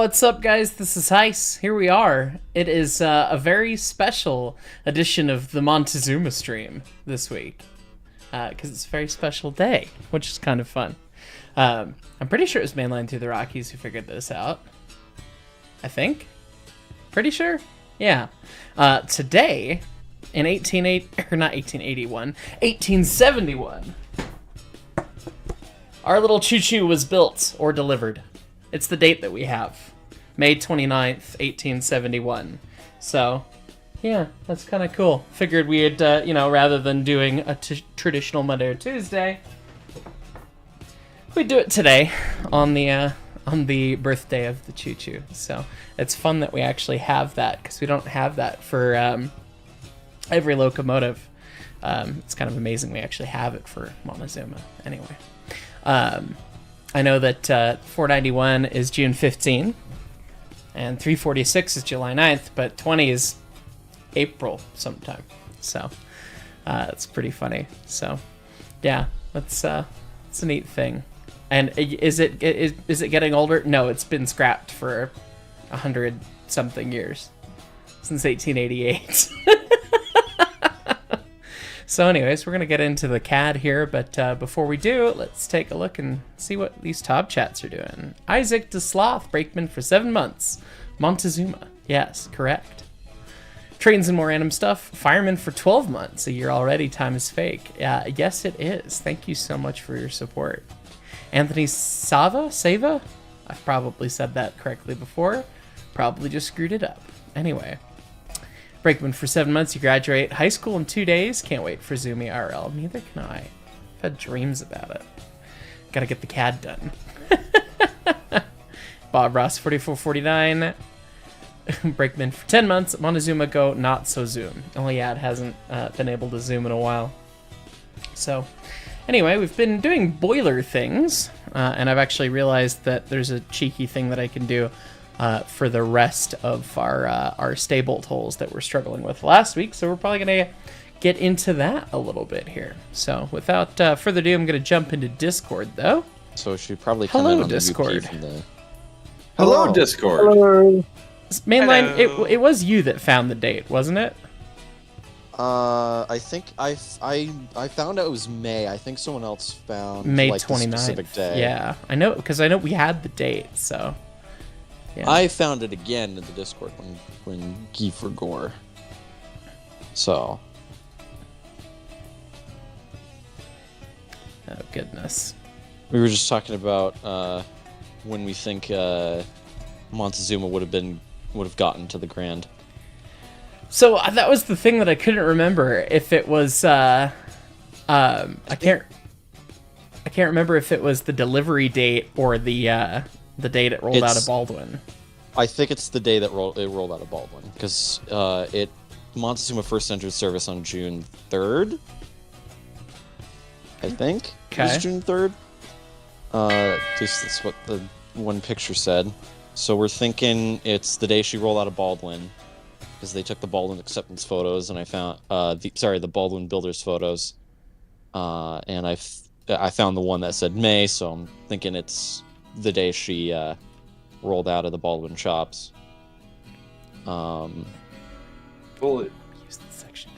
What's up, guys? This is Heis. Here we are. It is a very special edition of the MonTezuma stream this week because it's a very special day, which is kind of fun. I'm pretty sure it was mainline through the Rockies who figured this out. I think. Pretty sure? Yeah. Today, in 1871, our little choo-choo was built or delivered. It's the date that we have. May 29th, 1871. So, yeah, that's kind of cool. Figured we'd, rather than doing a traditional Monday or Tuesday, we'd do it today on the birthday of the choo-choo. So, it's fun that we actually have that, because we don't have that for every locomotive. It's kind of amazing we actually have it for MonTezuma. Anyway. I know that 491 is June 15, and 346 is July 9th, but 20 is April sometime. So it's pretty funny. So yeah, that's a neat thing. And is it getting older? No, it's been scrapped for 100-something years since 1888. So anyways, we're going to get into the CAD here, but before we do, let's take a look and see what these top chats are doing. Isaac de Sloth, Brakeman for 7 months. MonTezuma, yes, correct. Trains and more random stuff. Fireman for 12 months. A year already, time is fake. Yes, it is. Thank you so much for your support. Anthony Sava? I've probably said that correctly before. Probably just screwed it up. Anyway. Brakeman for 7 months, you graduate high school in 2 days. Can't wait for Zoomy RL. Neither can I. I've had dreams about it. Gotta get the CAD done. Bob Ross 4449. Brakeman for 10 months. MonTezuma go not so zoom. Oh yeah, it hasn't been able to zoom in a while. So anyway, we've been doing boiler things, and I've actually realized that there's a cheeky thing that I can do for the rest of our stay bolt holes that we're struggling with last week. So we're probably going to get into that a little bit here. So without further ado, I'm going to jump into Discord, though. So she probably come in on Discord. The UP from the... Hello, Discord. Hello. Mainline, it was you that found the date, wasn't it? I think I found out it was May. I think someone else found May like 29th. the specific day. Yeah, I know, because I know we had the date, so... Yeah. I found it again in the Discord when Giefer Gore. So. Oh goodness. We were just talking about when we think MonTezuma would have gotten to the Grand. So that was the thing that I couldn't remember if it was I can't remember if it was the delivery date or the date it rolled out of Baldwin. I think it's the day that it rolled out of Baldwin, because MonTezuma first entered service on June 3rd. I think it was June 3rd. At least that's what the one picture said. So we're thinking it's the day she rolled out of Baldwin, because they took the Baldwin acceptance photos, and I found the Baldwin builders photos, and I found the one that said May, so I'm thinking it's the day she rolled out of the Baldwin shops. Well,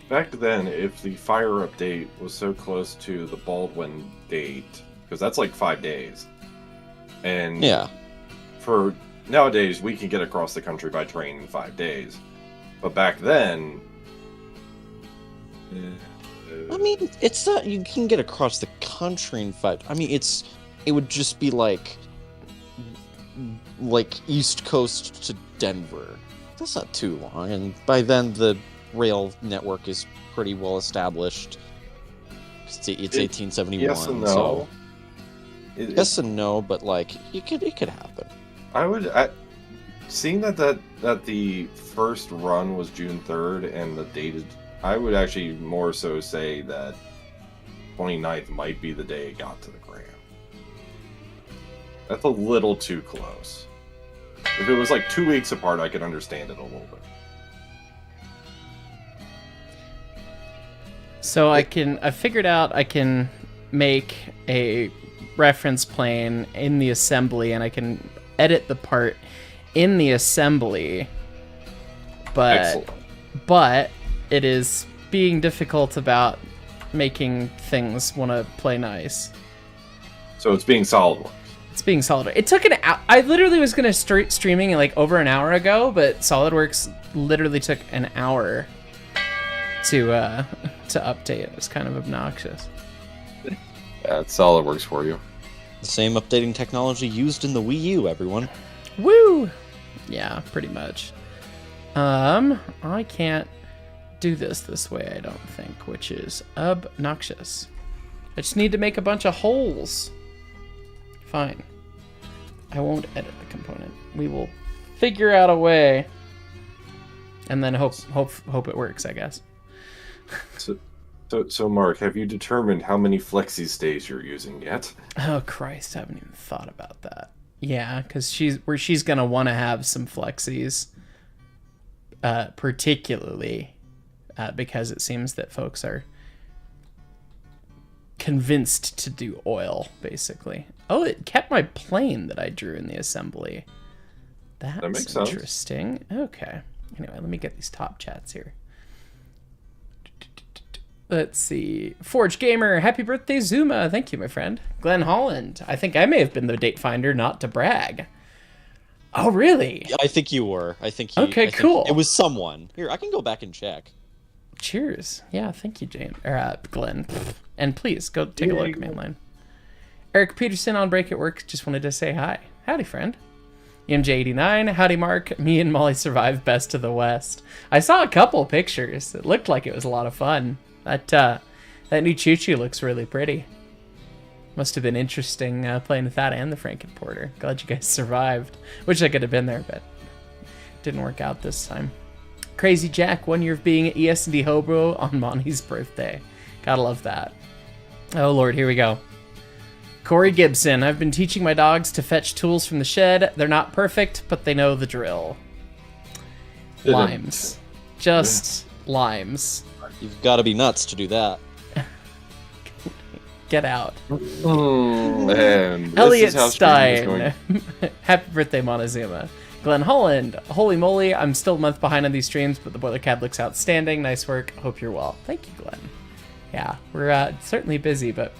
back then, if the fire update was so close to the Baldwin date, because that's like 5 days, and yeah, for nowadays we can get across the country by train in 5 days, but back then, I mean, it's not you can get across the country in 5. I mean, it would just be like East Coast to Denver. That's not too long, and by then the rail network is pretty well established. It's 1871. Yes and no. So yes and no, but like it could happen. Seeing that the first run was June 3rd and the date, I would actually more so say that 29th might be the day it got to the Grand. That's a little too close. If it was like 2 weeks apart, I could understand it a little bit. So I figured out I can make a reference plane in the assembly, and I can edit the part in the assembly, but Excellent. it is being difficult about making things want to play nice. So it's being SolidWorks. It's being SolidWorks. It took an hour. I literally was gonna start streaming like over an hour ago, but SolidWorks literally took an hour to update. It was kind of obnoxious. Yeah, it's SolidWorks for you. The same updating technology used in the Wii U, everyone. Woo! Yeah, pretty much. I can't do this way, I don't think, which is obnoxious. I just need to make a bunch of holes. Fine. I won't edit the component. We will figure out a way. And then hope it works, I guess. So Mark, have you determined how many flexi stays you're using yet? Oh Christ, I haven't even thought about that. Yeah, because she's gonna want to have some flexies, particularly because it seems that folks are convinced to do oil, basically. Oh, it kept my plane that I drew in the assembly. That makes sense. Interesting. Okay. Anyway, let me get these top chats here. Let's see. Forge Gamer, happy birthday, Zuma. Thank you, my friend. Glenn Holland, I think I may have been the date finder, not to brag. Oh, really? I think you were. Okay, cool. It was someone. Here, I can go back and check. Cheers. Yeah, thank you, Glenn. And please, go take a look, mainline. Eric Peterson on break at work, just wanted to say hi. Howdy, friend. EMJ89, howdy, Mark. Me and Molly survived Best of the West. I saw a couple pictures. It looked like it was a lot of fun. That new Choo-Choo looks really pretty. Must have been interesting playing with that and the Frankenporter. Glad you guys survived. Wish I could have been there, but didn't work out this time. Crazy Jack, 1 year of being at ES&D Hobo on Monty's birthday. Gotta love that. Oh lord, here we go. Corey Gibson, I've been teaching my dogs to fetch tools from the shed. They're not perfect, but they know the drill. Limes. Just limes. You've got to be nuts to do that. Get out. And Elliot this is how streaming is Stein. going. Happy birthday, MonTwoZuma. Glenn Holland. Holy moly, I'm still a month behind on these streams, but the Boiler Cat looks outstanding. Nice work. Hope you're well. Thank you, Glenn. Yeah, we're certainly busy, but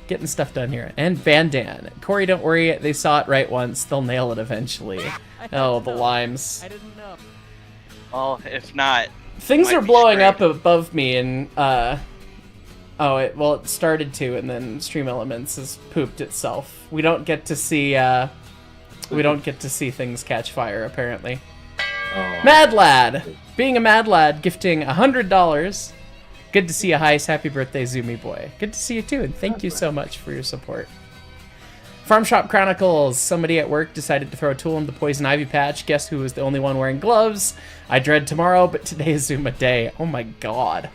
getting stuff done here. And Bandan. Corey, don't worry. They saw it right once. They'll nail it eventually. Oh, the limes. I didn't know. Well, if not... Things might are be blowing straight. up above me, and it started to, and then Stream Elements has pooped itself. We don't get to see things catch fire, apparently. Mad Lad, being a Mad Lad, gifting $100. Good to see you, Heist. Happy birthday, Zoomy boy. Good to see you too, and thank you so much for your support. Farm Shop Chronicles. Somebody at work decided to throw a tool in the poison ivy patch. Guess who was the only one wearing gloves? I dread tomorrow, but today is Zuma day. Oh my god.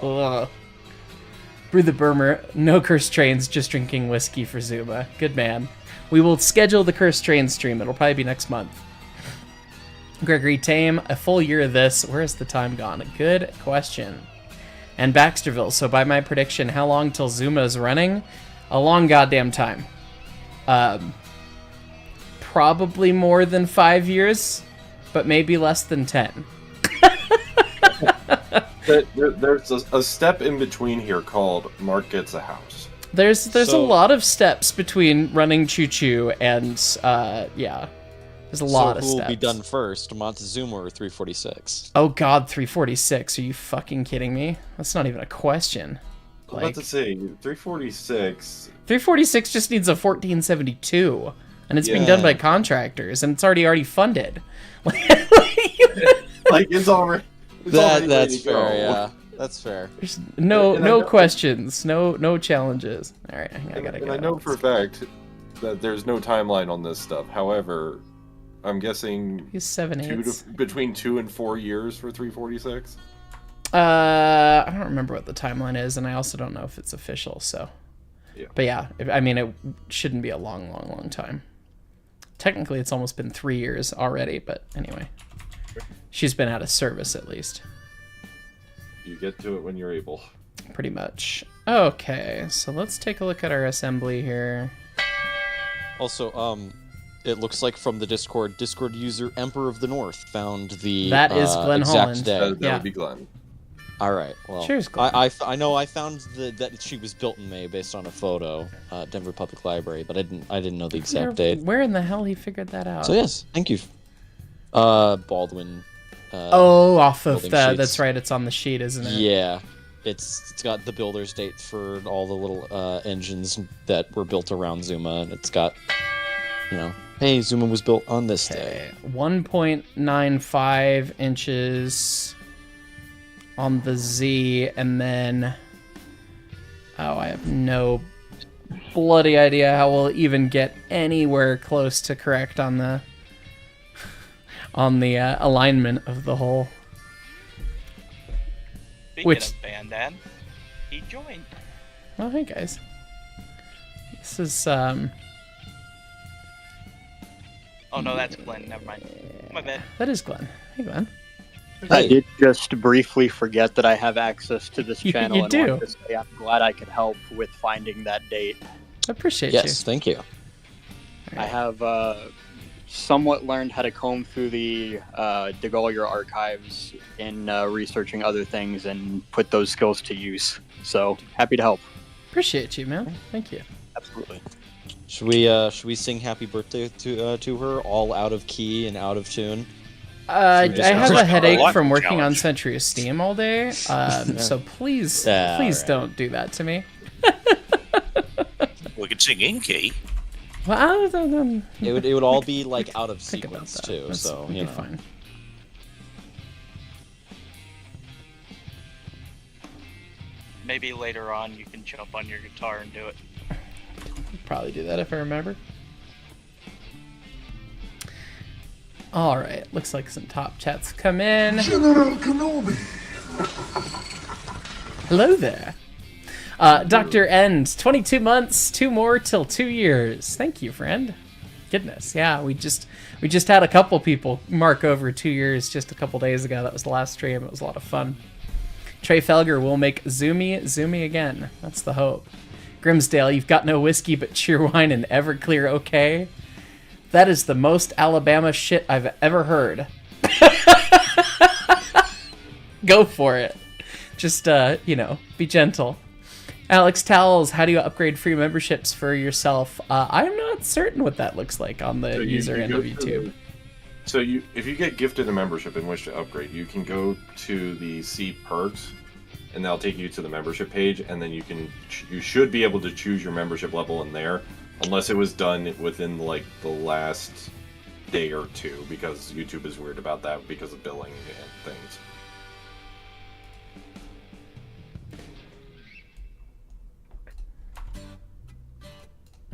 Ugh. Brew the Burmer. No cursed trains, just drinking whiskey for Zuma. Good man. We will schedule the cursed train stream. It'll probably be next month. Gregory Tame. A full year of this. Where has the time gone? Good question. And Baxterville. So by my prediction, how long till Zuma is running? A long goddamn time. Probably more than 5 years, but maybe less than 10. There's a step in between here called Mark gets a house. There's a So- lot of steps between running Choo-Choo and yeah. There's a lot of who steps. will be done first, MonTwoZuma or 346? Oh god, 346. Are you fucking kidding me? That's not even a question. I was about to say 346. 346 just needs a 1472, and it's being Yeah. done by contractors, and it's already funded. Like it's already. That's ready to fair, go. yeah. That's fair. There's no And I no know- questions, no challenges. All right, I gotta And go. I know for a fact that there's no timeline on this stuff. However, I'm guessing He's 7/8. between 2 and 4 years for 346. I don't remember what the timeline is, and I also don't know if it's official. So, Yeah. But yeah, I mean, it shouldn't be a long time. Technically, it's almost been 3 years already, but anyway, she's been out of service at least. You get to it when you're able. Pretty much. Okay, so let's take a look at our assembly here. Also, it looks like from the Discord user Emperor of the North found the That is Glenn exact Holland. day. That Yeah. would be Glenn. All right. Well, Cheers, Glenn. I know I found that she was built in May based on a photo, Denver Public Library, but I didn't know the exact date. Where in the hell he figured that out? So yes, thank you, Baldwin. Off of the. building sheets. That's right. It's on the sheet, isn't it? Yeah, it's got the builder's date for all the little engines that were built around Zuma, and it's got, hey, Zuma was built on this day. 1.95 inches on the Z, and then I have no bloody idea how we'll even get anywhere close to correct on the alignment of the hole. Speaking Which- of Bandad, he joined. Oh, hey guys. This is Oh no, that's Glenn. Never mind. My bad. that is Glenn. Hey Glenn. I did just briefly forget that I have access to this You- channel you and do. wanted to say I'm glad I could help with finding that date. I appreciate Yes, thank you. I have somewhat learned how to comb through the DeGaulier archives in researching other things and put those skills to use. So happy to help. Appreciate you, man. Thank you. Absolutely. Should we sing happy birthday to her, all out of key and out of tune? I just have a like a headache life from working on challenge. Century of Steam all day, so please Alright. don't do that to me. We could sing in key. Well, I don't It would all be like out of think about sequence that. too. That's- So it'll be you know. fine. Maybe later on you can jump on your guitar and do it. Probably do that if I remember. All right, looks like some top chats come in. General Kenobi. Hello there. Dr. End, 22 months, 2 more till 2 years. Thank you, friend. Goodness, yeah, we just had a couple people mark over 2 years just a couple days ago. That was the last stream. It was a lot of fun. Trey Felger will make Zoomy again. That's the hope. Grimsdale, you've got no whiskey but cheerwine and Everclear, okay? That is the most Alabama shit I've ever heard. Go for it. Just, be gentle. Alex Towels, how do you upgrade free memberships for yourself? I'm not certain what that looks like on the So user end go of to YouTube. the- So if you get gifted a membership and wish to upgrade, you can go to the See Perks, and that'll take you to the membership page, and then you should be able to choose your membership level in there, unless it was done within like the last day or two, because YouTube is weird about that because of billing and things.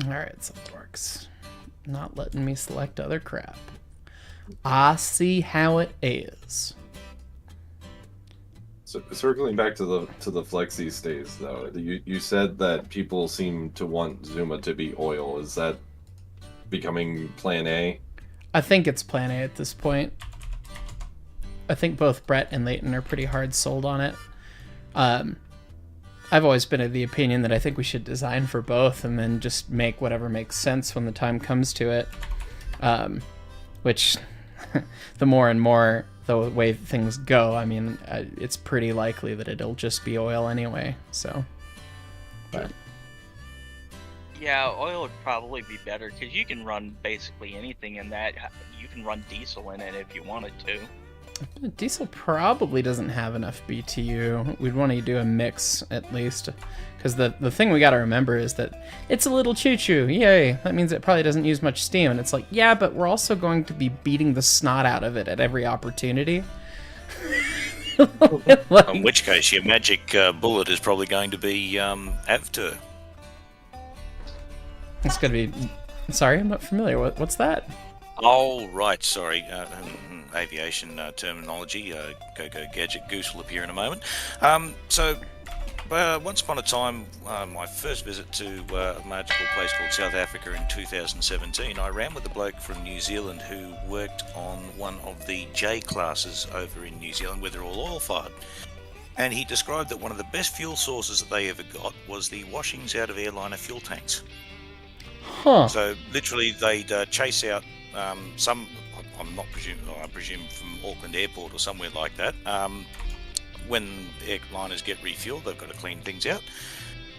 Alright, so it works. Not letting me select other crap. I see how it is. So circling back to the Flexi stays though, you said that people seem to want Zuma to be oil. Is that becoming Plan A? I think it's Plan A at this point. I think both Brett and Leighton are pretty hard sold on it. I've always been of the opinion that I think we should design for both and then just make whatever makes sense when the time comes to it. Which, the more and more the way things go, I mean, it's pretty likely that it'll just be oil anyway, so. But Yeah, oil would probably be better because you can run basically anything in that. You can run diesel in it if you wanted to. diesel probably doesn't have enough BTU. We'd want to do a mix at least, because the thing we got to remember is that it's a little choo-choo. Yay! That means it probably doesn't use much steam, and it's like, yeah, but we're also going to be beating the snot out of it at every opportunity. Like, In which case, your magic bullet is probably going to be Avtur. it's gonna be. Sorry, I'm not familiar. What's that? Oh, right, sorry. Aviation terminology. Go Gadget Goose will appear in a moment. Once upon a time, my first visit to a magical place called South Africa in 2017, I ran with a bloke from New Zealand who worked on one of the J classes over in New Zealand where they're all oil-fired. And he described that one of the best fuel sources that they ever got was the washings out of airliner fuel tanks. Huh. So literally, they'd chase out some. I presume from Auckland Airport or somewhere like that. When airliners get refueled, they've got to clean things out,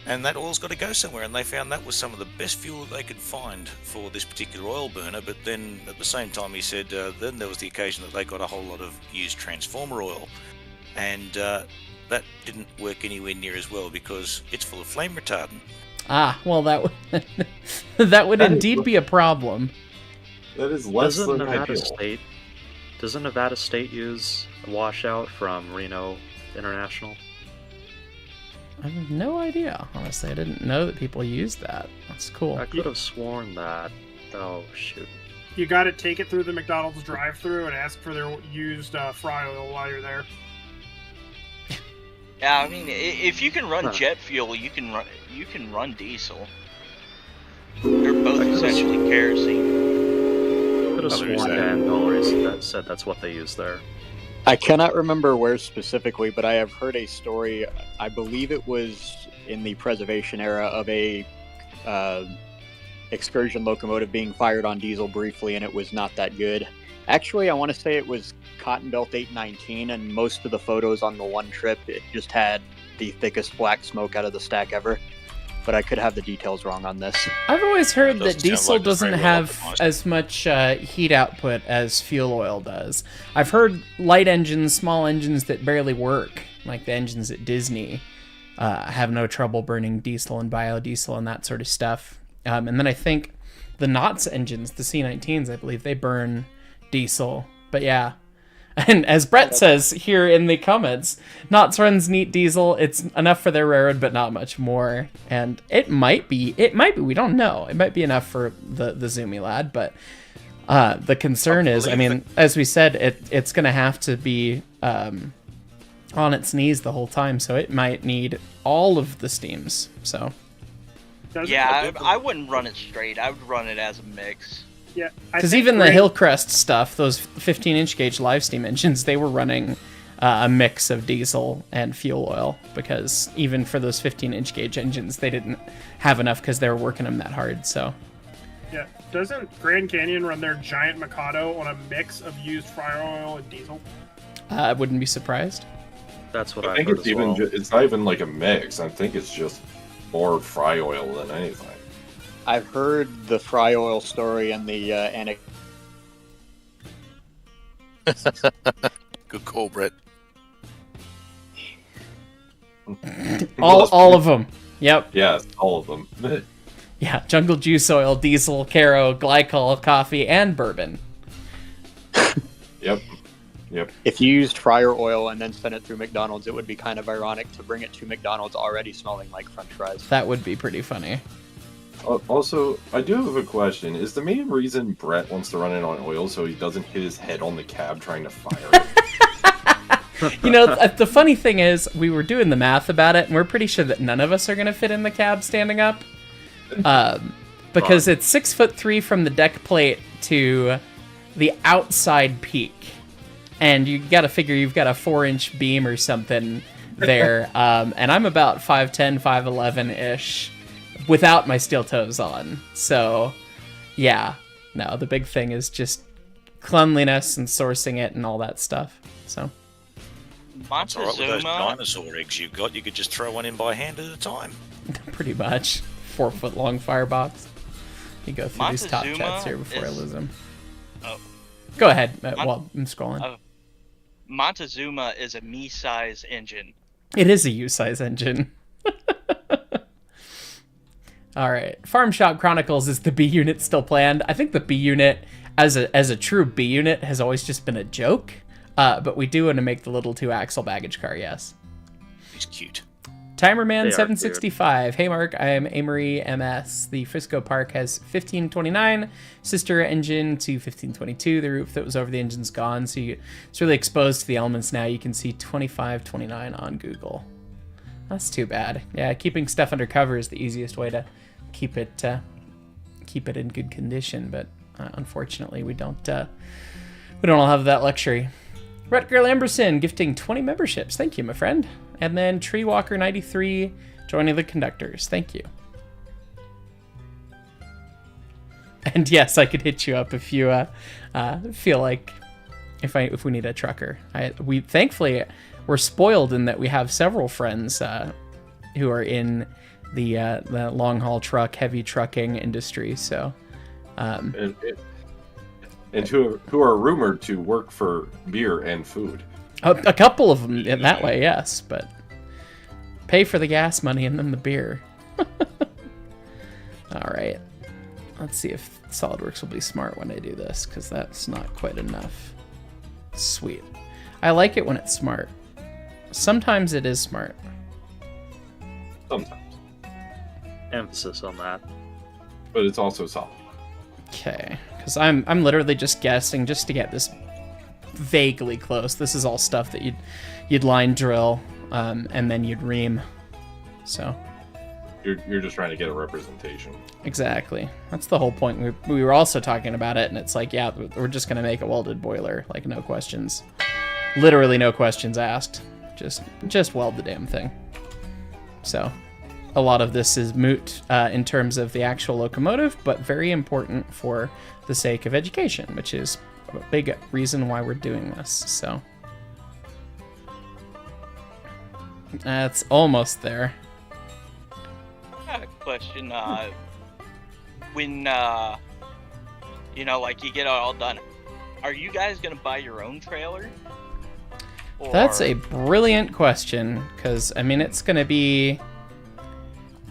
and that oil's got to go somewhere. And they found that was some of the best fuel that they could find for this particular oil burner. But then at the same time, he said, then there was the occasion that they got a whole lot of used transformer oil, and that didn't work anywhere near as well because it's full of flame retardant. Ah, well, that would that would indeed be a problem. That is less Doesn't than Nevada ideal. State use a washout from Reno International? I have no idea, honestly. I didn't know that people used that. That's cool. I could have sworn that. Oh, shoot. You got to take it through the McDonald's drive-thru and ask for their used fry oil while you're there. Yeah, I mean, if you can run jet fuel, you can run diesel. They're both essentially kerosene. I could have sworn Dan Dollars that said that's what they use there. I cannot remember where specifically, but I have heard a story. I believe it was in the preservation era of a excursion locomotive being fired on diesel briefly, and it was not that good. Actually, I want to say it was Cotton Belt 819, and most of the photos on the one trip, it just had the thickest black smoke out of the stack ever. But I could have the details wrong on this. I've always heard that Doesn't sound diesel like it's doesn't very well have optimized. as much heat output as fuel oil does. I've heard light engines, small engines that barely work, like the engines at Disney, have no trouble burning diesel and biodiesel and that sort of stuff. And then I think the Knott's engines, the C19s, I believe they burn diesel. But yeah. And as Brett says here in the comments, Knott's runs neat diesel. It's enough for their railroad, but not much more. And it might be, we don't know. It might be enough for the Zoomy lad, but the concern is, I mean, as we said, it's going to have to be on its knees the whole time, so it might need all of the steams. So Yeah, I wouldn't run it straight. I would run it as a mix. Yeah, because even the Hillcrest stuff, those 15-inch gauge live steam engines, they were running a mix of diesel and fuel oil, because even for those 15-inch gauge engines, they didn't have enough because they were working them that hard. So Yeah, doesn't Grand Canyon run their giant Mikado on a mix of used fryer oil and diesel? I wouldn't be surprised. That's what I I think heard it's as even well. it's not even like a mix. I think it's just more fry oil than anything. I've heard the fry oil story and the anecdote. Good call, Brett. All of them. Yep. Yes, all of them. Yeah, jungle juice oil, diesel, Caro, glycol, coffee, and bourbon. Yep. If you used fryer oil and then sent it through McDonald's, it would be kind of ironic to bring it to McDonald's already smelling like French fries. That would be pretty funny. Also, I do have a question. Is the main reason Brett wants to run it on oil so he doesn't hit his head on the cab trying to fire it? You know, the funny thing is, we were doing the math about it, and we're pretty sure that none of us are going to fit in the cab standing up. Because it's 6'3" from the deck plate to the outside peak. And you got to figure you've got a 4-inch beam or something there. And I'm about 5'10", 5'11"-ish without my steel toes on. So, yeah. No, the big thing is just cleanliness and sourcing it and all that stuff. So, It's alright with those MonTwoZuma, dinosaur eggs you've got. You could just throw one in by hand at a time. pretty much. 4-foot-long firebox. You go through these top MonTwoZuma chats here before I is- lose them. Oh. Go ahead while I'm scrolling. Oh. MonTwoZuma is a me-size engine. It is a U-size engine. All right. Farm Shop Chronicles, is the B unit still planned? I think the B unit, as a true B unit, has always just been a joke. But we do want to make the little 2-axle baggage car, yes. He's cute. Timerman They are 765. Hey Mark, I am Amory MS. The Frisco Park has 1529. Sister engine to 1522. The roof that was over the engine's gone, so it's really exposed to the elements now. You can see 2529 on Google. That's too bad. Yeah, keeping stuff under cover is the easiest way to keep it in good condition, but unfortunately we don't all have that luxury. Rutger Lamberson gifting 20 memberships. Thank you, my friend. And then Treewalker93 joining the conductors. Thank you. And yes, I could hit you up if you feel like if we need a trucker. We thankfully we're spoiled in that we have several friends who are in the long haul truck, heavy trucking industry. So, and who are rumored to work for beer and food. A couple of them in that way, yes, but pay for the gas money and then the beer. All right, let's see if SolidWorks will be smart when I do this, because that's not quite enough. Sweet. I like it when it's smart. Sometimes it is smart. Sometimes. Emphasis on that. But it's also solid. Okay, because I'm literally just guessing just to get this vaguely close. This is all stuff that you'd line drill, and then you'd ream. So you're just trying to get a representation. Exactly. That's the whole point. We were also talking about it, and it's like, yeah, we're just gonna make a welded boiler, like no questions, literally no questions asked. Just weld the damn thing. So a lot of this is moot in terms of the actual locomotive, but very important for the sake of education, which is a big reason why we're doing this. So that's almost there. I have a question. When like you get it all done, are you guys gonna buy your own trailer? Or... That's a brilliant question, because I mean it's gonna be.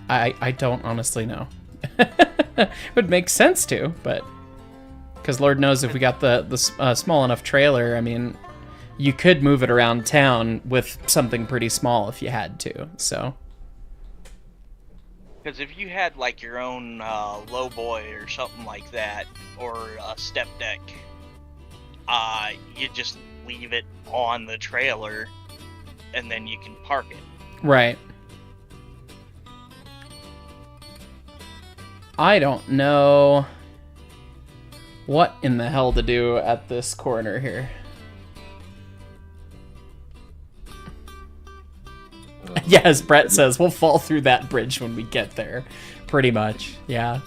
I don't honestly know. It would make sense to, but because Lord knows if we got the small enough trailer, I mean, you could move it around town with something pretty small if you had to. So. Because if you had like your own low boy or something like that, or a step deck, you just leave it on the trailer, and then you can park it. Right. I don't know what in the hell to do at this corner here. Yeah, as Brett says, we'll fall through that bridge when we get there. Pretty much, yeah.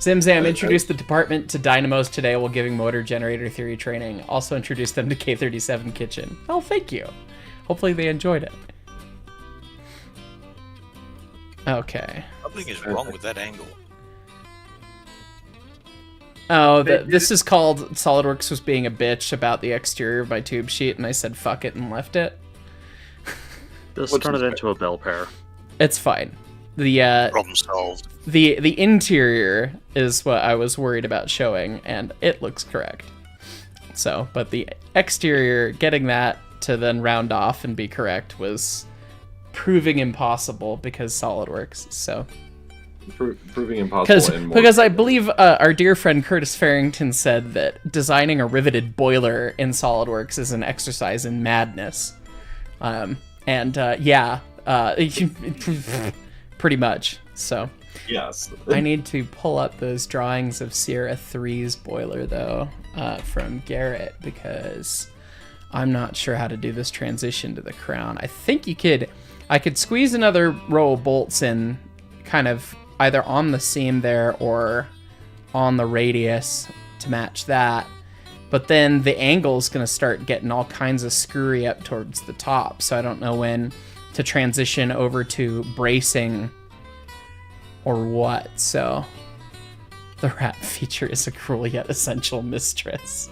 Zimzam introduced the department to dynamos today while giving motor generator theory training. Also introduced them to K37 Kitchen. Oh, thank you. Hopefully they enjoyed it. Okay. Something is wrong with that angle. Oh, this is called SolidWorks was being a bitch about the exterior of my tube sheet, and I said fuck it and left it. Just turn it into a bell pair. It's fine. The Problem solved. the interior is what I was worried about showing, and it looks correct. So, but the exterior, getting that to then round off and be correct was proving impossible because SolidWorks. So. Proving impossible and more because I believe our dear friend Curtis Farrington said that designing a riveted boiler in SolidWorks is an exercise in madness. Pretty much. So yes. I need to pull up those drawings of Sierra 3's boiler though from Garrett, because I'm not sure how to do this transition to the crown. I think I could squeeze another row of bolts in kind of either on the seam there or on the radius to match that. But then the angle's going to start getting all kinds of screwy up towards the top. So I don't know when to transition over to bracing or what. So the rat feature is a cruel yet essential mistress.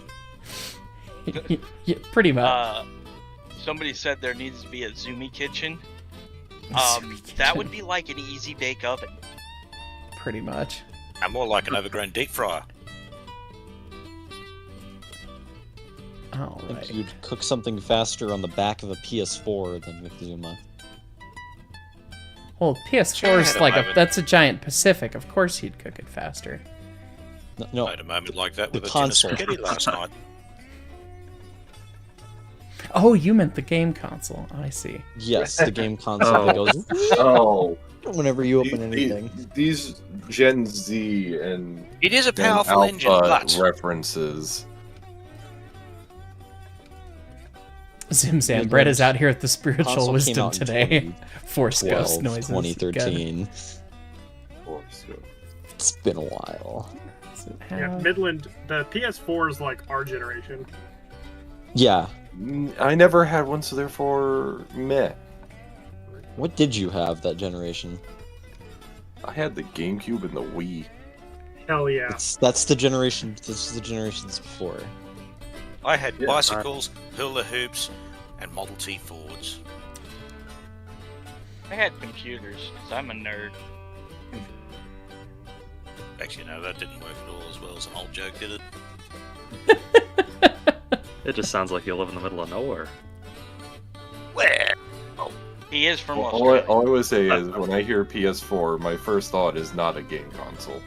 Yeah, pretty much. Somebody said there needs to be a Zoomy kitchen. That would be like an easy bake oven. Pretty much. I'm more like an overgrown deep fryer. All I think right. you'd cook something faster on the back of a PS4 than with Zuma. Well, PS4 is like that's a giant Pacific. Of course he'd cook it faster. No, I had a moment like that the with a tin of console. spaghetti last night. Oh, you meant the game console. I see. Yes, the game console that goes Oh, whenever you open anything. These Gen Z and It is a Gen powerful engine, Alpha but references. Zimzam, Brett is out here at the spiritual Console came wisdom out in today. Force ghost 2012, noises. 2013. Or so. It's been a while. Does it Yeah, have... Midland. The PS4 is like our generation. Yeah. I never had one, so therefore, meh. What did you have that generation? I had the GameCube and the Wii. Hell yeah. That's the generation. This is the generations before. I had Yeah, bicycles, hula hoops, and Model T Fords. I had computers, 'cause I'm a nerd. Actually, no, that didn't work at all as well as an old joke did it. It just sounds like you live in the middle of nowhere. Where? He is from Well, Australia. all I would say is, when I hear PS4, my first thought is not a game console.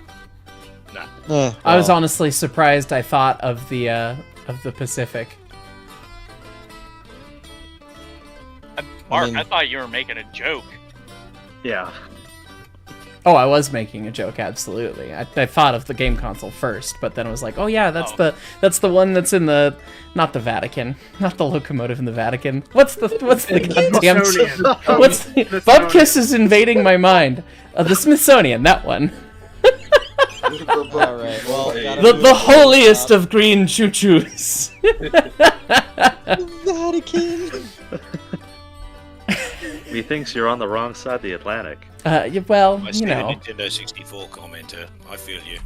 I was well, honestly surprised. I thought of the Pacific. Mark, mean- I thought you were making a joke. Yeah. Oh, I was making a joke. Absolutely. I thought of the game console first, but then I was like, oh yeah, that's Oh. the one that's in the not the Vatican, not the locomotive in the Vatican. What's the goddamn Smithsonian. what's the Bubkiss is invading my mind. The Smithsonian, that one. all right. Well, The holiest of green choo-choos. Vatican. Methinks you're on the wrong side of the Atlantic. Well, I you see know. a Nintendo 64 commenter. I feel you.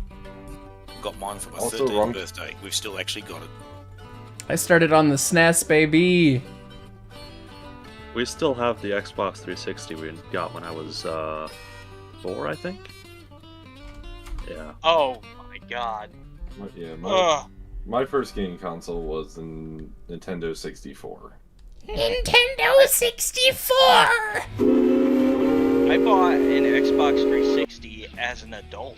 Got mine for my Also 13th wrong. birthday. We've still actually got it. I started on the SNES, baby. We still have the Xbox 360 we got when I was 4, I think. Yeah. Oh my god. Yeah, Ugh. my first game console was the Nintendo 64. Nintendo 64. I bought an Xbox 360 as an adult.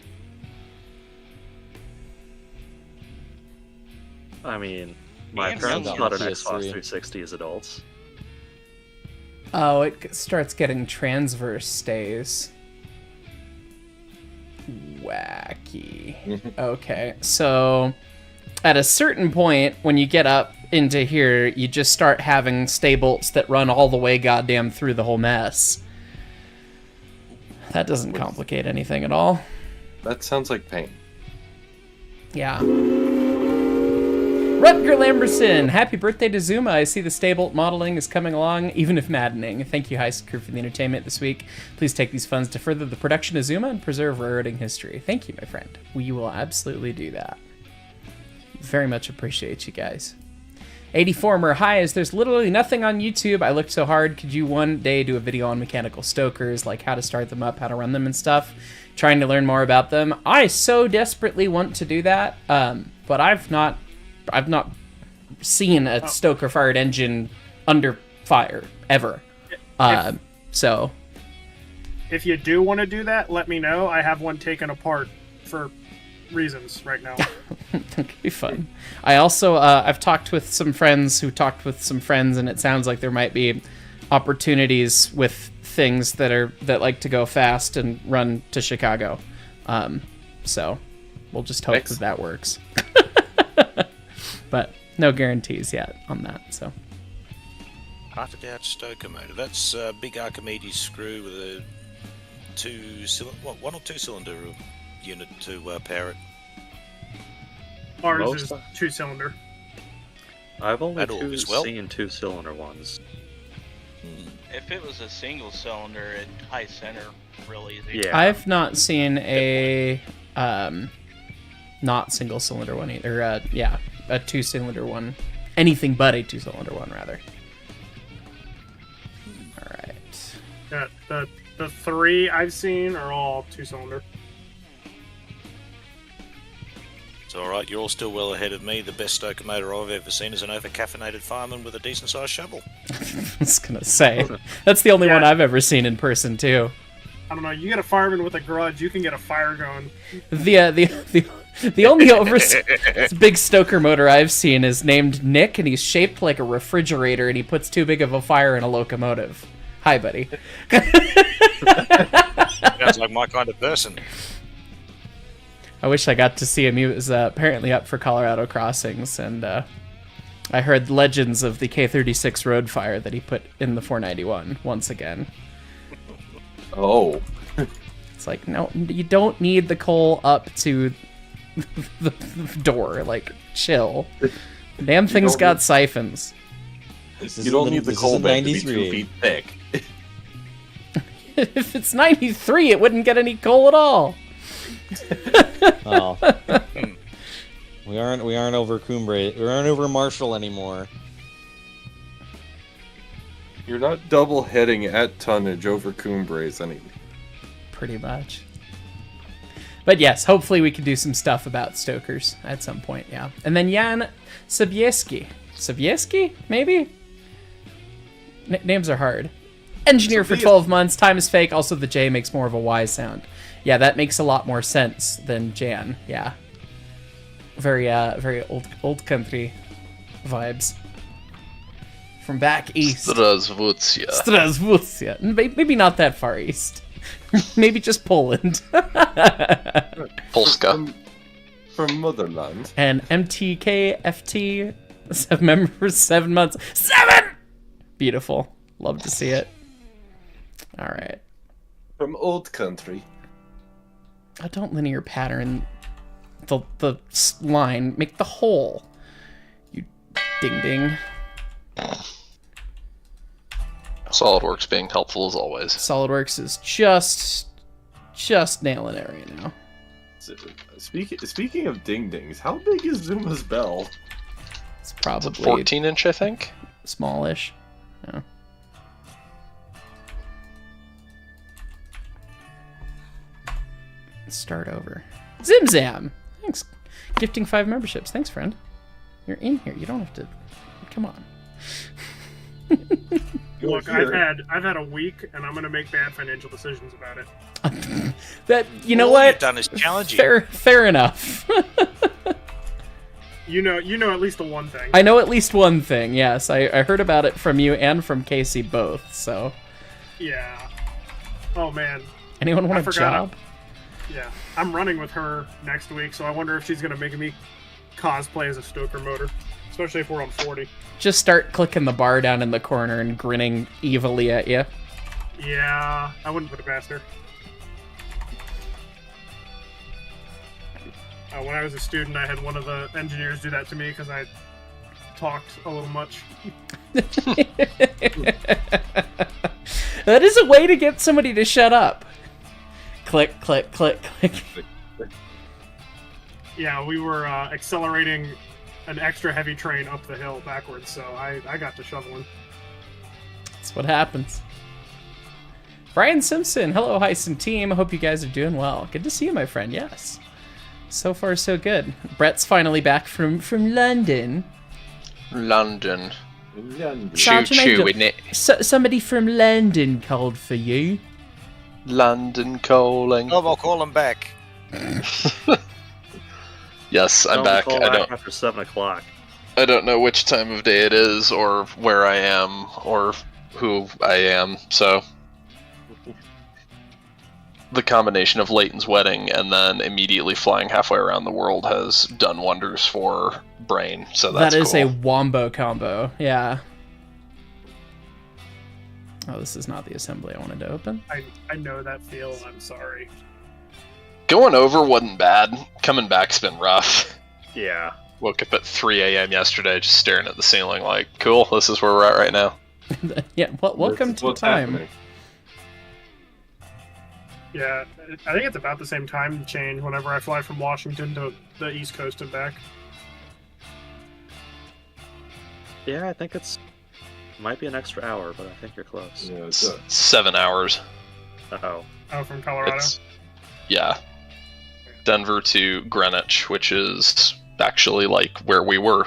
I mean, my And parents some got an got Xbox PS3. 360 as adults. Oh, it starts getting transverse stays. Wacky. Okay, so at a certain point, when you get up into here, you just start having stay bolts that run all the way goddamn through the whole mess. That doesn't complicate anything at all. That sounds like pain. Yeah. Rutger Lamberson, happy birthday to Zuma. I see the Staybolt modeling is coming along, even if maddening. Thank you, Heist Crew, for the entertainment this week. Please take these funds to further the production of Zuma and preserve railroading history. Thank you, my friend. We will absolutely do that. Very much appreciate you guys. 84mer, hi, as there's literally nothing on YouTube. I looked so hard. Could you one day do a video on mechanical stokers, like how to start them up, how to run them and stuff? Trying to learn more about them. I so desperately want to do that, but I've not seen a stoker-fired engine under fire ever. So If you do want to do that, let me know. I have one taken apart for reasons right now. that could be fun. I also I've talked with some friends who talked with some friends, and it sounds like there might be opportunities with things that like to go fast and run to Chicago. So we'll just hope that works. But no guarantees yet on that. So Hearted out stoker motor. That's a big Archimedes screw with a one or two cylinder unit to power it. Ours Most is of- 2-cylinder. I've only That'll as well. seen 2-cylinder ones. If it was a single cylinder at high center, real easy. Yeah. I've not seen a not single cylinder one either. A 2-cylinder one. Anything but a 2-cylinder one, rather. All right. The 3 I've seen are all 2-cylinder. It's alright, you're all still well ahead of me. The best stoker motor I've ever seen is an over-caffeinated fireman with a decent-sized shovel. I was gonna say that's the only one I've ever seen in person too. I don't know. You get a fireman with a grudge, you can get a fire going. The only big stoker motor I've seen is named Nick, and he's shaped like a refrigerator, and he puts too big of a fire in a locomotive. Hi, buddy. Sounds like my kind of person. I wish I got to see him. He was apparently up for Colorado Crossings, and I heard legends of the K-36 road fire that he put in the 491 once again. Oh. It's like, no, you don't need the coal up to the door. Like, chill. Damn thing's got siphons. You don't need the coal bed to be 2 feet thick. If it's 93, it wouldn't get any coal at all. Oh. We aren't over Cumbre. We aren't over Marshall anymore. You're not double heading at tonnage over Cumbres anyway. Pretty much. But yes, hopefully we can do some stuff about Stokers at some point, yeah. And then Jan Sobieski. Sobieski, maybe? Names are hard. Engineer for 12 months, time is fake, also the J makes more of a Y sound. Yeah, that makes a lot more sense than Jan, yeah. Very old country vibes. From back east. Straswurcia. Maybe not that far east. Maybe just Poland. Polska. From motherland. And MTKFT, 7 members, 7 months. 7! Beautiful. Love to see it. Alright. From old country. Oh, don't linear pattern the line. Make the hole. You ding-ding. SolidWorks being helpful as always. SolidWorks is just nailing it right now. Speaking of ding-dings, how big is Zuma's bell? It's probably 14-inch, I think. Smallish. Yeah. Start over. Zimzam! Thanks. Gifting 5 memberships. Thanks, friend. You're in here. You don't have to... Come on. Look, I've had a week, and I'm gonna make bad financial decisions about it. That you know All what? you've done is challenge you. Fair enough. You know at least the one thing. I know at least one thing. Yes, I heard about it from you and from Casey both. So. Yeah. Oh man. Anyone want I a forgot. job? Yeah, I'm running with her next week, so I wonder if she's gonna make me cosplay as a Stoker motor, especially if we're on 40. Just start clicking the bar down in the corner and grinning evilly at you. Yeah, I wouldn't put it past her. When I was a student, I had one of the engineers do that to me because I talked a little much. That is a way to get somebody to shut up. Click, click, click, click. Yeah, we were accelerating an extra heavy train up the hill backwards, so I got to shoveling. That's what happens. Brian Simpson, hello Heisen team. I hope you guys are doing well. Good to see you, my friend. Yes. So far, so good. Brett's finally back from London. London. London. Sergeant Choo-choo, Major, isn't it? somebody from London called for you. London calling. Oh, I'll call him back. Yes, I'm back. Call I don't. after 7 o'clock. I don't know which time of day it is, or where I am, or who I am. So the combination of Leighton's wedding and then immediately flying halfway around the world has done wonders for brain. So that's That is cool. a wombo combo. Yeah. Oh, this is not the assembly I wanted to open. I know that feel. I'm sorry. Going over wasn't bad. Coming back's been rough. Yeah. Woke up at 3 a.m. yesterday just staring at the ceiling like, cool, this is where we're at right now. Yeah, welcome to What's time. happening? Yeah, I think it's about the same time change whenever I fly from Washington to the East Coast and back. Yeah, I think it's... Might be an extra hour, but I think you're close. Yeah, It's 7 hours. Uh-oh. Oh, from Colorado? Yeah. Denver to Greenwich, which is actually like where we were.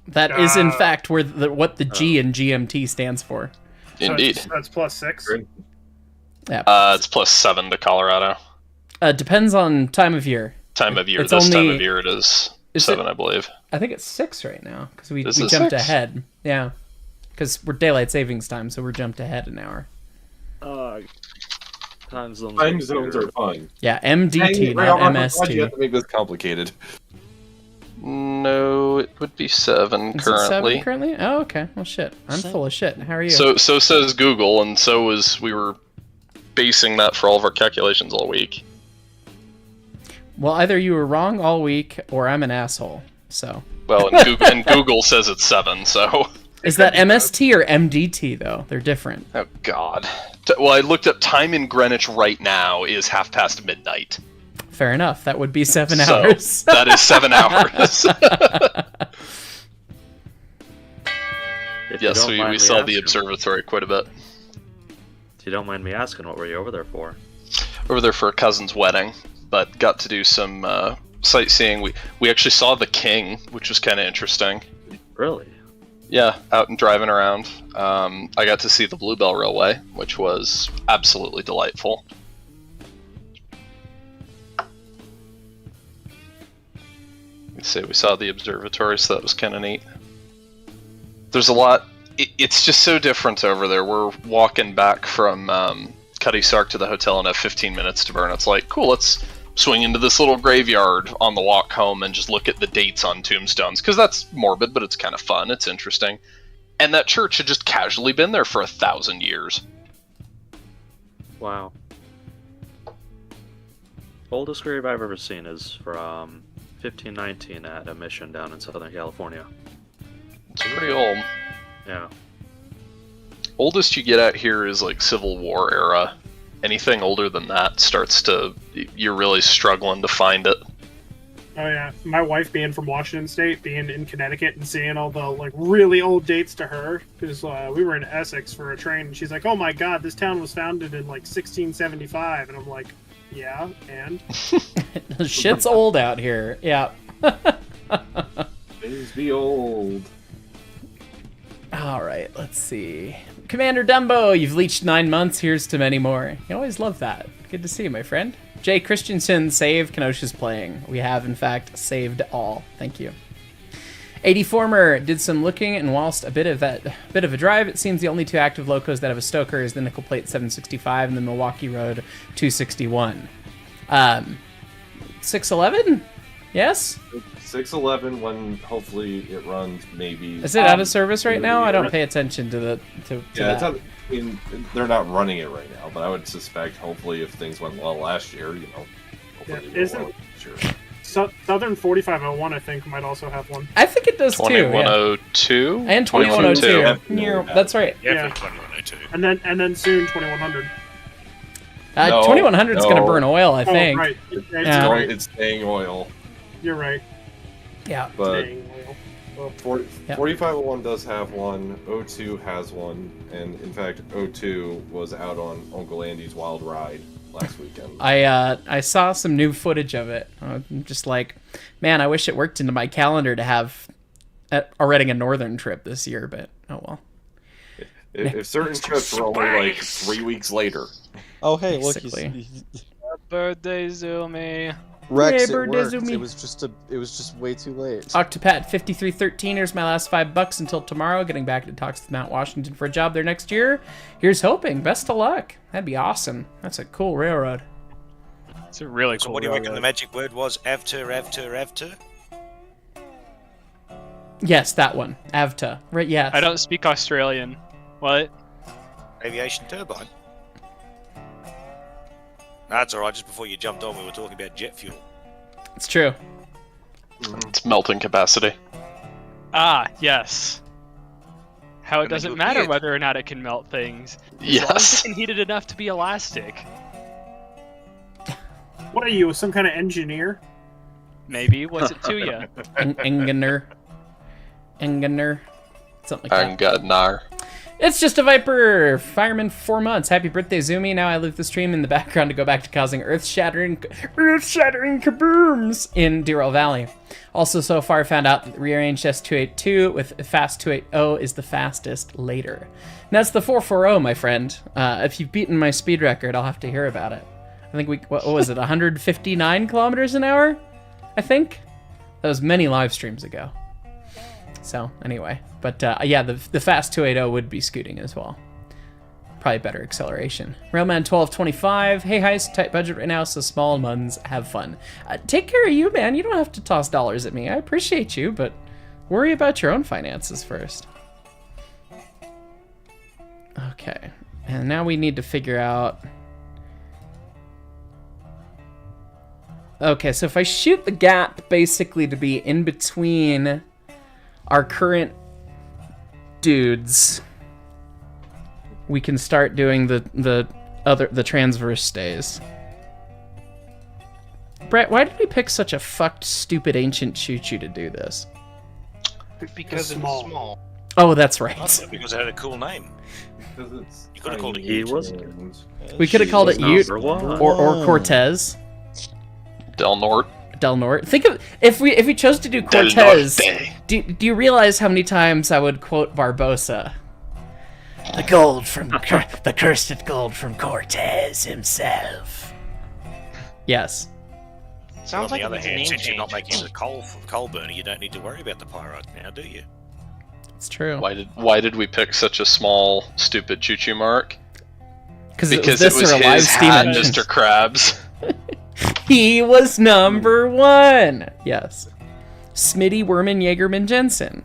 That is in fact where what the G in GMT stands for. Indeed. So that's +6. Yeah. It's +7 to Colorado. Depends on time of year. Time of year. It's This time only- of year it is Is 7, I believe. I think it's 6 right now because we Is it jumped 6? ahead. Yeah, because we're daylight savings time, so we're jumped ahead an hour. Time zones. Time zones are fun. Yeah, MDT, Why'd not you MST. have to make this complicated? No, it would be 7 Is it currently. 7 currently? Oh, okay. Well, shit. I'm full of shit. How are you? So says Google, and so was we were basing that for all of our calculations all week. Well, either you were wrong all week, or I'm an asshole. So. Well, and Google says it's 7, so... Is that MST or MDT, though? They're different. Oh, God. Well, I looked up time in Greenwich right now is midnight. Fair enough. That would be 7 So, hours. that is 7 hours. Yes, we saw the observatory quite a bit. If you don't mind me asking, what were you over there for? Over there for a cousin's wedding, but got to do some sightseeing. We actually saw the king, which was kind of interesting. Really? Yeah, out and driving around. I got to see the Bluebell Railway, which was absolutely delightful. We saw the observatory, so that was kind of neat. There's a lot. It's just so different over there. We're walking back from Cutty Sark to the hotel and have 15 minutes to burn. It's like, cool, let's swing into this little graveyard on the walk home and just look at the dates on tombstones, because that's morbid, but it's kind of fun. It's interesting. And that church had just casually been there for 1,000 years. Wow. Oldest grave I've ever seen is from 1519 at a mission down in Southern California. It's pretty old. Yeah. Oldest you get out here is like Civil War era. Anything older than that you're really struggling to find it. Oh yeah, my wife being from Washington State, being in Connecticut and seeing all the like really old dates to her, because we were in Essex for a train, and she's like, "Oh my God, this town was founded in like 1675," and I'm like, "Yeah, and shit's old out here." Yeah. Things be old. All right, let's see. Commander Dumbo, you've leached 9 months. Here's to many more. You always love that. Good to see you, my friend. Jay Christensen, save. Kenosha's playing. We have, in fact, saved all. Thank you. 84mer did some looking, and whilst a bit of a drive, it seems the only 2 active locos that have a stoker is the Nickel Plate 765 and the Milwaukee Road 261. 611? Yes? 611 when hopefully it runs maybe. Is it out of service right now? I don't pay attention to yeah, that. it's out, I mean, they're not running it right now, but I would suspect hopefully if things went well last year, hopefully yeah, isn't Southern 4501 I think might also have one. I think it does too. 2102 and 2102. That's right. Yeah, 2102. And then soon 2100. 2100 is going to burn oil, I think. Oh, right. It's staying oil. You're right. Yeah. But well, 4501 does have one, 02 has one, and in fact 02 was out on Uncle Andy's Wild Ride last weekend. I saw some new footage of it. I'm just like, man, I wish it worked into my calendar to have already a northern trip this year, but oh well. If certain trips were only like 3 weeks later. Oh hey, look, Basically. Birthday Zoomy. Rex, Yeah, it worked. Zoomy. It was just way too late. Octopat 5313. Here's my last $5 until tomorrow. Getting back to talks with Mount Washington for a job there next year. Here's hoping. Best of luck. That'd be awesome. That's a cool railroad. It's a really So cool what do you reckon railroad. the magic word was? Avter? Yes, that one. Avta. Right? Yes. I don't speak Australian. What? Aviation turbine. That's alright, just before you jumped on we were talking about jet fuel. It's true. It's melting capacity. Ah, yes. How it doesn't look matter weird. whether or not it can melt things. As long as Yes. it can heat it enough to be elastic. what are you, some kind of engineer? Maybe. What's it to you? Engener. Something like that. Angadnar. It's just a Viper! Fireman 4 months. Happy birthday, Zoomy. Now I leave the stream in the background to go back to causing earth-shattering kabooms in Deerell Valley. Also, so far, found out that the rearranged S282 with fast 280 is the fastest later. And that's the 440, my friend. If you've beaten my speed record, I'll have to hear about it. I think what was it, 159 kilometers an hour? I think? That was many live streams ago. So, anyway. But, yeah, the fast 280 would be scooting as well. Probably better acceleration. Railman1225. Hey, Heist, tight budget right now, so small muns have fun. Take care of you, man. You don't have to toss dollars at me. I appreciate you, but worry about your own finances first. Okay. And now we need to figure out... Okay, so if I shoot the gap basically to be in between our current dudes, we can start doing the transverse stays. Brett, why did we pick such a fucked, stupid ancient choo-choo to do this? Because it's small. Oh, that's right. Because it had a cool name. You could have called it He Ute. was. We could have called it Ute Number one. or Cortez. Del Norte. Del Norte. Think of if we chose to do Del Cortez. Norte. Do you realize how many times I would quote Barbosa? The gold from the cursed gold from Cortez himself. Yes. Sounds on like the other it's a hand, name since you're change. not making the coal burner, you don't need to worry about the pyrite now, do you? It's true. Why did we pick such a small, stupid choo-choo mark? Because It this was or a live his steam hat, engine. Mr. Krabs. He was number one. Yes. Smitty, Werman, Jaegerman, Jensen.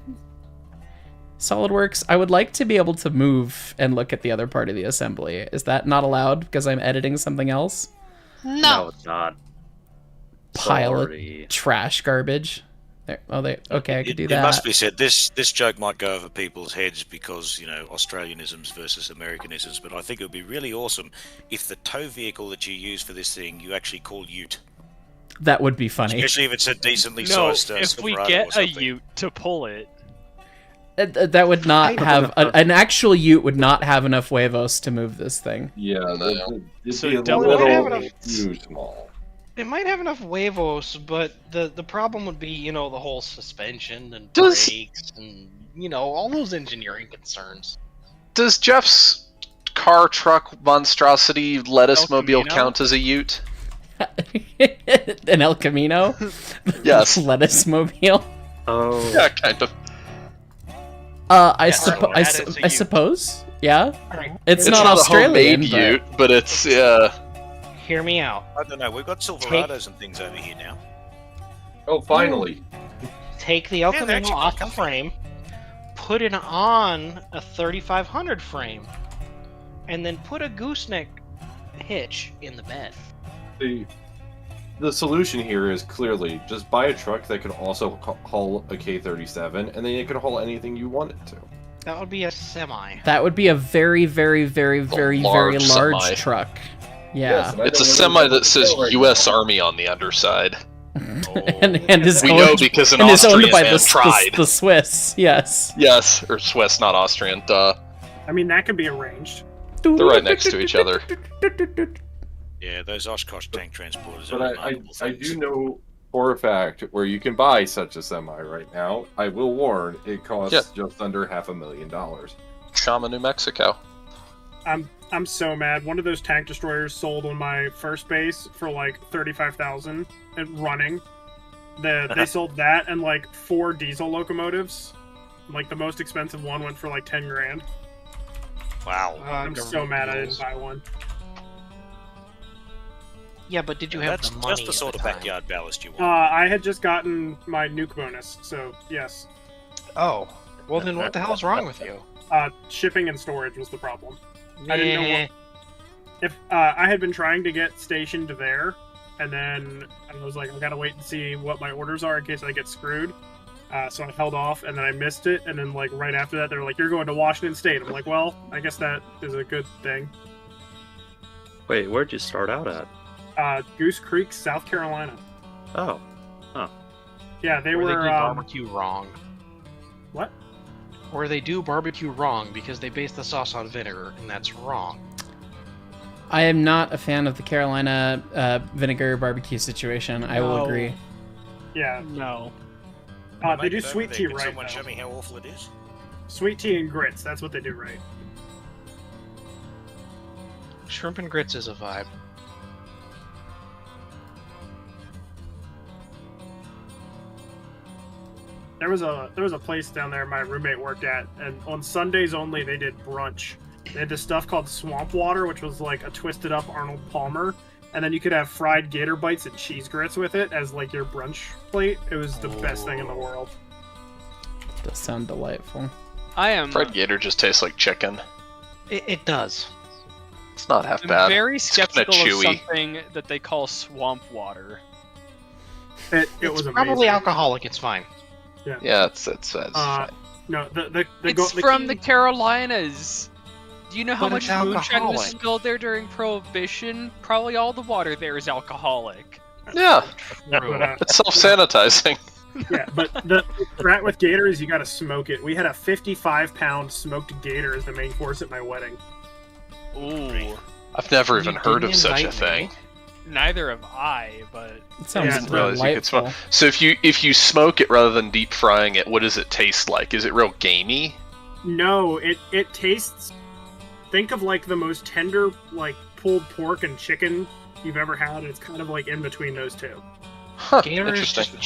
SolidWorks, I would like to be able to move and look at the other part of the assembly. Is that not allowed because I'm editing something else? No, it's not. Pile of Sorry. trash garbage. There. Oh, okay, I could do It that. must be said, this joke might go over people's heads because, Australianisms versus Americanisms, but I think it would be really awesome if the tow vehicle that you use for this thing, you actually call Ute. That would be funny. Especially if it's a decently No, sized if we Silverado or get a something. Ute to pull it, That would not have an actual Ute would not have enough huevos to move this thing. Yeah, it'd So be a double- little Might have enough- too small. It might have enough huevos, but the problem would be, the whole suspension and Does- brakes and, all those engineering concerns. Does Jeff's car truck monstrosity lettuce El mobile Camino? count as a Ute? An El Camino? Yes. Lettuce mobile? Oh. Yeah, kind of. I that is a Ute. suppose. Yeah. Alright, It's, It's not not Australian, a homemade but Ute, but it's hear me out. I don't know, we've got Silverados and things over here now. Oh, finally. Take the El Yeah, they're Camino actually off the comfy. frame, put it on a 3500 frame, and then put a gooseneck hitch in the bed. The solution here is clearly just buy a truck that can also haul a K37, and then it can haul anything you want it to. That would be a semi. that would be a very, very, very, very, very large large semi. truck. Yes, Yeah. and I it's a don't semi know that says right U.S. now. Army on the underside. and is We owned, know because an and is owned Austrian by man tried. the Swiss. Yes. Yes, or Swiss, not Austrian. Duh. I mean, that could be arranged. They're right next to each other. Yeah, those Oshkosh tank transporters But are I remarkable things. do know for a fact where you can buy such a semi right now. I will warn, it costs just under $500,000. Chama, New Mexico. I'm so mad. One of those tank destroyers sold on my first base for like 35,000 and running. They sold that and like 4 diesel locomotives. Like the most expensive one went for like 10 grand. Wow. I'm so mad I didn't buy one. Yeah, but did you have That's the money just the sort at of the time? backyard ballast you want. I had just gotten my nuke bonus, so yes. Oh, well then what the hell's wrong with you? Shipping and storage was the problem. I didn't know Meh. If I had been trying to get stationed there, and then I was like, I gotta wait and see what my orders are in case I get screwed. So I held off, and then I missed it, and then like right after that, they're like, "You're going to Washington State." I'm like, "Well, I guess that is a good thing." Wait, where'd you start out at? Goose Creek, South Carolina. Oh. Yeah, they Or they were. do barbecue wrong. What? Or they do barbecue wrong because they base the sauce on vinegar, and that's wrong. I am not a fan of the Carolina vinegar barbecue situation. I will No. agree. Yeah, no. they do sweet tea Can right someone now. show me how awful it is? Sweet tea and grits. That's what they do right. Shrimp and grits is a vibe. There was a place down there my roommate worked at, and on Sundays only they did brunch. They had this stuff called swamp water, which was like a twisted up Arnold Palmer, and then you could have fried gator bites and cheese grits with it as like your brunch plate. It was the best thing in the world. Does sound delightful. I am Fried gator just tastes like chicken. It does. It's not half I'm bad. very It's kinda skeptical of chewy. something that they call swamp water. It It's was probably amazing. alcoholic. It's fine. Yeah, it's fine. No, the It's from the Carolinas. Do you know how But much it's moonshine was alcoholic. spilled there during Prohibition? Probably all the water there is alcoholic. Yeah, But, it's self-sanitizing. yeah, but the strat with gator is you got to smoke it. We had a 55-pound smoked gator as the main course at my wedding. Ooh. I've never You even heard didn't of such a invite thing. me. Neither have I, but It sounds Yeah, I didn't realize you could delightful. smoke. So if you smoke it rather than deep frying it, what does it taste like? Is it real gamey? No, it tastes. Think of like the most tender like pulled pork and chicken you've ever had. And it's kind of like in between those two. Huh, Gator is interesting. just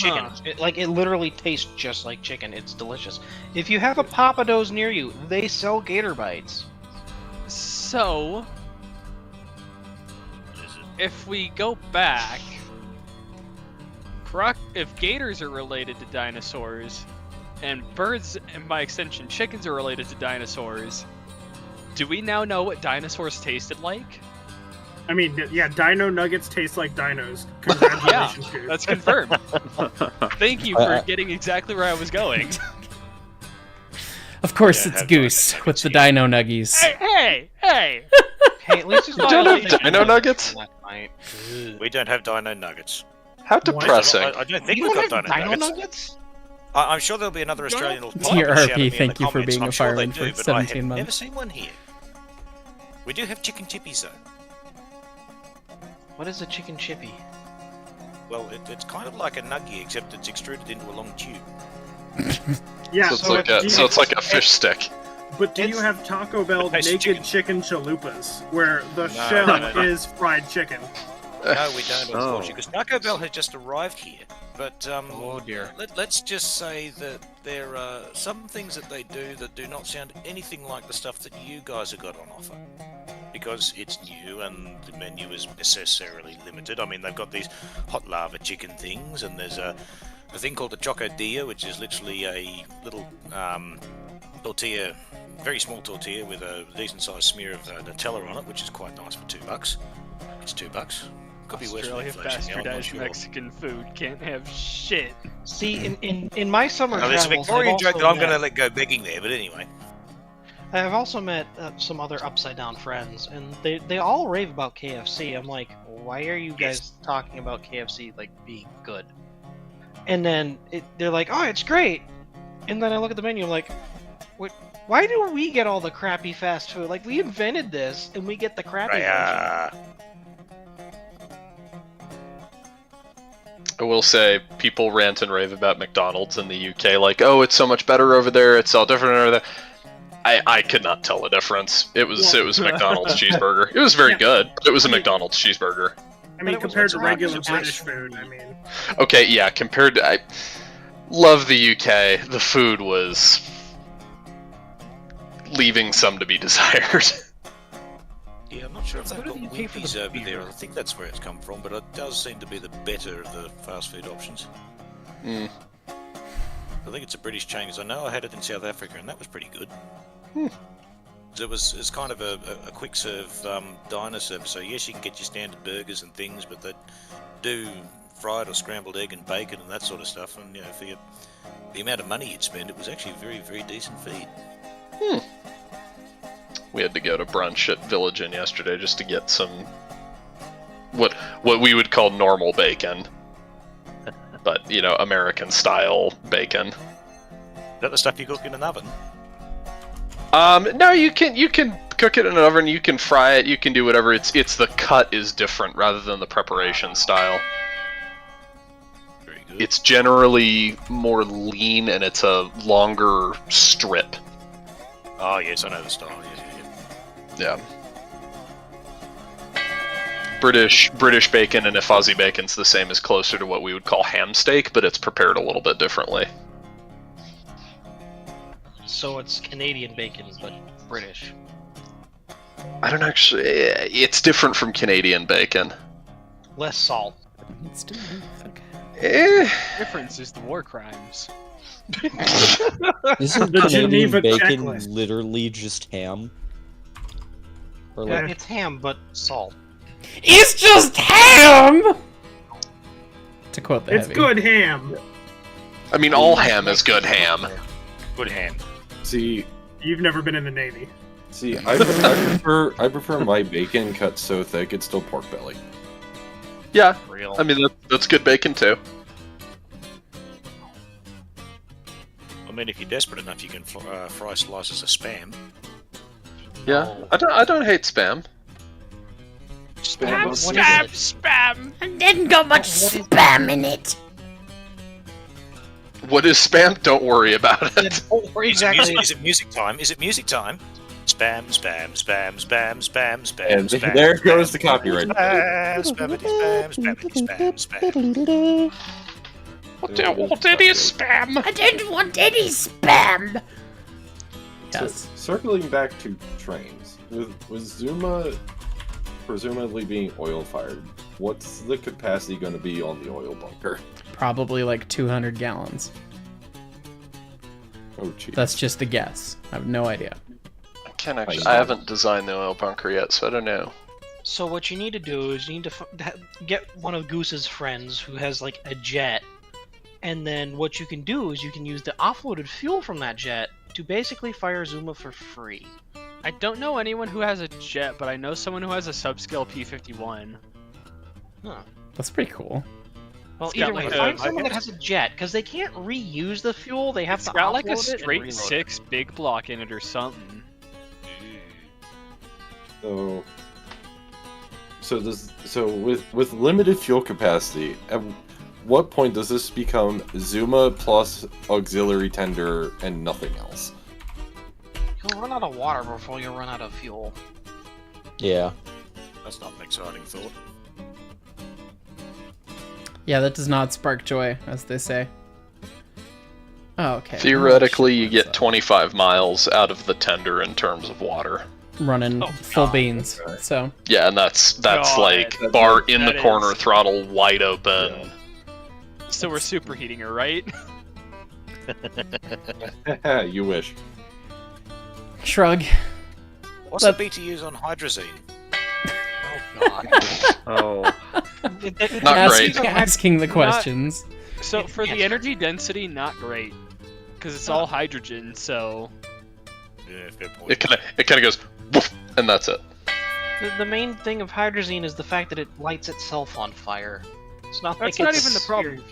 chicken. It literally tastes just like chicken. It's delicious. If you have a Pappadeaux's near you, they sell gator bites. so if we go back, if gators are related to dinosaurs, and birds, and by extension chickens, are related to dinosaurs, do we now know what dinosaurs tasted like? I mean, yeah, dino nuggets taste like dinos. Congratulations, dude. That's confirmed. Thank you for getting exactly where I was going. Of course, Yeah, it's have Goose dino with the nuggets, Dino Nuggies. Hey! Hey, at least it's You not don't like have Dino Nuggets? We don't have Dino Nuggets. How depressing. I don't think You we've don't got have Dino Dino Nuggets. Nuggets? I'm sure there'll be another Australian little Dear pilot shouting RP, me in thank the you for comments, being I'm a sure they fireman do, for but I 17 have months. never seen one here. We do have chicken chippies though. What is a chicken chippy? Well, it's kind of like a nugget, except it's extruded into a long tube. Yeah, So it's like a fish stick. But do you have Taco Bell Tastes naked chicken chalupas, where the No, shell no. is fried chicken? No, we don't, Oh. unfortunately, because Taco Bell has just arrived here. But Oh dear. let's just say that there are some things that they do that do not sound anything like the stuff that you guys have got on offer. Because it's new and the menu is necessarily limited. I mean, they've got these hot lava chicken things, and there's a thing called a chocodilla, which is literally a little tortilla, very small tortilla with a decent sized smear of Nutella on it, which is quite nice for $2. It's $2. Could be worse for Australia inflation. now, I'm not bastardized sure. Mexican food can't have shit. See, in my summer Now, there's a travels, Victorian I've joke also that I'm going to met- let go begging there, but anyway. I've also met some other upside down friends, and they all rave about KFC. I'm like, why are you guys talking about KFC like being good? And then they're like, oh, it's great. And then I look at the menu, I'm like, what? Why do we get all the crappy fast food? Like, we invented this, and we get the crappy version. I will say, people rant and rave about McDonald's in the UK, like, oh, it's so much better over there, it's all different over there. I could not tell the difference. It was a McDonald's cheeseburger. It was very good, but it was a McDonald's cheeseburger. I mean, But it was compared to what's regular wrong with British actually- food, I mean, Okay, yeah, compared to... I love the UK. The food was... leaving some to be desired. Yeah, I'm not sure if they've What got do you pay for Wimpy's the over there. beer? I think that's where it's come from, but it does seem to be the better of the fast food options. Mm. I think it's a British chain, because I know I had it in South Africa, and that was pretty good. It's kind of a quick serve diner service, so yes, you can get your standard burgers and things, but they do fried or scrambled egg and bacon and that sort of stuff, and you know, for the amount of money you'd spend, it was actually a very, very decent feed. We had to go to brunch at Village Inn yesterday just to get some... what we would call normal bacon. But, you know, American-style bacon. Is that the stuff you cook in an oven? No, you can cook it in an oven, you can fry it, you can do whatever. It's the cut is different rather than the preparation style. Very good. It's generally more lean and it's a longer strip. Oh yes, I know the style. Yeah. British bacon, and if Aussie bacon's the same, is closer to what we would call ham steak, but it's prepared a little bit differently. So it's Canadian bacon, but British. I don't actually... it's different from Canadian bacon. Less salt. It's still okay. Difference is the war crimes. Isn't The Canadian Geneva bacon checklist. literally just ham? Or Yeah, like, it's ham, but salt. It's just ham! to quote the It's heavy. good ham. I mean, all ham is good ham. Good ham. See, You've never been in the Navy. I prefer my bacon cut so thick it's still pork belly. Yeah, Real. I mean that's good bacon too. I mean, if you're desperate enough, you can fry slices of spam. Yeah, I don't hate spam. Spam, What spam, is spam. It didn't got much spam in it. What is spam? Don't worry about it. Exactly. Is it music time? Is it music time? Spam, spam, spam, spam, spam, spam. And spam, there spam, goes the copyright. Spam, spammity, spam, spammity, spam, spam. What any spam? I didn't want any spam. Yes. Circling back to trains, with Zuma presumably being oil fired, what's the capacity going to be on the oil bunker? Probably like 200 gallons. Oh, jeez. That's just a guess. I have no idea. I can't actually. I haven't designed the oil bunker yet, so I don't know. So what you need to do is you need to get one of Goose's friends who has like a jet, and then what you can do is you can use the offloaded fuel from that jet to basically fire Zuma for free. I don't know anyone who has a jet, but I know someone who has a subscale P-51. Huh. That's pretty cool. Well, It's got either way, like find a- someone that has a jet, because they can't reuse the fuel. They have It's to got like a offload it and straight reload it. 6 big block in it or something. So with limited fuel capacity, at what point does this become Zuma plus auxiliary tender and nothing else? You'll run out of water before you run out of fuel. Yeah. That's not an exciting thought. Yeah, that does not spark joy, as they say. Oh, okay. Theoretically, you Oh, shit, get what's 25 miles out of the tender in terms of water. up? Running full beans. So Yeah, and that's God, like that bar is- in the that corner, is- throttle wide open. So we're superheating her, right? You wish. shrug. What's But- the BTUs on hydrazine? Oh, Not great. Asking the questions. So for the energy density, not great. Because it's all hydrogen, so... Yeah, fair point. It kind of goes, woof, and that's it. The main thing of hydrazine is the fact that it lights itself on fire. It's not That's like not it's even the problem.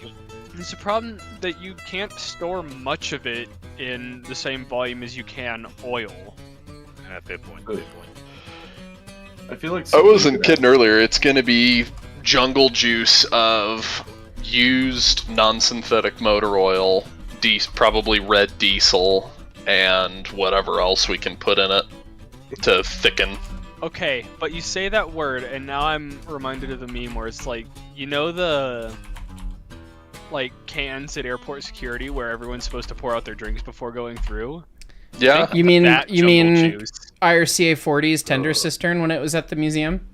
It's a problem that you can't store much of it in the same volume as you can oil. Fair point. Fair point. I feel like I wasn't something kidding earlier. It's going to be jungle juice of used non-synthetic motor oil, probably red diesel, and whatever else we can put in it to thicken. Okay, but you say that word, and now I'm reminded of the meme where it's like, you know the like cans at airport security where everyone's supposed to pour out their drinks before going through? Yeah. You mean That you jungle mean juice. IRCA 40's tender cistern when it was at the museum?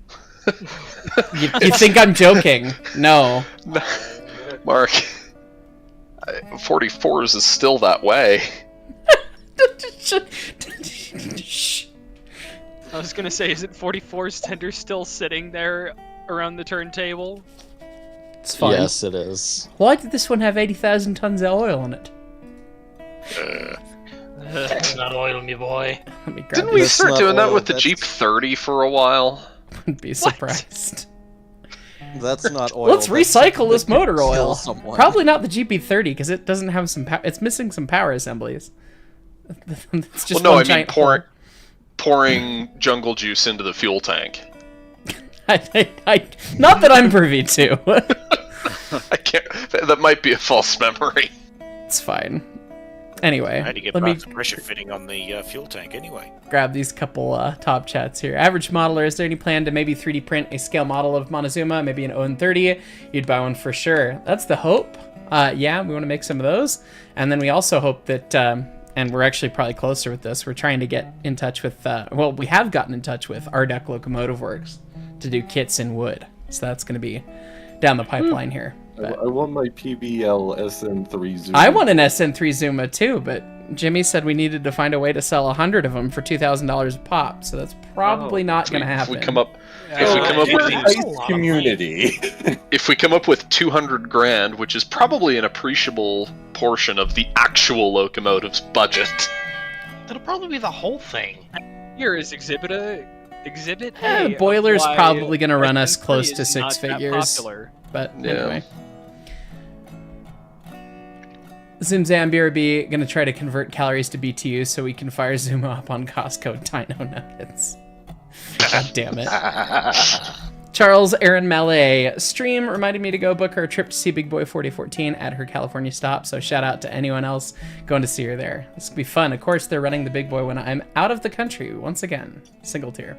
you think I'm joking? No. Mark, 44s is still that way. Shh. I was gonna say, isn't 44's tender still sitting there around the turntable? It's fine. Yes, it is. Why did this one have 80,000 tons of oil in it? That's not oil, me boy. Let me grab Didn't we this. start not doing that oil, with the that's- Jeep 30 for a while? Wouldn't be surprised. That's not oil. Let's that's recycle this something motor to kill oil. someone. Probably not the GP30 because it doesn't have some power. It's missing some power assemblies. It's just Well, no, one I mean giant pouring jungle juice into the fuel tank. not that I'm privy to. I can't. That might be a false memory. It's fine. Anyway, How do you get let me past the pressure fitting on the fuel tank anyway? grab these couple top chats here. Average modeler, is there any plan to maybe 3D print a scale model of MonTwoZuma, maybe an ON30? You'd buy one for sure. That's the hope. Yeah, we want to make some of those. And then we also hope that, and we're actually probably closer with this, we're trying to get in touch with, well, we have gotten in touch with Ardec Locomotive Works to do kits in wood. So that's going to be down the pipeline here. But I want my PBL SN3 Zoom. I want an SN3 Zuma too, but Jimmy said we needed to find a way to sell 100 of them for $2,000 a pop, so that's probably not going to happen. We come up If we come up with Nice community. if we come up with 200 grand, which is probably an appreciable portion of the actual locomotive's budget. That'll probably be the whole thing. Here is Exhibit A. Boiler's why probably going to run us F-3 close is to 6 not that figures. popular. But Yeah. anyway. Zimzam BRB going to try to convert calories to BTU so we can fire Zuma up on Costco Dino Nuggets. God damn it. Charles Aaron Mallet stream reminded me to go book her trip to see Big Boy 4014 at her California stop, so shout out to anyone else going to see her there. This will be fun. Of course, they're running the Big Boy when I'm out of the country, once again. Single tier.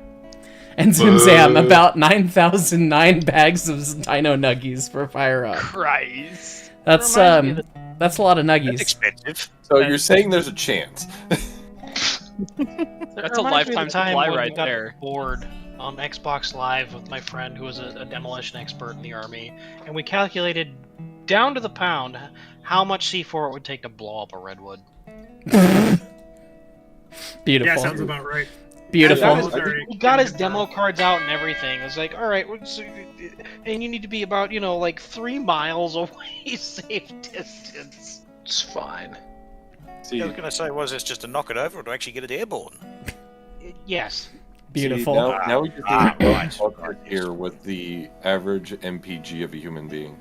And Zimzam, about 9,009 bags of Dino Nuggies for fire up. Christ. That's a lot of nuggies. That's expensive. So you're saying there's a chance? That's a lifetime supply right there. Bored on Xbox Live with my friend who was a demolition expert in the army, and we calculated down to the pound how much C4 it would take to blow up a redwood. Beautiful. Yeah, sounds about right. Beautiful. He got his demo cards out and everything. It was like, all right, and you need to be about, like 3 miles away, safe distance. It's fine. See, I was going to say, was this just to knock it over or to actually get it airborne? Yes. Beautiful. See, now you're right here with the average MPG of a human being.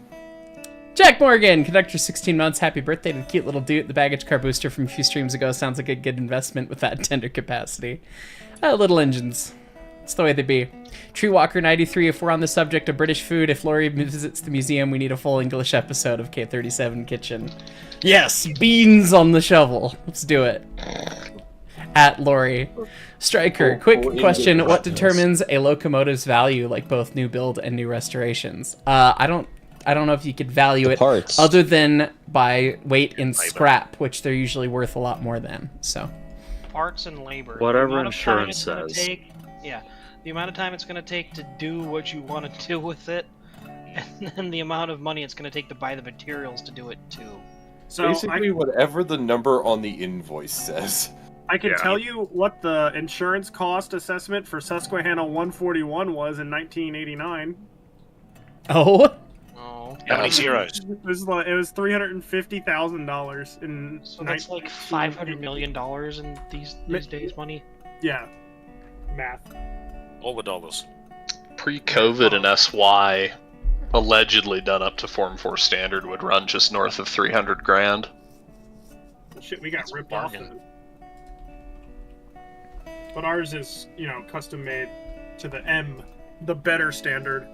Jack Morgan, conductor 16 months, happy birthday to the cute little dude. The baggage car booster from a few streams ago sounds like a good investment with that tender capacity. Little engines. It's the way they be. Treewalker 93, if we're on the subject of British food, if Laurie visits the museum, we need a full English episode of K37 Kitchen. Yes, beans on the shovel. Let's do it. At Laurie. Striker, quick question. What determines a locomotive's value, like both new build and new restorations? I don't know if you could value it parts. other than by weight in scrap, which they're usually worth a lot more than. So Parts and labor. Whatever The amount of time insurance it's gonna says. the amount of time it's going to take to do what you want to do with it, and then the amount of money it's going to take to buy the materials to do it too. So basically, whatever the number on the invoice says. I can tell you what the insurance cost assessment for Susquehanna 141 was in 1989. Oh. How many zeros? It was $350,000 in. So that's like $500 million in these days money. Yeah, math. All the dollars. Pre-COVID and SY, allegedly done up to Form 4 standard, would run just north of 300 grand. Shit, we got ripped off. But ours is, custom made to the better standard.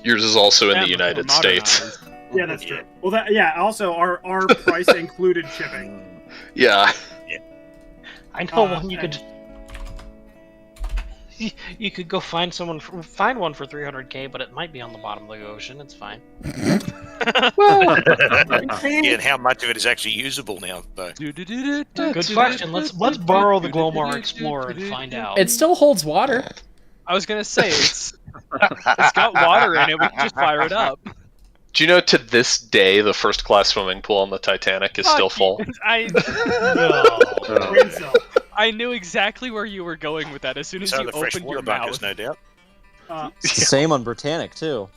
Yours is also in the United States. Yeah, that's true. Well, also our price included shipping. Yeah. I know one you could. You could go find one for $300K, but it might be on the bottom of the ocean. It's fine. And how much of it is actually usable now, though? Good question. Let's borrow the Glomar Explorer and find out. It still holds water. I was gonna say it's got water in it. We can just fire it up. Do you know to this day the first class swimming pool on the Titanic is still full? I knew exactly where you were going with that as soon as you opened your mouth. No doubt. It's the same on Britannic too.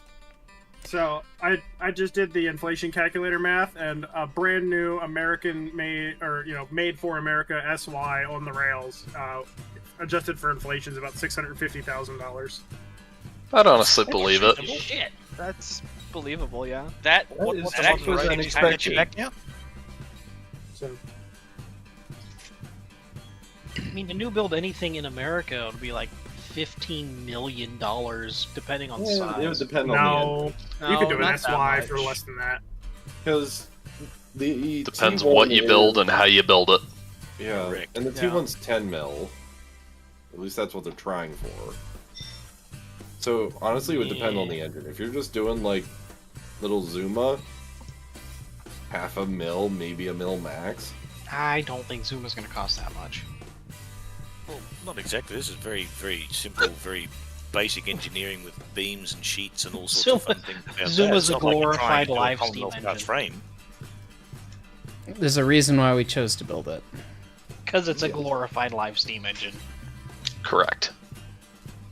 So I just did the inflation calculator math, and a brand new American made for America SY on the rails, adjusted for inflation, is about $650,000. I'd honestly believe it. Shit, that's believable, yeah. What's the actual get you back now? So, I mean, to new build anything in America would be like $15 million, depending on size. It would depend no, on you could do not an that SY much. for less than that. Because the Depends T1 what you build is- and how you build it. Yeah, Correct. and the T1's 10 mil. At least that's what they're trying for. So honestly, it would depend on the engine. If you're just doing like little Zuma, $500,000, maybe $1 million max. I don't think Zuma's going to cost that much. Well, not exactly. This is very, very simple, very basic engineering with beams and sheets and all sorts of fun things. about Zuma's that. a It's not like you're trying glorified to do a live Commonwealth steam class engine. frame. There's a reason why we chose to build it. Because it's a glorified live steam engine. Correct.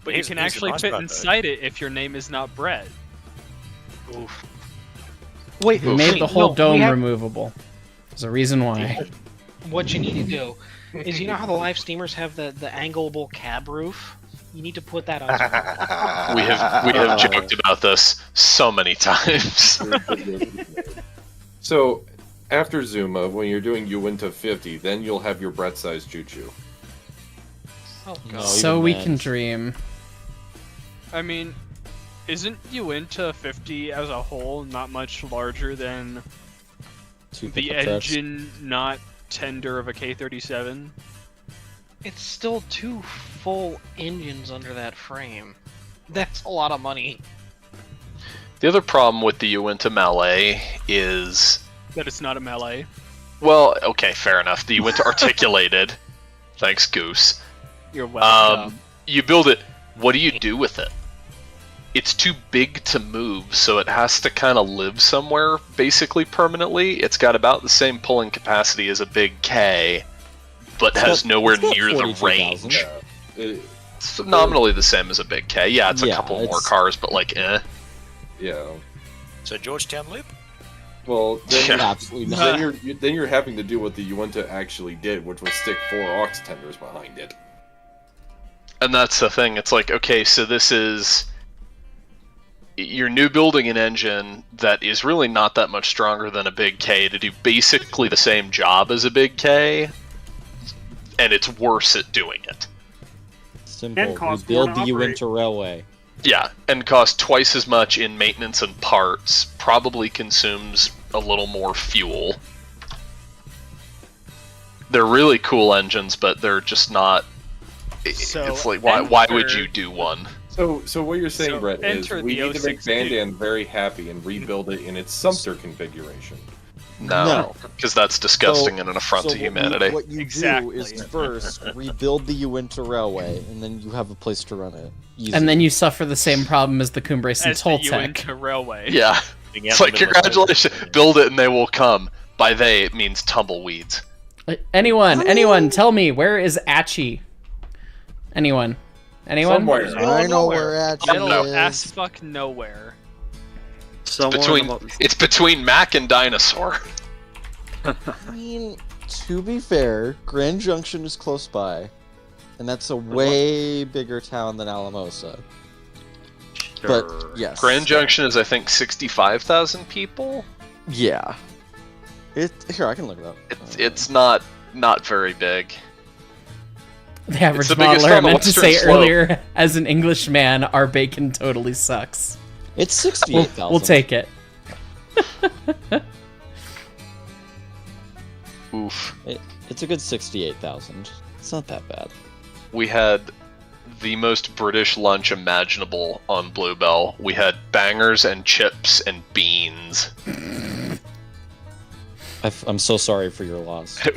But Here's- you can here's the actually nice fit part, though. inside it if your name is not Brett. Oof. Wait, We made the whole no, dome we have- removable. There's a reason why. What you need to do is, you know how the live steamers have the angleable cab roof? You need to put that on. We have joked about this so many times. So, after Zuma, when you're doing Uinta 50, then you'll have your Brett-sized Choo-Choo. Oh, No, So even we then. can dream. I mean, isn't Uinta 50 as a whole not much larger than Two the pickup trucks. engine not tender of a K37? It's still 2 full engines under that frame. That's a lot of money. The other problem with the Uinta Mallet is, That it's not a melee. well, okay, fair enough. The Uinta Articulated, thanks Goose. You're welcome. You build it, what do you do with it? It's too big to move, so it has to kind of live somewhere, basically permanently. It's got about the same pulling capacity as a big K, but has nowhere near the 42,000. range. It- It's nominally the same as a big K. Yeah, it's a Yeah, couple more it's- cars, but like, eh. yeah. So Georgetown Loop? Well, then, Yeah. Absolutely not. then you're having to do what the Uinta actually did, which was stick 4 aux tenders behind it. And that's the thing. It's like, okay, so this is... You're new building an engine that is really not that much stronger than a big K to do basically the same job as a big K, and it's worse at doing it. Simple. And cost more Rebuild to the operate. Uinta Railway. Yeah, and costs twice as much in maintenance and parts, probably consumes a little more fuel. They're really cool engines, but they're just not... So, it's like, why would enter- you do one? So what you're saying, So Brett, is enter we the need to make 06 Bandan very happy and rebuild it in its Sumter configuration. No, because that's disgusting and an affront So to humanity. What you Exactly. do is first rebuild the Uinta Railway, and then you have a place to run it. Easy. And then you suffer the same problem as the Cumbres and As the Toltec. Uinta Railway. Yeah. It's like, congratulations, build it and they will come. By they, it means tumbleweeds. Anyone, tell me, where is Achi? Anyone? Somewhere. I know where Atchi Middle is. ass fuck nowhere. Somewhere It's between Mac and Dinosaur. I mean, to be fair, Grand Junction is close by, and that's a way bigger town than Alamosa. But yes, Grand Junction is, I think, 65,000 people. Yeah. Here, I can look it up. It's not very big. The average It's the biggest modeler on the meant to western say slope. earlier, as an Englishman, our bacon totally sucks. It's 68,000. We'll take it. Oof. It's a good 68,000. It's not that bad. We had the most British lunch imaginable on Bluebell. We had bangers and chips and beans. I'm so sorry for your loss. It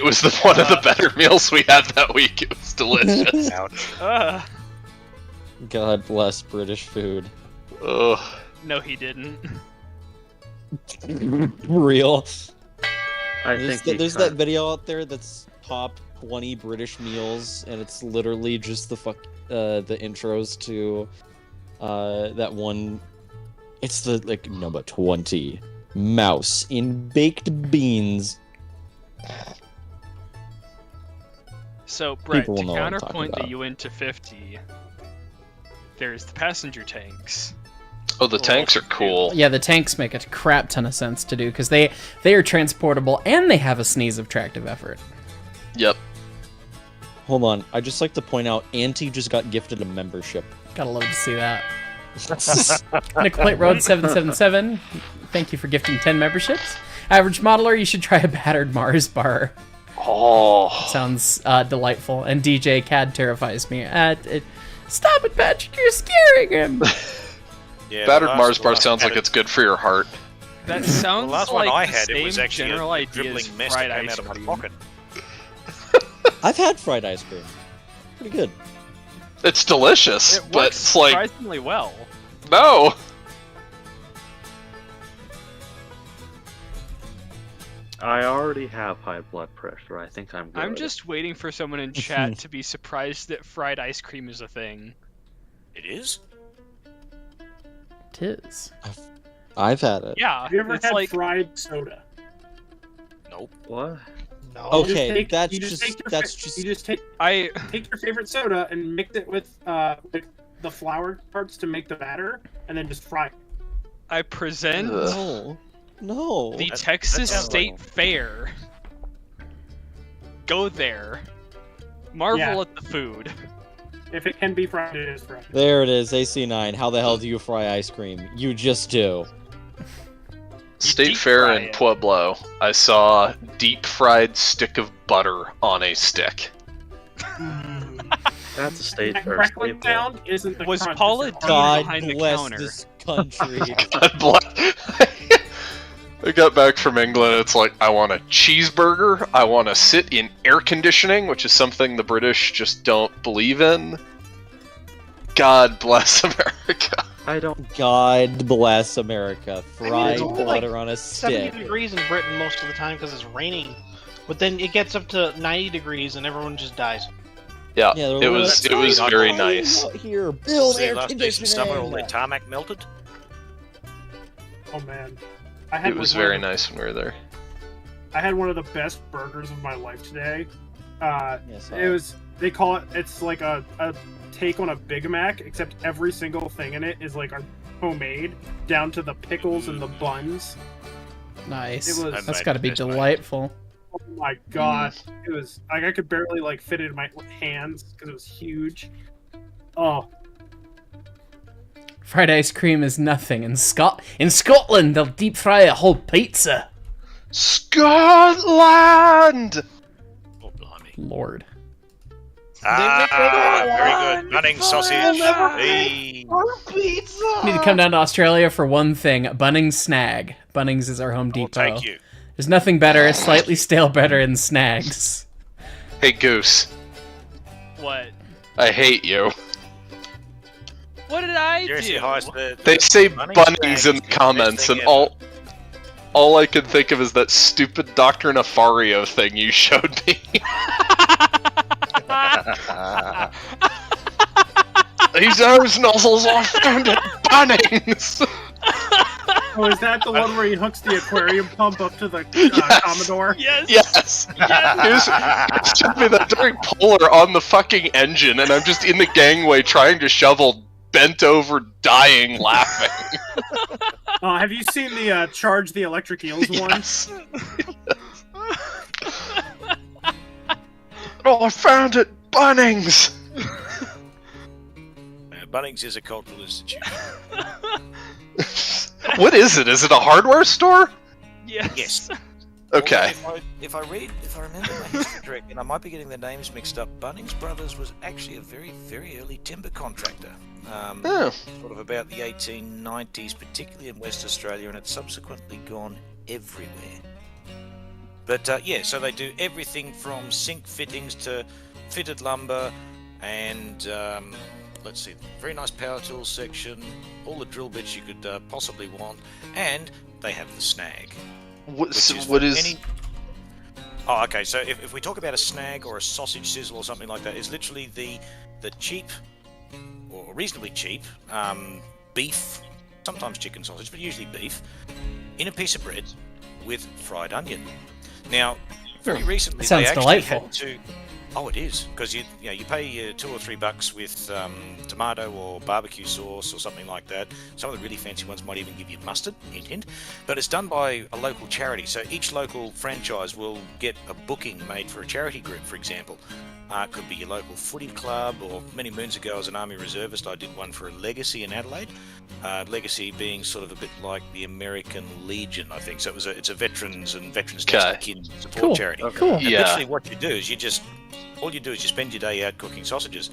was one of the better meals we had that week. It was delicious. God bless British food. Ugh. No, he didn't. Real. There's that video out there that's top 20 British meals, and it's literally just the intros to that one. It's the number 20 mouse in baked beans. So, Brett, People to will know what I'm talking counterpoint the about. Uinta 50, there's the passenger tanks. Oh, the tanks are cool. Yeah, the tanks make a crap ton of sense to do because they are transportable and they have a sneeze of tractive effort. Yep. Hold on, I'd just like to point out, Auntie just got gifted a membership. Gotta love to see that. Nicolate Road 777, thank you for gifting 10 memberships. Average modeler, you should try a battered Mars bar. Oh, sounds delightful. And DJ Cad terrifies me. Stop it, Patrick! You're scaring him. Yeah, battered the Mars bar last sounds like battered- it's good for your heart. That sounds The last like one I the had, same it was actually general a idea as dribbling mess fried that came ice out of my cream. pocket. I've had fried ice cream. Pretty good. It's delicious, It but works it's like, surprisingly well. no. I already have high blood pressure. I think I'm good. I'm just waiting for someone in chat to be surprised that fried ice cream is a thing. It is? It is. I've had it. Yeah, Have you ever it's had like fried soda? Nope. What? No. Okay, take your favorite soda and mix it with the flour parts to make the batter, and then just fry it. I present No. the That Texas sounds State like- Fair. Go there. Marvel Yeah. at the food. If it can be fried, it is fried. There it is, AC9. How the hell do you fry ice cream? You just do. State deep Fair fry in it. Pueblo, I saw deep fried stick of butter on a stick. That's a state That fair crackling staple. sound isn't the Was crunch, Paula it's the Deen crunch. God behind the bless counter? this country. God bless. I got back from England. It's like, I want a cheeseburger. I want to sit in air conditioning, which is something the British just don't believe in. God bless America. I don't. God bless America. Fried it's only like butter on a 70 stick. degrees in Britain most of the time because it's raining. But then it gets up to 90 degrees and everyone just dies. Yeah, Yeah, it was very Why nice. out here, build See, air last decent summer, all conditioning. the tarmac melted. Oh man, I had It was one of very the- nice when we were there. I had one of the best burgers of my life today. Yes, It was. They call it. It's like a take on a Big Mac, except every single thing in it is like homemade, down to the pickles and the buns. Nice. It was- That's got to be delightful. Oh my god, it was like I could barely like fit it in my hands because it was huge. Oh, Fried ice cream is nothing. In Scotland, they'll deep fry a whole pizza. Scotland! Oh, blimey. Lord. Very good. Bunnings sausage. Hey. Need to come down to Australia for one thing: Bunnings Snag. Bunnings is our Home I'll Depot. take you. There's nothing better, slightly stale better than Snags. Hey, Goose. What? I hate you. What did I Seriously, do? Heist, They say Bunnings Bunnings Snag in is the the comments, best and thing all I can think of is that stupid Dr. Nefario thing you showed me. These hose nozzles are found at Bunnings! oh, is that the one where he hooks the aquarium pump up to the Yes. Commodore? Yes. Yes! He showed me that during Polar on the fucking engine, and I'm just in the gangway trying to shovel, bent over, dying, laughing. Have you seen the Charge the Electric Eels one? Yes. Oh, I found it! Bunnings! Bunnings is a cultural institution. What is it? Is it a hardware store? Yes. Yes. Okay. If I remember my history correctly, and I might be getting the names mixed up, Bunnings Brothers was actually a very, very early timber contractor. Oh. Sort of about the 1890s, particularly in West Australia, and it's subsequently gone everywhere. But yeah, so they do everything from sink fittings to fitted lumber, and let's see, very nice power tools section, all the drill bits you could possibly want, and they have the snag. What which is... any- Oh, okay. So if we talk about a snag or a sausage sizzle or something like that, it's literally the cheap or reasonably cheap beef, sometimes chicken sausage, but usually beef, in a piece of bread with fried onion. Now, very recently Sounds they actually delightful. had to. Oh, it is, because you pay $2 or $3 with tomato or barbecue sauce or something like that. Some of the really fancy ones might even give you mustard, hint hint. But it's done by a local charity, so each local franchise will get a booking made for a charity group, for example. It could be your local footy club, or many moons ago as an Army Reservist I did one for a Legacy in Adelaide. Legacy being sort of a bit like the American Legion, I think. So it's a veterans and veterans Okay. kids support Cool. charity. Cool. And Yeah. literally what you do is all you do is you spend your day out cooking sausages,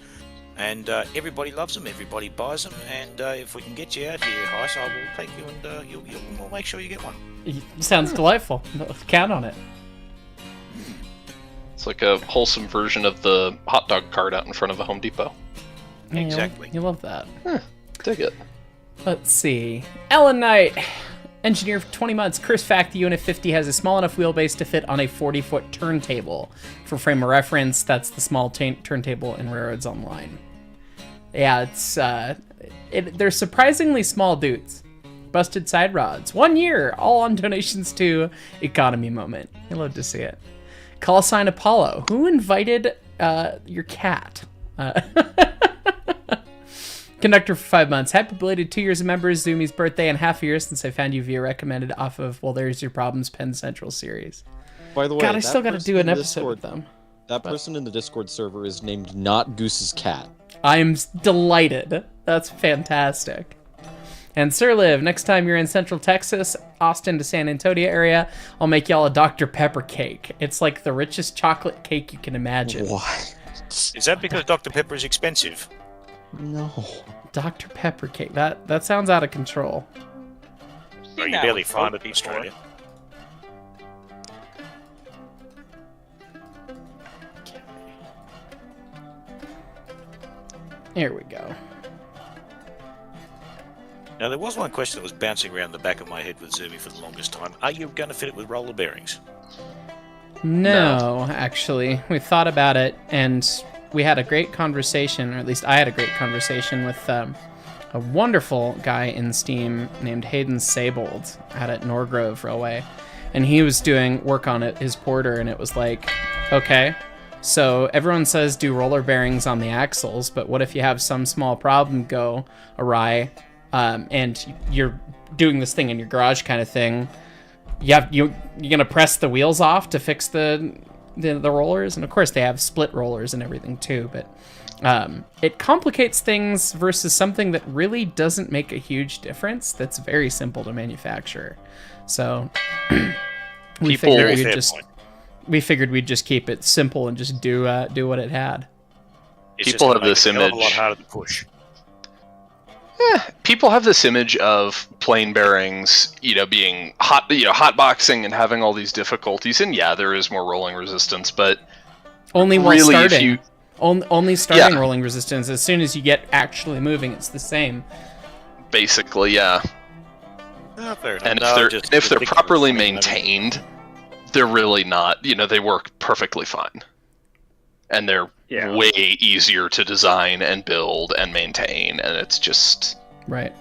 and everybody loves them, everybody buys them, and if we can get you out here, Heist, I will take you and we'll make sure you get one. Sounds delightful. Count on it. It's like a wholesome version of the hot dog cart out in front of a Home Depot. Yeah, Exactly. You love that. Dig it. Let's see. Ellen Knight, engineer for 20 months. Curse fact, the Unit 50 has a small enough wheelbase to fit on a 40-foot turntable. For frame of reference, that's the small turntable in Railroads Online. Yeah, it's they're surprisingly small dudes. Busted side rods. 1 year, all on donations to Economy Moment. I love to see it. Call sign Apollo. Who invited your cat? Conductor for 5 months. Happy belated 2 years of members. Zumi's birthday and half a year since I found you via recommended off of Well There's Your Problems Penn Central series. By the way, God, I that still got to person do an in episode with Discord- them. That person in the Discord server is named Not Goose's Cat. I'm delighted. That's fantastic. And Sir Liv, next time you're in Central Texas, Austin to San Antonio area, I'll make y'all a Dr. Pepper cake. It's like the richest chocolate cake you can imagine. What? Is that because Dr. Pepper is expensive? No. Dr. Pepper cake. That sounds out of control. Well, you barely find it in Australia. Here we go. Now, there was one question that was bouncing around the back of my head with Zumi for the longest time. Are you going to fit it with roller bearings? No, actually. We thought about it, and we had a great conversation, or at least I had a great conversation with a wonderful guy in Steam named Hayden Sabold out at Norgrove Railway. And he was doing work on it, his porter, and it was like, okay, so everyone says do roller bearings on the axles, but what if you have some small problem go awry, and you're doing this thing in your garage kind of thing? You're gonna press the wheels off to fix the rollers, and of course they have split rollers and everything too, but it complicates things versus something that really doesn't make a huge difference. That's very simple to manufacture. So we figured we'd just keep it simple and just do what it had. People have this image. A lot harder to push. People have this image of plane bearings, being hotboxing and having all these difficulties. And yeah, there is more rolling resistance, but only while really, starting. Only starting rolling resistance. As soon as you get actually moving, it's the same. Basically, yeah. Fair enough. And No, if they're properly maintained, they're really not. They work perfectly fine, and they're way easier to design and build and maintain, and it's just right.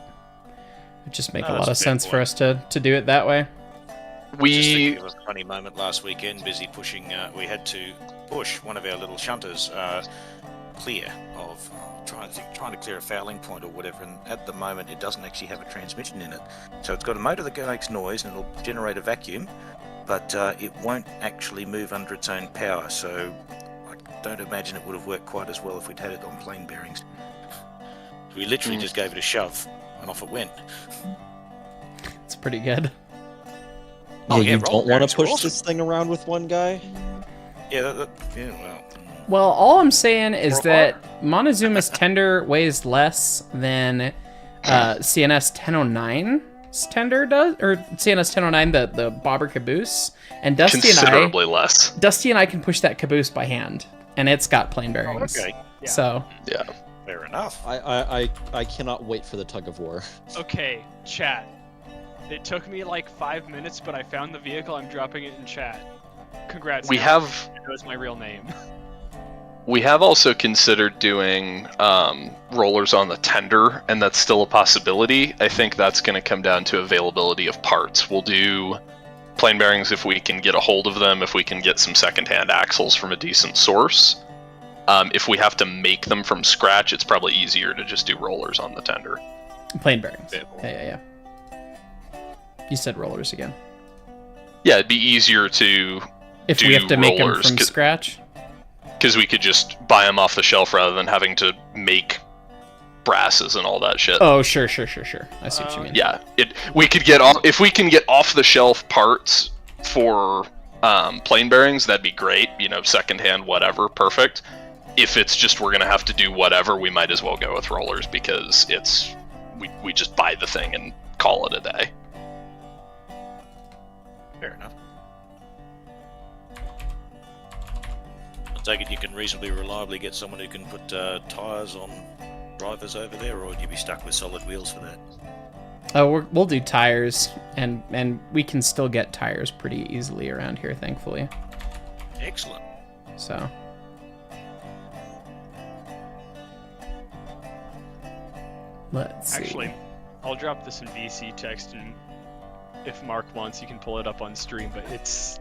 It just makes a lot of sense for us to do it that way. Just of a funny moment last weekend, busy pushing. We had to push one of our little shunters clear of trying to clear a fouling point or whatever, and at the moment it doesn't actually have a transmission in it. So it's got a motor that makes noise and it'll generate a vacuum, but it won't actually move under its own power. So I don't imagine it would have worked quite as well if we'd had it on plane bearings. We literally just gave it a shove and off it went. It's pretty good. You don't want to push this thing around with one guy? Yeah, Well, all I'm saying is that MonteZuma's tender weighs less than CNS 1009's tender does, or CNS 1009, the bobber caboose, and considerably less. Dusty and I can push that caboose by hand, and it's got plane bearings. Okay. Yeah. So yeah, fair enough. I cannot wait for the tug of war. Okay, chat. It took me like 5 minutes, but I found the vehicle. I'm dropping it in chat. Congrats. We have. It was my real name. We have also considered doing rollers on the tender, and that's still a possibility. I think that's going to come down to availability of parts. We'll do plane bearings if we can get a hold of them, if we can get some secondhand axles from a decent source. If we have to make them from scratch, it's probably easier to just do rollers on the tender. Plane bearings. Yeah. You said rollers again. Yeah, it'd be easier to if do we have to make them rollers, from scratch. Because we could just buy them off the shelf rather than having to make brasses and all that shit. Oh, sure. I see what you mean. Yeah, we could get if we can get off the shelf parts for plane bearings, that'd be great. Secondhand, whatever, perfect. If it's just we're gonna have to do whatever, we might as well go with rollers because we just buy the thing and call it a day. Fair enough. I take it you can reasonably reliably get someone who can put tyres on drivers over there, or would you be stuck with solid wheels for that? We'll do tires, and we can still get tires pretty easily around here, thankfully. Excellent. So. Let's see. Actually, I'll drop this in VC text, and if Mark wants, you can pull it up on stream. But it's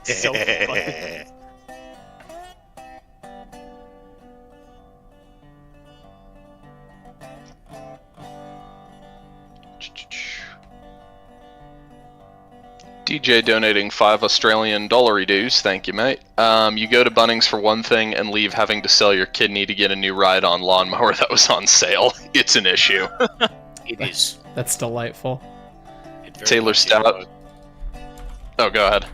so funny. DJ donating $5 dues. Thank you, mate. You go to Bunnings for one thing and leave having to sell your kidney to get a new ride-on lawnmower that was on sale. It's an issue. It is. That's delightful. It very Taylor much is, Stout. though. Oh, go ahead.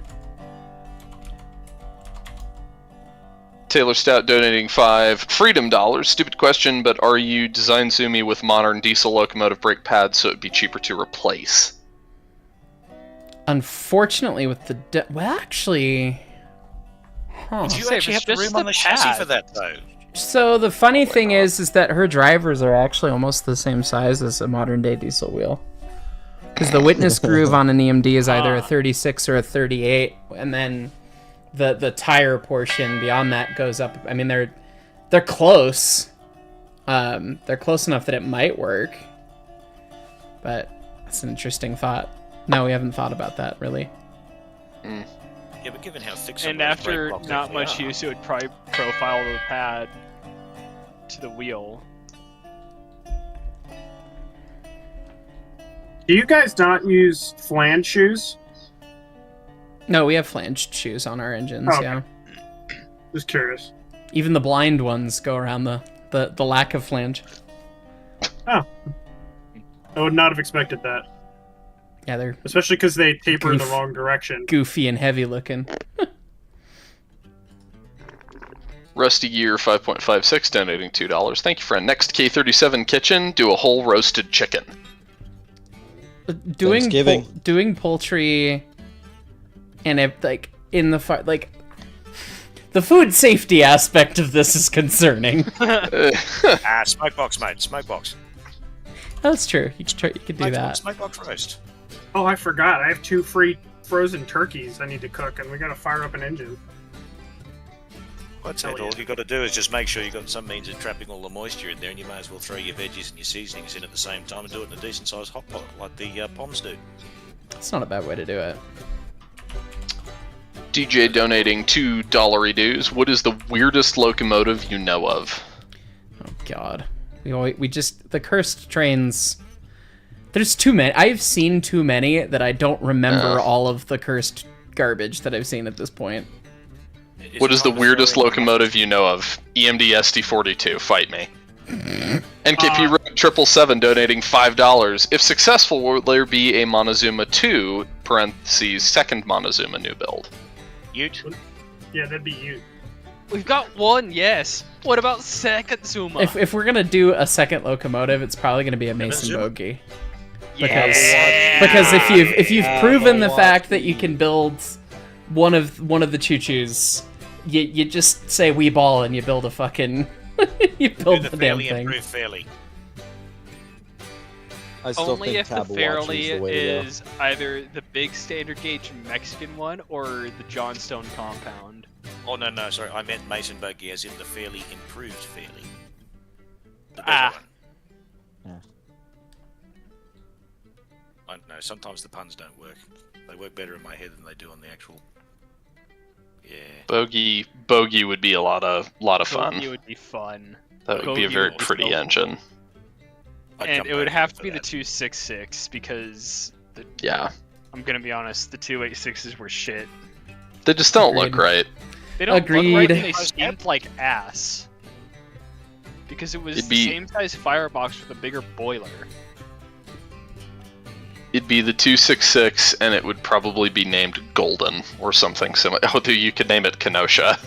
Taylor Stout donating $5 dollars. Stupid question, but are you design Zumi with modern diesel locomotive brake pads so it'd be cheaper to replace? Unfortunately, with the well, actually, Would you actually have the room on the chassis for that, though? So the funny thing is that her drivers are actually almost the same size as a modern day diesel wheel. Because the witness groove on an EMD is either a 36 or a 38, and then the tire portion beyond that goes up. I mean, they're close. They're close enough that it might work. But that's an interesting thought. No, we haven't thought about that really. Yeah, but given how thick some And of those after brake blocks not actually much are- use, it would probably profile the pad to the wheel. Do you guys not use flange shoes? No, we have flanged shoes on our engines. Oh, okay. Yeah. Just curious. Even the blind ones go around the lack of flange. Oh. I would not have expected that. Yeah, they're Especially because they taper in the Goof. wrong direction. goofy and heavy looking. Rusty Gear 5.56 donating $2. Thank you, friend. Next, K37 Kitchen, do a whole roasted chicken. Doing Thanksgiving. doing poultry, and in the like, the food safety aspect of this is concerning. Smoke box, mate. Smoke box. That's true. You could do that. Smoke box roast. Oh, I forgot. I have 2 free frozen turkeys I need to cook, and we gotta fire up an engine. That's it. All you got to do is just make sure you got some means of trapping all the moisture in there, and you may as well throw your veggies and your seasonings in at the same time and do it in a decent-sized hot pot, like the Poms do. That's not a bad way to do it. DJ donating $2 dues. What is the weirdest locomotive you know of? Oh God, we just the cursed trains. There's too many. I've seen too many that I don't remember all of the cursed garbage that I've seen at this point. What is the weirdest locomotive you know of? EMD SD42, fight me. NKP Road 777 donating $5. If successful, will there be a MonTwoZuma 2, parentheses, second MonTwoZuma new build? Ute? Yeah, that'd be you. We've got one, yes. What about second Zuma? If we're gonna do a second locomotive, it's probably gonna be a Mason Zuma? Bogey. Yeah. Because if you've proven the fact that you can build one of the choo-choos, you just say we ball and you build a fucking you build Do the the damn fairly thing. improved fairly. I still Only think if the Tabawatch fairly is the way to go. is either the big standard gauge Mexican one or the Johnstone compound. Oh, no, sorry. I meant Mason Bogey as in the fairly improved fairly. The better Ah. one. I don't know, sometimes the puns don't work. They work better in my head than they do on the actual... Yeah. Bogey would be a lot of fun. Bogey would be fun. That would be a Bogey very would be pretty so engine. I'd And jump it would over have for to be the that. 266 because Yeah. I'm gonna be honest, the 286s were shit. They just don't look Agreed. right. They don't look right Agreed. and they steamed like ass. Because it was It'd the be- same size firebox with a bigger boiler. It'd be the 266, and it would probably be named Golden or something similar. Although you could name it Kenosha.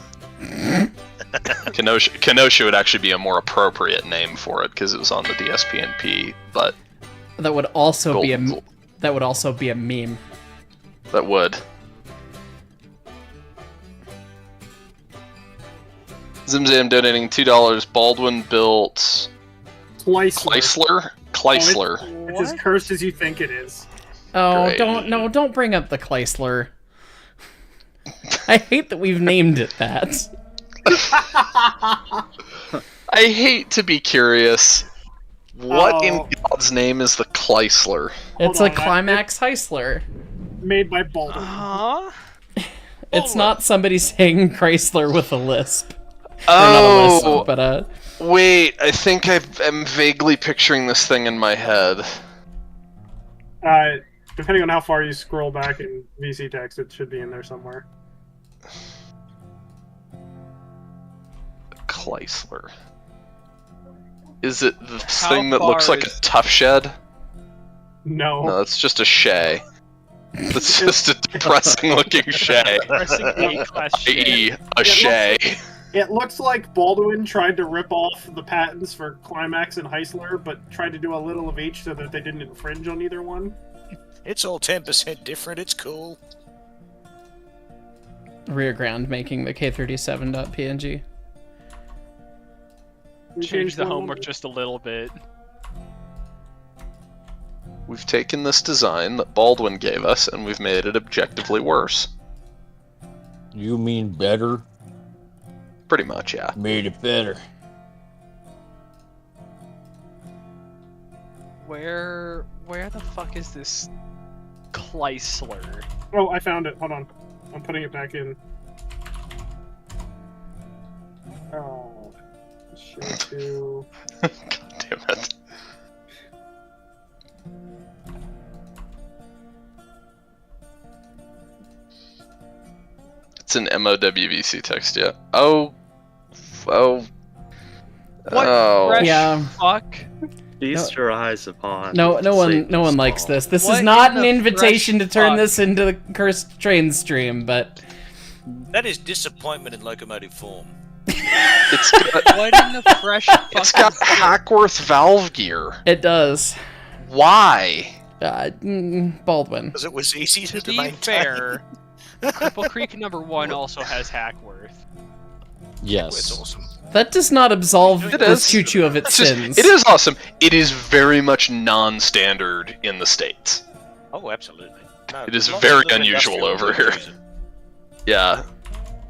Kenosha would actually be a more appropriate name for it because it was on the DSPNP. But That would also be Golden- a meme. that would. Zimzam donating $2. Baldwin built Chrysler. Chrysler. It's as cursed as you think it is. Oh, Great. don't bring up the Chrysler. I hate that we've named it that. I hate to be curious, What in God's name is the Chrysler? It's a Climax Heisler. Made by Baldwin. It's not somebody saying Chrysler with a lisp. Oh, Or not a lisp, but wait, I think I'm vaguely picturing this thing in my head. Depending on how far you scroll back in VC text, it should be in there somewhere. Chrysler. Is it this How thing that looks far like a is- tough shed? No. No, it's just a shay. It's just a depressing looking shay. Depressing A-class I.e. shit. a shay. It looks like Baldwin tried to rip off the patents for Climax and Heisler, but tried to do a little of each so that they didn't infringe on either one. It's all 10% different, it's cool. Rear ground making the K37.png. Change the homework just a little bit. We've taken this design that Baldwin gave us and we've made it objectively worse. You mean better? Pretty much, yeah. Made it better. Where the fuck is this Chrysler? Oh, I found it. Hold on. I'm putting it back in. Oh. Show to... God damn it. It's an MOWVC text, yeah. Oh. What Oh. fresh Yeah. fuck? Feast your eyes upon. No one Satan's likes law. this. This What is not in an the invitation to fresh turn fuck? this into the cursed train stream, but That is disappointment in locomotive form. It's got, What in the fresh fuck? it's got is this? Hackworth valve gear. it does. Why? Baldwin. Because it was easy To to be maintain. fair, Cripple Creek #1 also has Hackworth. It's Yes. awesome. That does not absolve It the is. choo-choo of its It's just- sins. it is awesome. It is very much non-standard in the States. Oh, absolutely. No, It is lots very of little unusual industrial over here. use it. Yeah.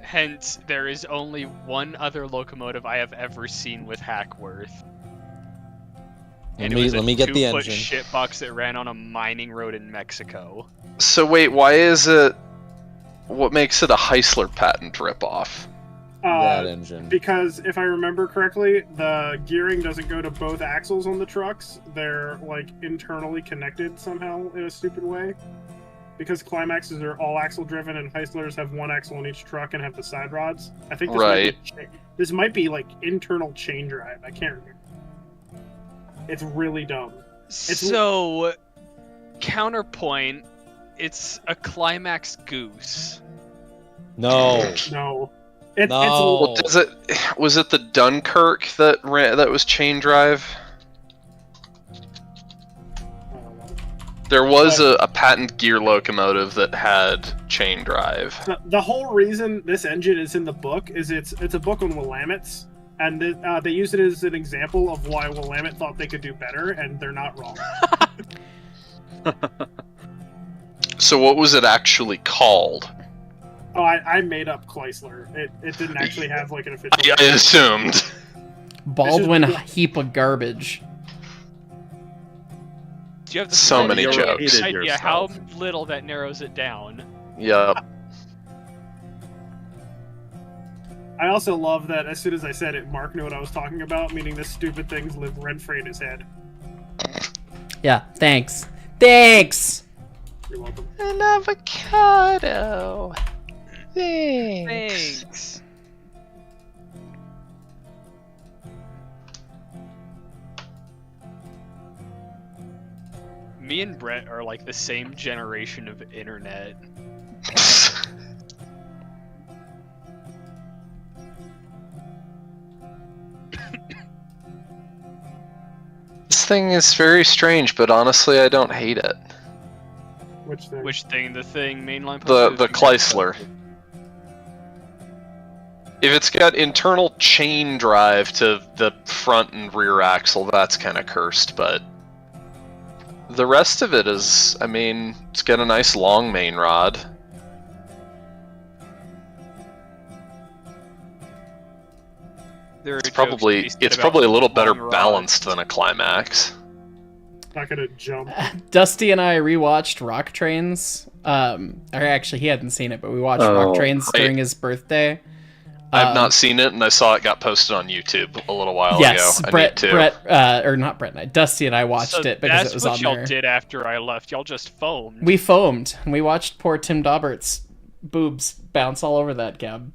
Hence, there is only one other locomotive I have ever seen with Hackworth. Let And it me was a let me get the 2-foot engine. shitbox that ran on a mining road in Mexico. So wait, why is it... What makes it a Heisler patent ripoff? That engine. Because if I remember correctly, the gearing doesn't go to both axles on the trucks. They're like internally connected somehow in a stupid way. Because Climaxes are all axle driven and Heislers have one axle on each truck and have the side rods. I think this might be like internal chain drive. I can't remember. It's really dumb. So, counterpoint, it's a Climax Goose. No. No. No. Does it? Was it the Dunkirk that was chain drive? There was a patent gear locomotive that had chain drive. The whole reason this engine is in the book is it's a book on Willamettes, and they use it as an example of why Willamette thought they could do better, and they're not wrong. So what was it actually called? Oh, I made up Chrysler. It didn't actually have like an official. I assumed. Baldwin heap of garbage. Do you have the So many slightest jokes. idea how little that narrows it down? Yep. I also love that as soon as I said it, Mark knew what I was talking about, meaning this stupid things live rent-free in his head. Yeah, thanks. Thanks! You're welcome. An avocado. Thanks. Me and Brett are like the same generation of internet. This thing is very strange, but honestly, I don't hate it. Which thing? Which thing? The thing mainline The Chrysler. If it's got internal chain drive to the front and rear axle, that's kind of cursed, but the rest of it is, I mean, it's got a nice long main rod. There are It's jokes probably to be said it's about probably a little better long rods. balanced than a climax. Not gonna jump. Dusty and I rewatched Rock Trains. Or actually, he hadn't seen it, but we watched Rock Trains during his birthday. I've not seen it, and I saw it got posted on YouTube a little while yes, ago. Brett, or not Brett and I, Dusty and I watched it because it was on That's what there. y'all did after I left. Y'all just foamed. We foamed, and we watched poor Tim Daubert's boobs bounce all over that cab.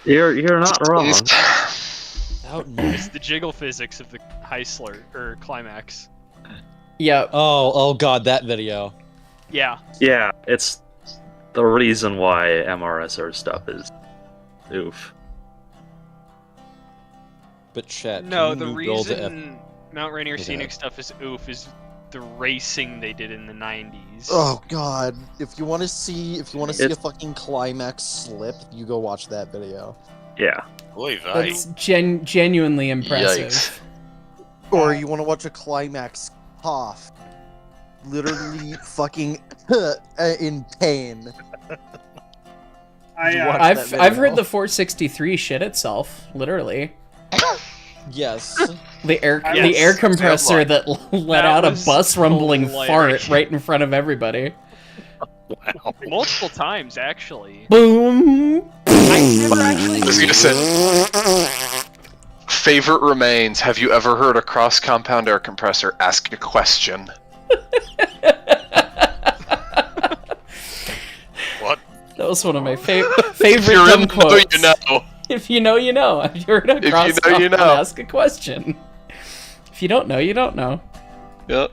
You're not wrong. It's the jiggle physics of the Heisler or climax. Yeah. Oh god, that video. Yeah. Yeah, it's the reason why MRSR stuff is oof. But Chet, No, can the you build a- reason Mount Rainier Okay. scenic stuff is oof is the racing they did in the 90s. Oh god, if you want to see a It's- fucking climax slip, you go watch that video. Yeah. Oy vey. That's genuinely impressive. Yikes. Or you want to watch a climax cough. Literally fucking in pain. I Watch that I've video. heard the 463 shit itself, literally. Yes. The air Yes. compressor Sounds that let out a was bus rumbling hilarious. fart right in front of everybody. Wow. Multiple times, actually. Boom. I never actually. I was gonna say, favorite remains. Have you ever heard a cross compound air compressor ask a question? What? That was one of my favorite If you're dumb in the know, quotes. you know. If you know, you know. If you're in a If you cross know, you compound, know. ask a question. If you don't know, you don't know. Yep.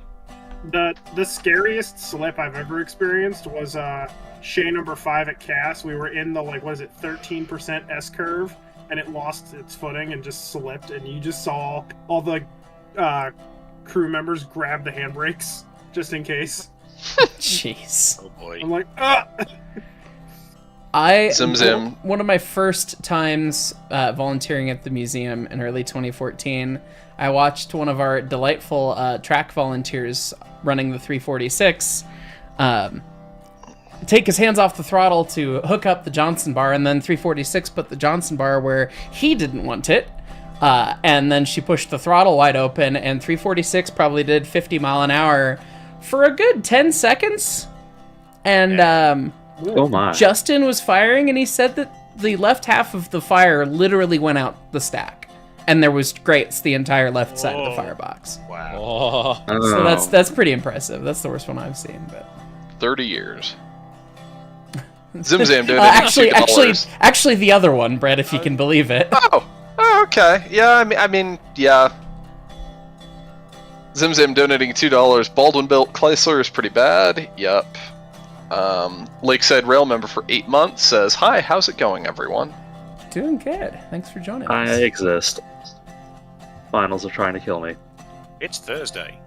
the scariest slip I've ever experienced was Shay number 5 at Cass. We were in the 13% S curve, and it lost its footing and just slipped, and you just saw all the crew members grab the handbrakes just in case. Jeez. Oh boy. I'm like, ah! Zim zim. One of my first times volunteering at the museum in early 2014, I watched one of our delightful track volunteers running the 346 take his hands off the throttle to hook up the Johnson bar, and then 346 put the Johnson bar where he didn't want it. And then she pushed the throttle wide open, and 346 probably did 50 mile an hour for a good 10 seconds. And Oh my. Justin was firing, and he said that the left half of the fire literally went out the stack, and there was grates the entire left side of the firebox. Wow. Oh. So that's pretty impressive. That's the worst one I've seen. But 30 years. Zim Zam donated actually, the other one, Brett, if you can believe it. Oh, okay. Yeah, I mean, yeah. Zim Zam donating $2. Baldwin built Chrysler is pretty bad. Yup. Lakeside Rail member for 8 months says, "Hi, how's it going, everyone?" Doing good. Thanks for joining I us. exist. Finals are trying to kill me. It's Thursday.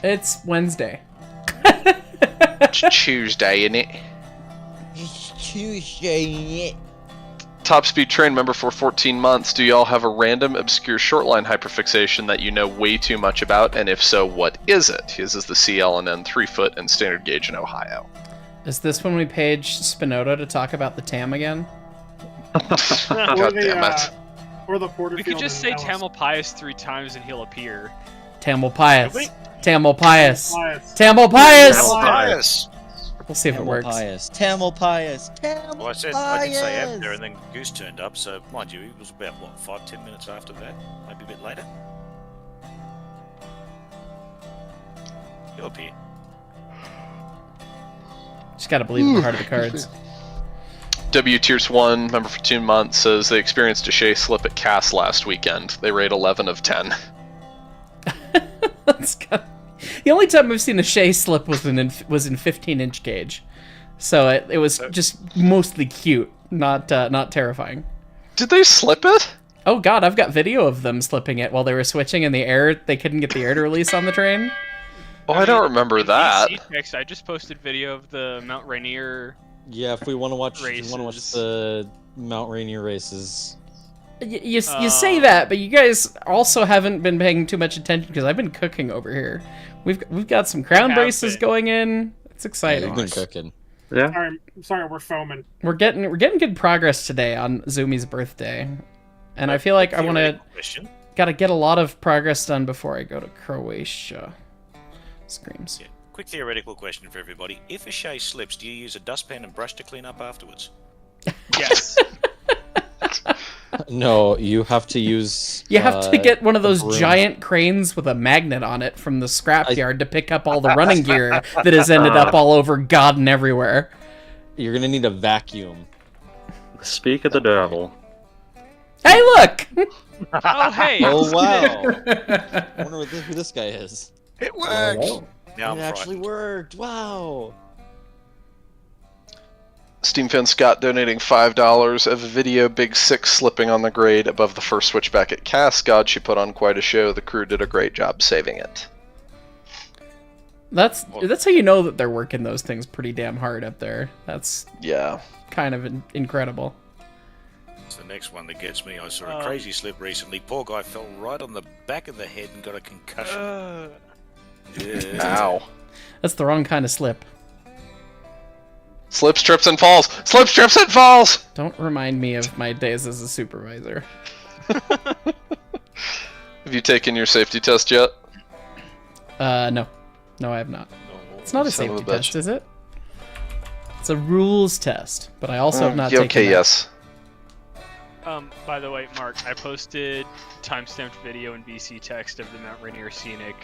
It's Wednesday. It's Tuesday, isn't it? Tuesday. Top Speed Train member for 14 months. Do y'all have a random, obscure shortline hyperfixation that you know way too much about? And if so, what is it? His is the CL&N 3-foot and standard gauge in Ohio. Is this when we page Spinoto to talk about the TAM again? God damn it. Or the Porterfield. We could just say and Dallas. Tamalpais 3 times and he'll appear. Tamalpais. Really? Tamalpais. Pius. Tamalpais. Bias. We'll see if it works. Tamil Pius. Tamil Well, I didn't say after, and then Goose turned up. So, mind you, it was about 5-10 minutes after that, maybe a bit later. You'll appear. Just gotta believe in the heart of the cards. W Tiers 1 member for 2 months says they experienced a Shea slip at Cass last weekend. They rate 11 of 10. The only time I've seen a Shea slip was in 15-inch gauge, so it was just mostly cute, not terrifying. Did they slip it? Oh god, I've got video of them slipping it while they were switching in the air. They couldn't get the air to release on the train. Oh, I don't remember that. I just posted video of the Mount Rainier. Yeah, if we want to watch, Races. the Mount Rainier races. You say that, but you guys also haven't been paying too much attention because I've been cooking over here. We've got some crown have braces been. going in. It's Yeah, exciting. you've been cooking. Yeah. Sorry, we're foaming. We're getting good progress today on Zumi's birthday, and I feel like I want to gotta get a lot of progress done before I go to Croatia. Screams. Yeah. Quick theoretical question for everybody: if a shay slips, do you use a dustpan and brush to clean up afterwards? Yes. No, you have to use. You have to get one of those broom. giant cranes with a magnet on it from the scrapyard to pick up all the running gear that has ended up all over God and everywhere. You're gonna need a vacuum. Speak of the devil. Hey, look! Oh, hey. Oh wow! I wonder who this guy is. It works. Now It I'm actually frightened. worked. Wow. Steam Fan Scott donating $5 of a video Big Six slipping on the grade above the first switchback at Cass. God, she put on quite a show. The crew did a great job saving it. That's how you know that they're working those things pretty damn hard up there. That's Yeah. kind of incredible. It's the next one that gets me. I saw a crazy slip recently. Poor guy fell right on the back of the head and got a concussion. Yeah. Ow. That's the wrong kind of slip. Slips, trips, and falls. Slips, trips, and falls. Don't remind me of my days as a supervisor. Have you taken your safety test yet? No. No, I have not. It's not a Son of a safety bitch. test, is it? It's a rules test, but I also have not Yeah, taken okay, that. yes. By the way, Mark, I posted timestamped video in BC text of the Mount Rainier Scenic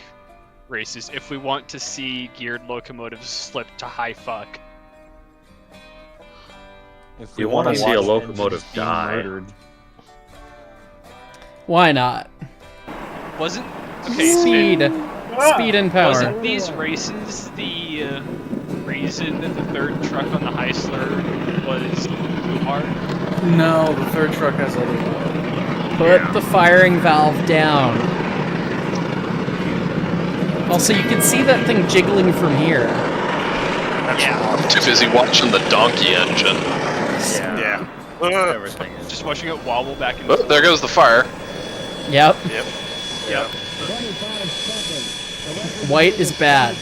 races. If we want to see geared locomotives slip to high fuck. If You want to see a watch locomotive engines being die. murdered. Why not? Wasn't okay? Speed and power. Wasn't these races the reason that the third truck on the Heisler was too hard? No, the third truck has other power. Put the firing valve down. Also, you can see that thing jiggling from here. I'm too busy watching the donkey engine. Yeah. Everything. Just watching it wobble back and Oh, there goes the fire. Yep. Yep. White is bad.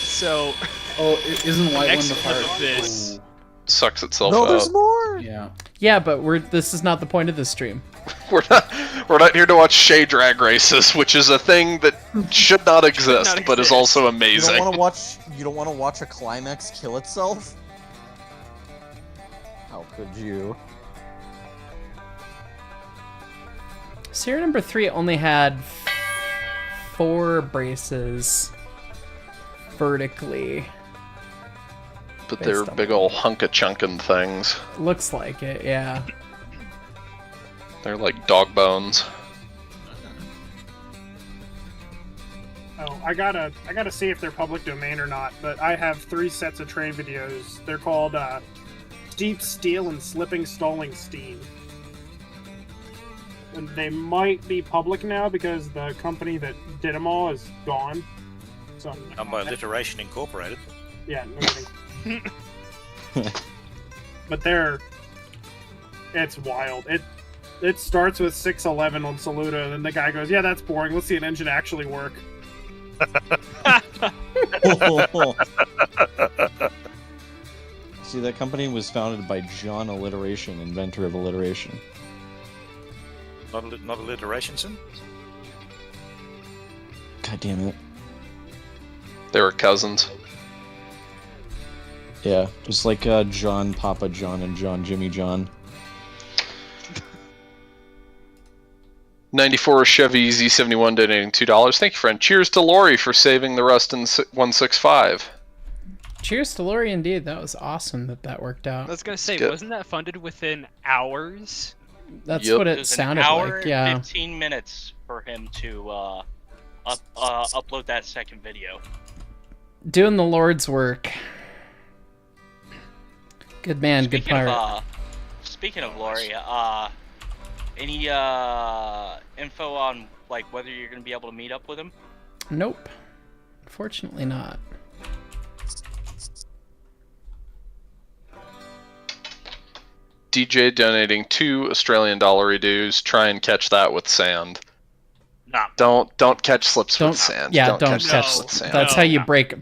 So. Oh, isn't white next when the fire? clip of this. Sucks itself No, out. there's more. Yeah. Yeah, but this is not the point of this stream. We're not here to watch Shay drag races, which is a thing that should not exist, but is also You amazing. don't want to watch a climax kill itself? How could you? Serial number 3 only had 4 braces vertically. But they're based on- big ol' hunka-chunkin' things. Looks like it, yeah. They're like dog bones. Oh, I gotta see if they're public domain or not. But I have 3 sets of train videos. They're called Deep Steel and Slipping Stalling Steam. And they might be public now because the company that did them all is gone. So Done by Alliteration Incorporated. yeah, no kidding. But it's wild. It starts with 611 on Saluda, and then the guy goes, "Yeah, that's boring. Let's see an engine actually work." See, that company was founded by John Alliteration, inventor of alliteration. Not alliterationson? God damn it. They were cousins. Yeah, just like John, Papa John, and John, Jimmy John. 94 Chevy Z71 donating $2. Thank you, friend. Cheers to Lori for saving the rest in 165. Cheers to Lori, indeed. That was awesome that worked out. I was gonna say, good. wasn't that funded within hours? That's Yep. what It it was sounded an hour like, and yeah. 15 minutes for him to upload that second video. Doing the Lord's work. Good man, good pirate. Speaking of Lori, any info on like whether you're gonna be able to meet up with him? Nope. Fortunately not. DJ donating $2 Australian dues. Try and catch that with sand. Nah. Don't catch slips Don't with sand. Yeah, don't catch catch. slips with sand. That's how you break.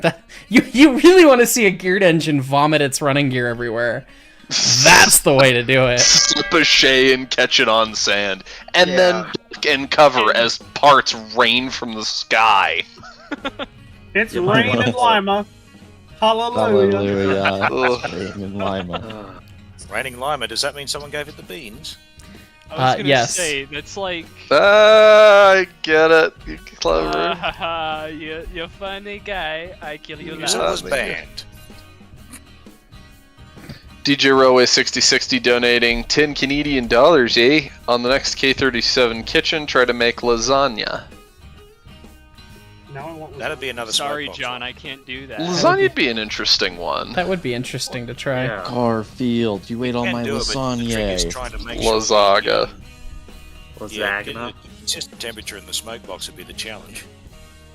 You really want to see a geared engine vomit its running gear everywhere. That's the way to do it. Slip a shay and catch it on sand, and then duck and cover as parts rain from the sky. It's rain in Lima. Hallelujah. Hallelujah. Rain in Lima. Raining Lima, does that mean someone gave it the beans? I was gonna yes. say, that's like... I get it. You're clever. You're funny guy. I kill you It was banned. DJ Railway 6060 donating 10 Canadian dollars, eh? On the next K37 kitchen, try to make lasagna. Now I want That'd be another Sorry, smoke box. John, I can't do that. Lasagna'd be an interesting one. That would be interesting to try. Yeah. Garfield, you ate all Can my do it, but the trick is lasagna. trying to make sure Lasagna. Lasagna. Consistent temperature in the smoke box would be the challenge.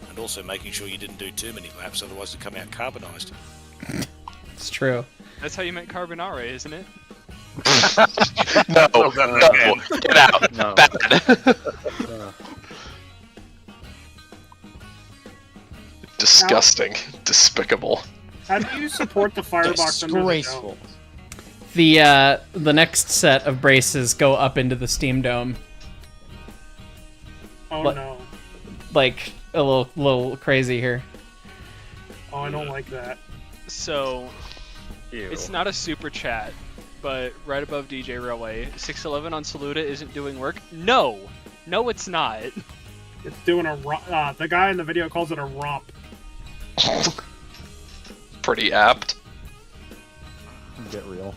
And also making sure you didn't do too many laps, otherwise it'd come out carbonized. It's true. That's how you make carbonara, isn't it? No, get out. No. Bad. Disgusting. Despicable. How do you support the firebox under the Disgraceful. dome? The next set of braces go up into the steam dome. Oh What? no. Like a little crazy here. Oh, I don't like that. So, Ew. it's not a super chat, but right above DJ Railway, 611 on Saluda isn't doing work. No, it's not. It's doing a the guy in the video calls it a romp. Pretty apt. Get real.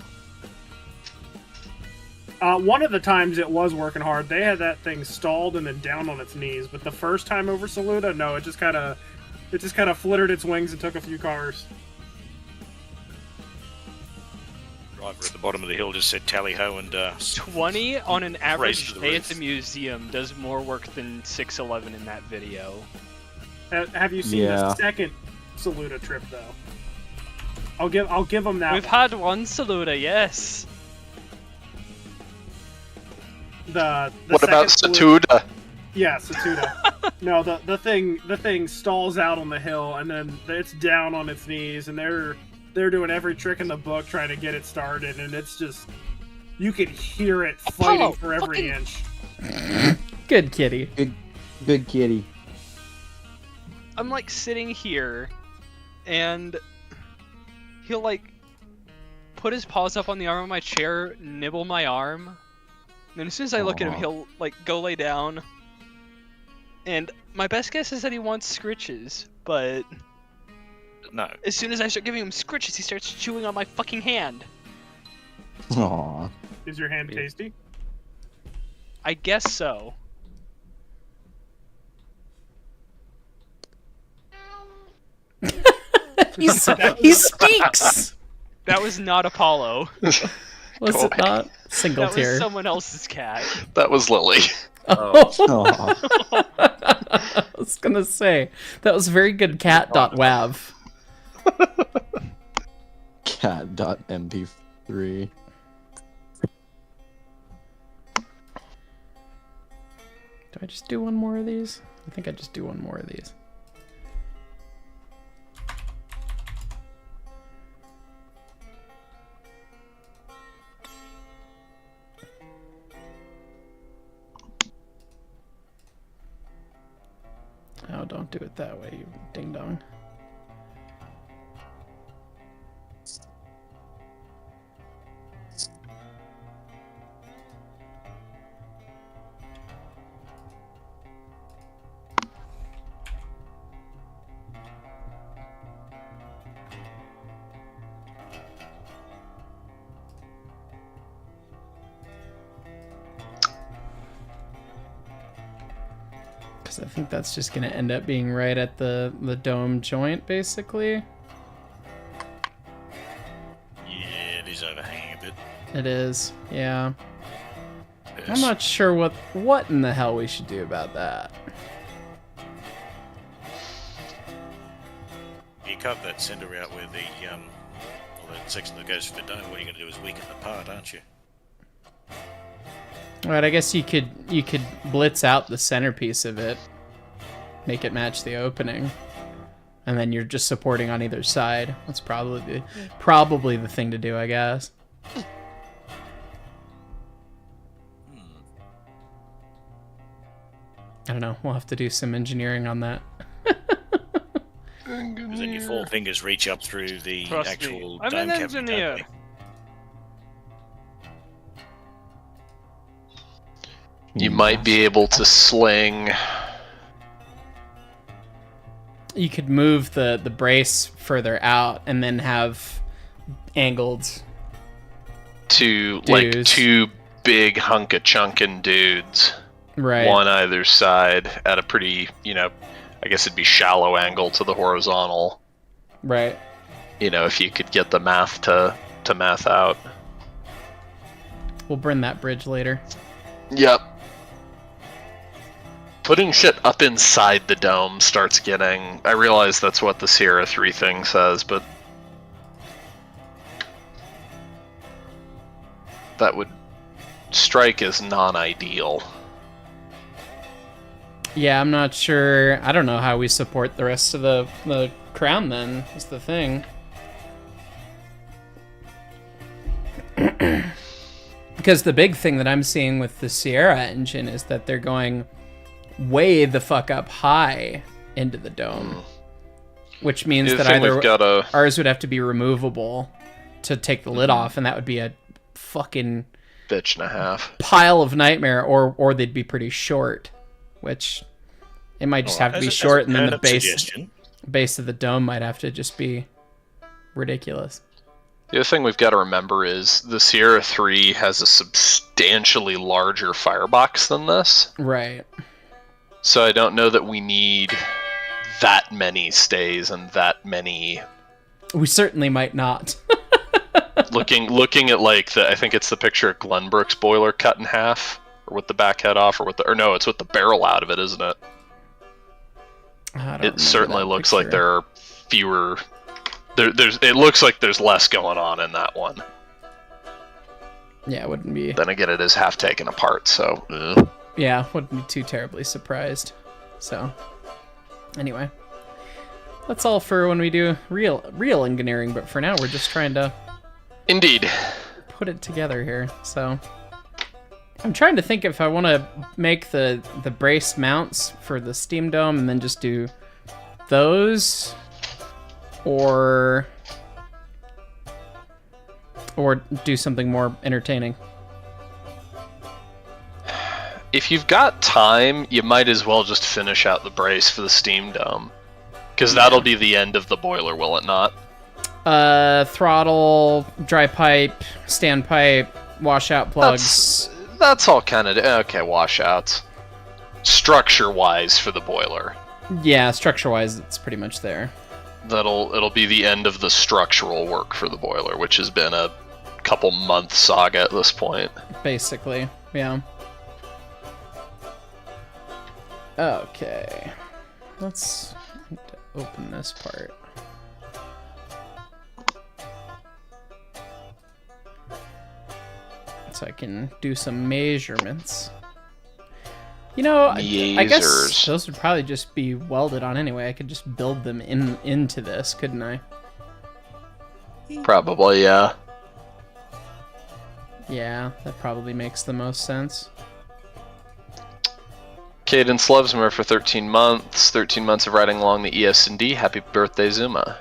One of the times it was working hard, they had that thing stalled and then down on its knees. But the first time over Saluda, no, it just kind of flittered its wings and took a few cars. Driver at the bottom of the hill just said tally ho and 20 on an average to the day at roof. the museum does more work than 611 in that video. Have you seen the second Saluda trip though? I'll give them that. We've had one Saluda, yes. The What about second Saluda- Satuda? Yeah, Satuda. No, the thing stalls out on the hill and then it's down on its knees and they're doing every trick in the book trying to get it started and it's just you can hear it fighting Apollo, for every inch. Good kitty. Good kitty. I'm like sitting here and he'll like put his paws up on the arm of my chair, nibble my arm. And then as soon as I look at him, he'll like go lay down. And my best guess is that he wants scritches, but no. as soon as I start giving him scritches, he starts chewing on my fucking hand. Aww. Is your hand tasty? I guess so. He stinks. That was not Apollo. Was it not? Single That tier. was someone else's cat. That was Lily. I was gonna say that was very good. Cat.wav. Cat.mp3. Do I just do one more of these? I think I just do one more of these. Oh, don't do it that way, you ding dong. I think that's just gonna end up being right at the dome joint, basically. Yeah, it is overhanging a bit. It is, yeah. Yes. I'm not sure what in the hell we should do about that. You cut that cinder out where the that section that goes for the dome. What you're going to do is weaken the part, aren't you? Right, I guess you could blitz out the centerpiece of it, make it match the opening, and then you're just supporting on either side. That's probably the thing to do, I guess. I don't know. We'll have to do some engineering on that. Because then your four fingers reach up through the Trust actual me. I'm dome an cavity, don't engineer. they? You might be able to sling. You could move the brace further out and then have angled Like dudes. two big hunk of chunkin' dudes. Right. One either side at a pretty, I guess it'd be shallow angle to the horizontal. Right. If you could get the math to math out. We'll burn that bridge later. Yep. Putting shit up inside the dome starts getting... I realize that's what the Sierra 3 thing says, but... that would strike as non-ideal. Yeah, I'm not sure. I don't know how we support the rest of the crown then, is the thing. Because the big thing that I'm seeing with the Sierra engine is that they're going way the fuck up high into the dome. Which means The that thing either we've gotta- ours would have to be removable to take the lid off, and that would be a fucking bitch and a half. pile of nightmare, or they'd be pretty short, which it might just have to be short, and then the base of the dome might have to just be ridiculous. The other thing we've got to remember is the Sierra 3 has a substantially larger firebox than this. Right. So I don't know that we need that many stays and that many... We certainly might not. looking at I think it's the picture of Glenbrook's boiler cut in half, or with the back head off, it's with the barrel out of it, isn't it? It certainly looks like there are fewer... It looks like there's less going on in that one. Yeah, it wouldn't be... Then again, it is half taken apart, so... Yeah, wouldn't be too terribly surprised. So, anyway. That's all for when we do real engineering, but for now we're just trying to... Indeed. Put it together here, so... I'm trying to think if I want to make the brace mounts for the steam dome and then just do those, or do something more entertaining. If you've got time, you might as well just finish out the brace for the steam dome. Because that'll be the end of the boiler, will it not? Throttle, dry pipe, standpipe, washout plugs. That's all kind of... Okay, washouts. Structure-wise for the boiler. Yeah, structure-wise, it's pretty much there. It'll be the end of the structural work for the boiler, which has been a couple month saga at this point. Basically, yeah. Okay. Let's open this part. So I can do some measurements. I guess those would probably just be welded on anyway. I could just build them into this, couldn't I? Probably, yeah. Yeah, that probably makes the most sense. Cadence loves me for 13 months. 13 months of riding along the ES&D. Happy birthday, Zuma.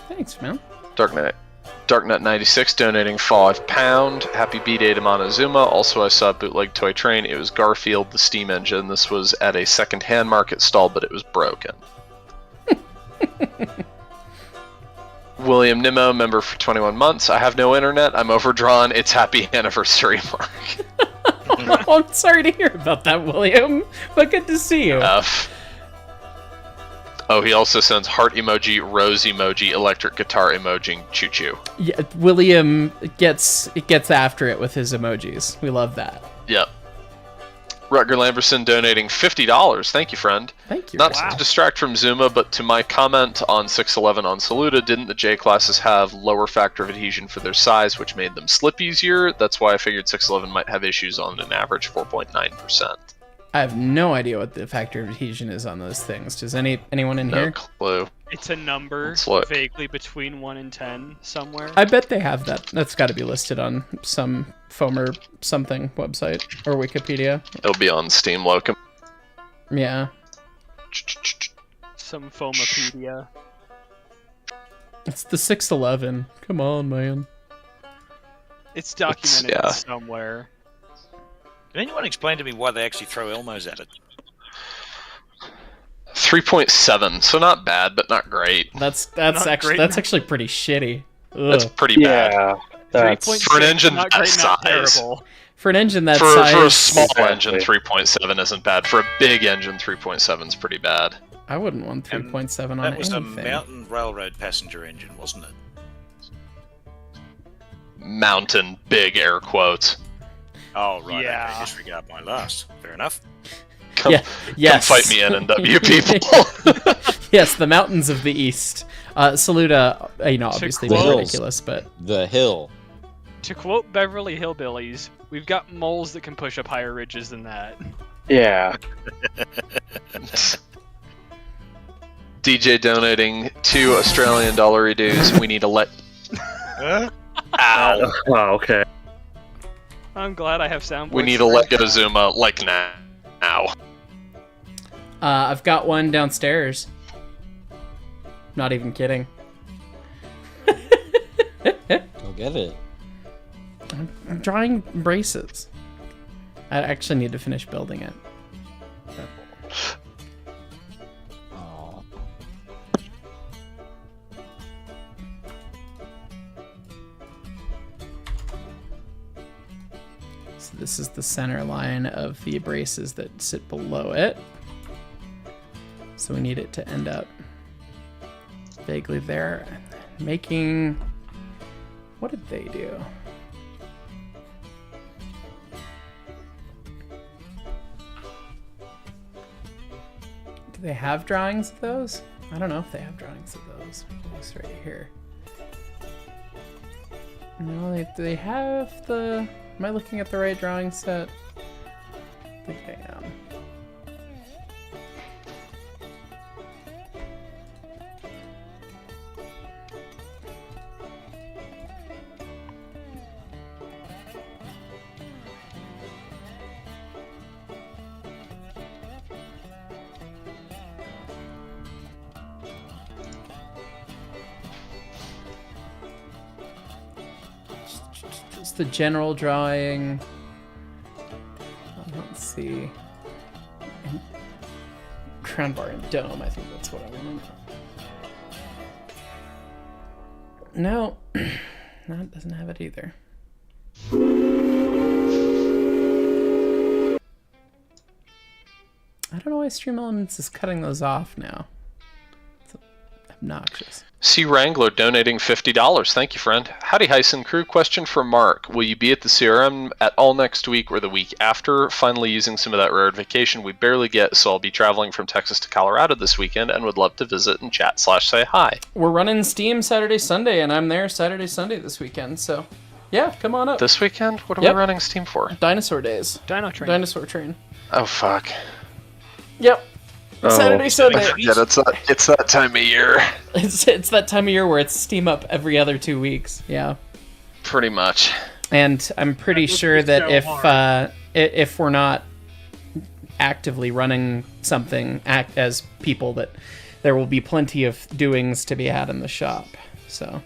Thanks, man. Darknut96 donating £5. Happy B-Day to MonTwoZuma. Also, I saw a bootleg toy train. It was Garfield, the steam engine. This was at a second-hand market stall, but it was broken. William Nimmo, member for 21 months. I have no internet. I'm overdrawn. It's happy anniversary, Mark. Oh, I'm sorry to hear about that, William, but good to see you. Oh, he also sends heart emoji, rose emoji, electric guitar emoji, choo-choo. Yeah, William gets after it with his emojis. We love that. Yep. Rutger Lamberson donating $50. Thank you, friend. Thank you. Not to distract from Zuma, but to my comment on 611 on Saluda, didn't the J classes have lower factor of adhesion for their size, which made them slip easier? That's why I figured 611 might have issues on an average 4.9%. I have no idea what the factor of adhesion is on those things. Does anyone in here? No clue. It's a number Let's look. vaguely between 1 and 10 somewhere. I bet they have that. That's got to be listed on some Foamer something website or Wikipedia. It'll be on Steam Locum. Yeah. Some Foamopedia. It's the 611. Come on, man. It's documented yeah. somewhere. Can anyone explain to me why they actually throw Elmos at it? 3.7, so not bad, but not great. That's actually pretty shitty. Ugh. That's pretty bad. Yeah, that's For an engine not that great, not size. terrible. For an engine that For size, a small Exactly. engine, 3.7 isn't bad. For a big engine, 3.7 is pretty bad. I wouldn't want 3.7 on That was anything. a mountain railroad passenger engine, wasn't it? Mountain, big air quotes. Oh, right. Yeah. Okay, disregard my last. Fair enough. Come, Yeah, yes. come fight me, NNW people. Yes, the mountains of the east. Saluda, obviously quote- ridiculous, but The hill. To quote Beverly Hillbillies, we've got moles that can push up higher ridges than that. yeah. DJ donating $2 Australian dues. We need to let. Ow. Oh, okay. I'm glad I have soundboards. We need to let go Zuma like now. I've got one downstairs. Not even kidding. Go get it. I'm drawing braces. I actually need to finish building it. Oh. So this is the center line of the braces that sit below it. So we need it to end up vaguely there. Making... What did they do? Do they have drawings of those? I don't know if they have drawings of those. It's right here. No, they have the... Am I looking at the right drawing set? I think I am. Just the general drawing. Let's see. Crown bar and dome, I think that's what I remember. No, no, it doesn't have it either. I don't know why Stream Elements is cutting those off now. It's obnoxious. C. Wrangler donating $50. Thank you, friend. Howdy, Heisen crew. Question for Mark. Will you be at the CRM at all next week or the week after? Finally using some of that rare vacation we barely get, so I'll be traveling from Texas to Colorado this weekend and would love to visit and chat / say hi. We're running Steam Saturday, Sunday, and I'm there Saturday, Sunday this weekend, so yeah, come on up. This weekend? What are Yep. we running Steam for? Dinosaur Days. Dino Train. Dinosaur Train. Oh, fuck. Yep. Oh. Saturday, Sunday. Yeah, it's that time of year. It's that time of year where it's Steam up every other 2 weeks. Yeah. Pretty much. And I'm pretty That must sure be that so if we're not actively running something as people, that there will be plenty of doings to be had in the shop. So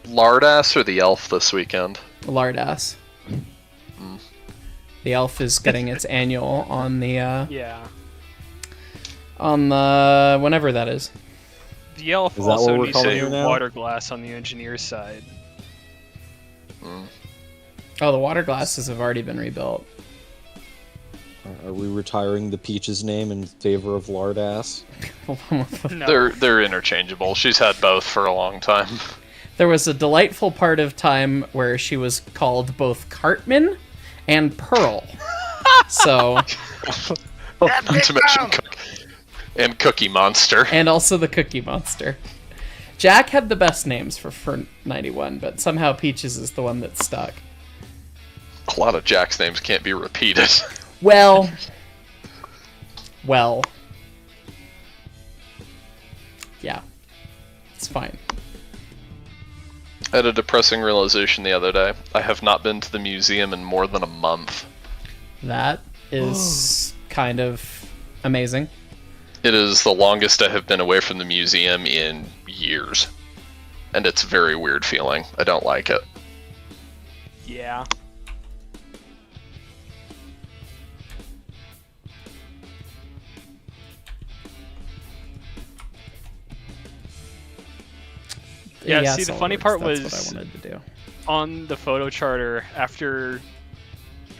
Lardass or the Elf this weekend? Lardass. The Elf is getting its annual on the Yeah. on the whenever that is. The elf Is that also what we're needs calling a it now? water glass on the engineer's side. Oh, the water glasses have already been rebuilt. Are we retiring the Peach's name in favor of Lardass? No. They're interchangeable. She's had both for a long time. There was a delightful part of time where she was called both Cartman and Pearl. So, Not to mention and Cookie Monster. and also the Cookie Monster. Jack had the best names for 91, but somehow Peaches is the one that stuck. A lot of Jack's names can't be repeated. Well. Yeah. It's fine. I had a depressing realization the other day. I have not been to the museum in more than a month. That is kind of amazing. It is the longest I have been away from the museum in years. And it's a very weird feeling. I don't like it. Yeah. Yeah, see, the funny part was what I wanted to do. On the photo charter, after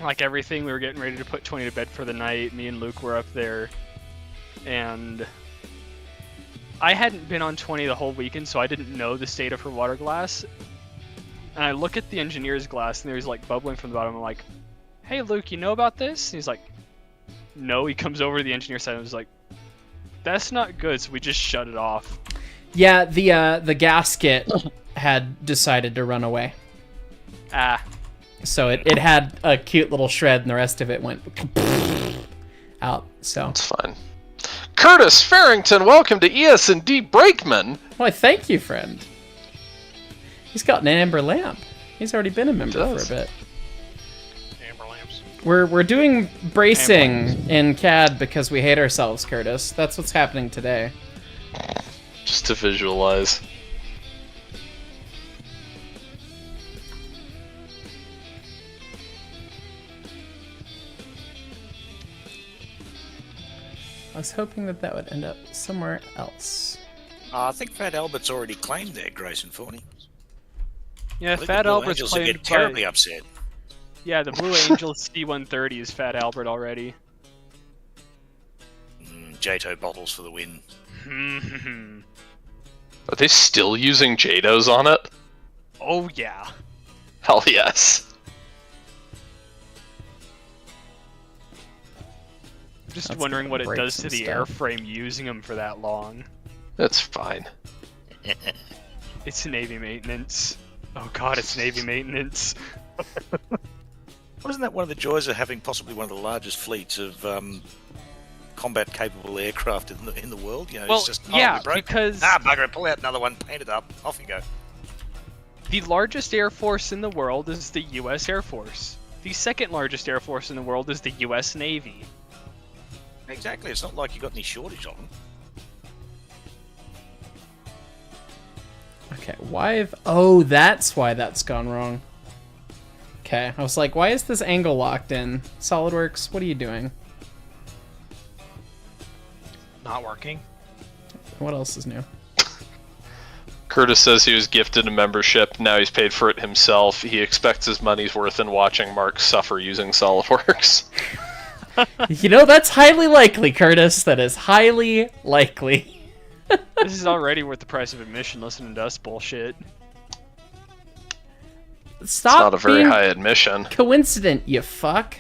like everything, we were getting ready to put 20 to bed for the night. Me and Luke were up there, and I hadn't been on 20 the whole weekend, so I didn't know the state of her water glass. And I look at the engineer's glass, and there's like bubbling from the bottom. I'm like, "Hey, Luke, you know about this?" And he's like, "No." He comes over to the engineer's side and was like, "That's not good." So we just shut it off. Yeah, the gasket had decided to run away. Ah. So it had a cute little shred, and the rest of it went out. So it's fine. Curtis Farrington, welcome to ES&D Brakeman. Why, thank you, friend. He's got an amber lamp. He's already been a member for a bit. Amber lamps. We're doing bracing in CAD because we hate ourselves, Curtis. That's what's happening today. Just to visualize. I was hoping that would end up somewhere else. I think Fat Albert's already claimed there, Grayson Forney. Yeah, I think Fat the Blue Albert's Angels will claimed get terribly upset. Yeah, the Blue Angel C-130 is Fat Albert already. JATO bottles for the win. Are they still using JATOs on it? Oh, yeah. Hell yes. Just That's wondering what it break does some to the stuff. airframe using them for that long. That's fine. It's Navy maintenance. Oh god, it's Navy maintenance. Wasn't that one of the joys of having possibly one of the largest fleets of combat-capable aircraft in the world? You know, Well, it's just yeah, we broke. because- bugger it, pull out another one, paint it up, off you go. The largest air force in the world is the US Air Force. The second largest air force in the world is the US Navy. Exactly, it's not like you got any shortage of them. Okay, why? Oh, that's why that's gone wrong. Okay, I was like, why is this angle locked in? SolidWorks, what are you doing? Not working. What else is new? Curtis says he was gifted a membership, now he's paid for it himself. He expects his money's worth in watching Mark suffer using SolidWorks. You know, that's highly likely, Curtis. That is highly likely. This is already worth the price of admission listening to us bullshit. Stop It's not a very being high admission. coincident, you fuck.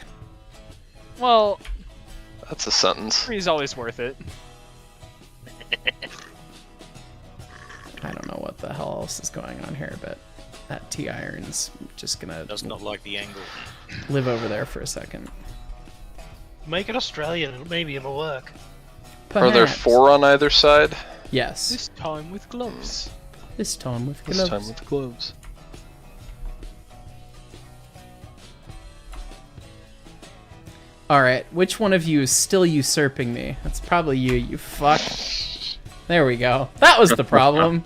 Well, That's a sentence. he's always worth it. I don't know what the hell else is going on here, but that T-iron's just gonna Does not like the angle. live over there for a second. Make it Australian, maybe it'll work. Are there Perhaps. 4 on either side? Yes. This time with gloves. This time with This gloves. time with gloves. Alright, which one of you is still usurping me? That's probably you, you fuck. There we go. That was the problem.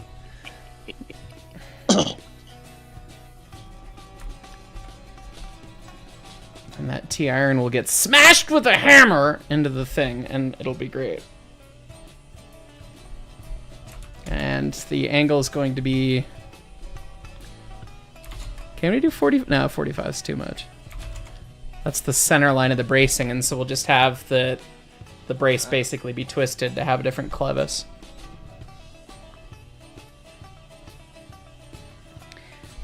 And that T-iron will get smashed with a hammer into the thing, and it'll be great. And the angle is going to be... Can we do 40? No, 45 is too much. That's the center line of the bracing, and so we'll just have the brace basically be twisted to have a different clevis.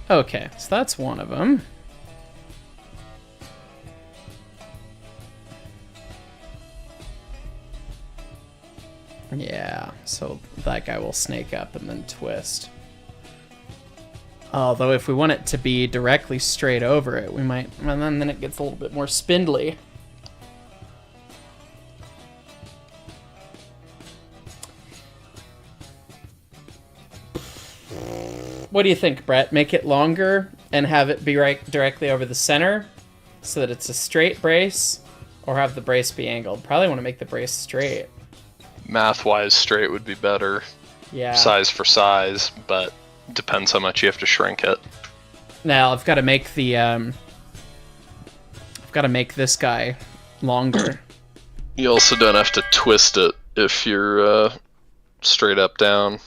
Okay, so that's one of them. So that guy will snake up and then twist. Although if we want it to be directly straight over it, we might, and then it gets a little bit more spindly. What do you think, Brett? Make it longer and have it be right directly over the center so that it's a straight brace, or have the brace be angled? Probably want to make the brace straight. Math-wise, straight would be better. Yeah. Size for size, but depends how much you have to shrink it. Now I've got to make the I've got to make this guy longer. You also don't have to twist it if you're straight up down.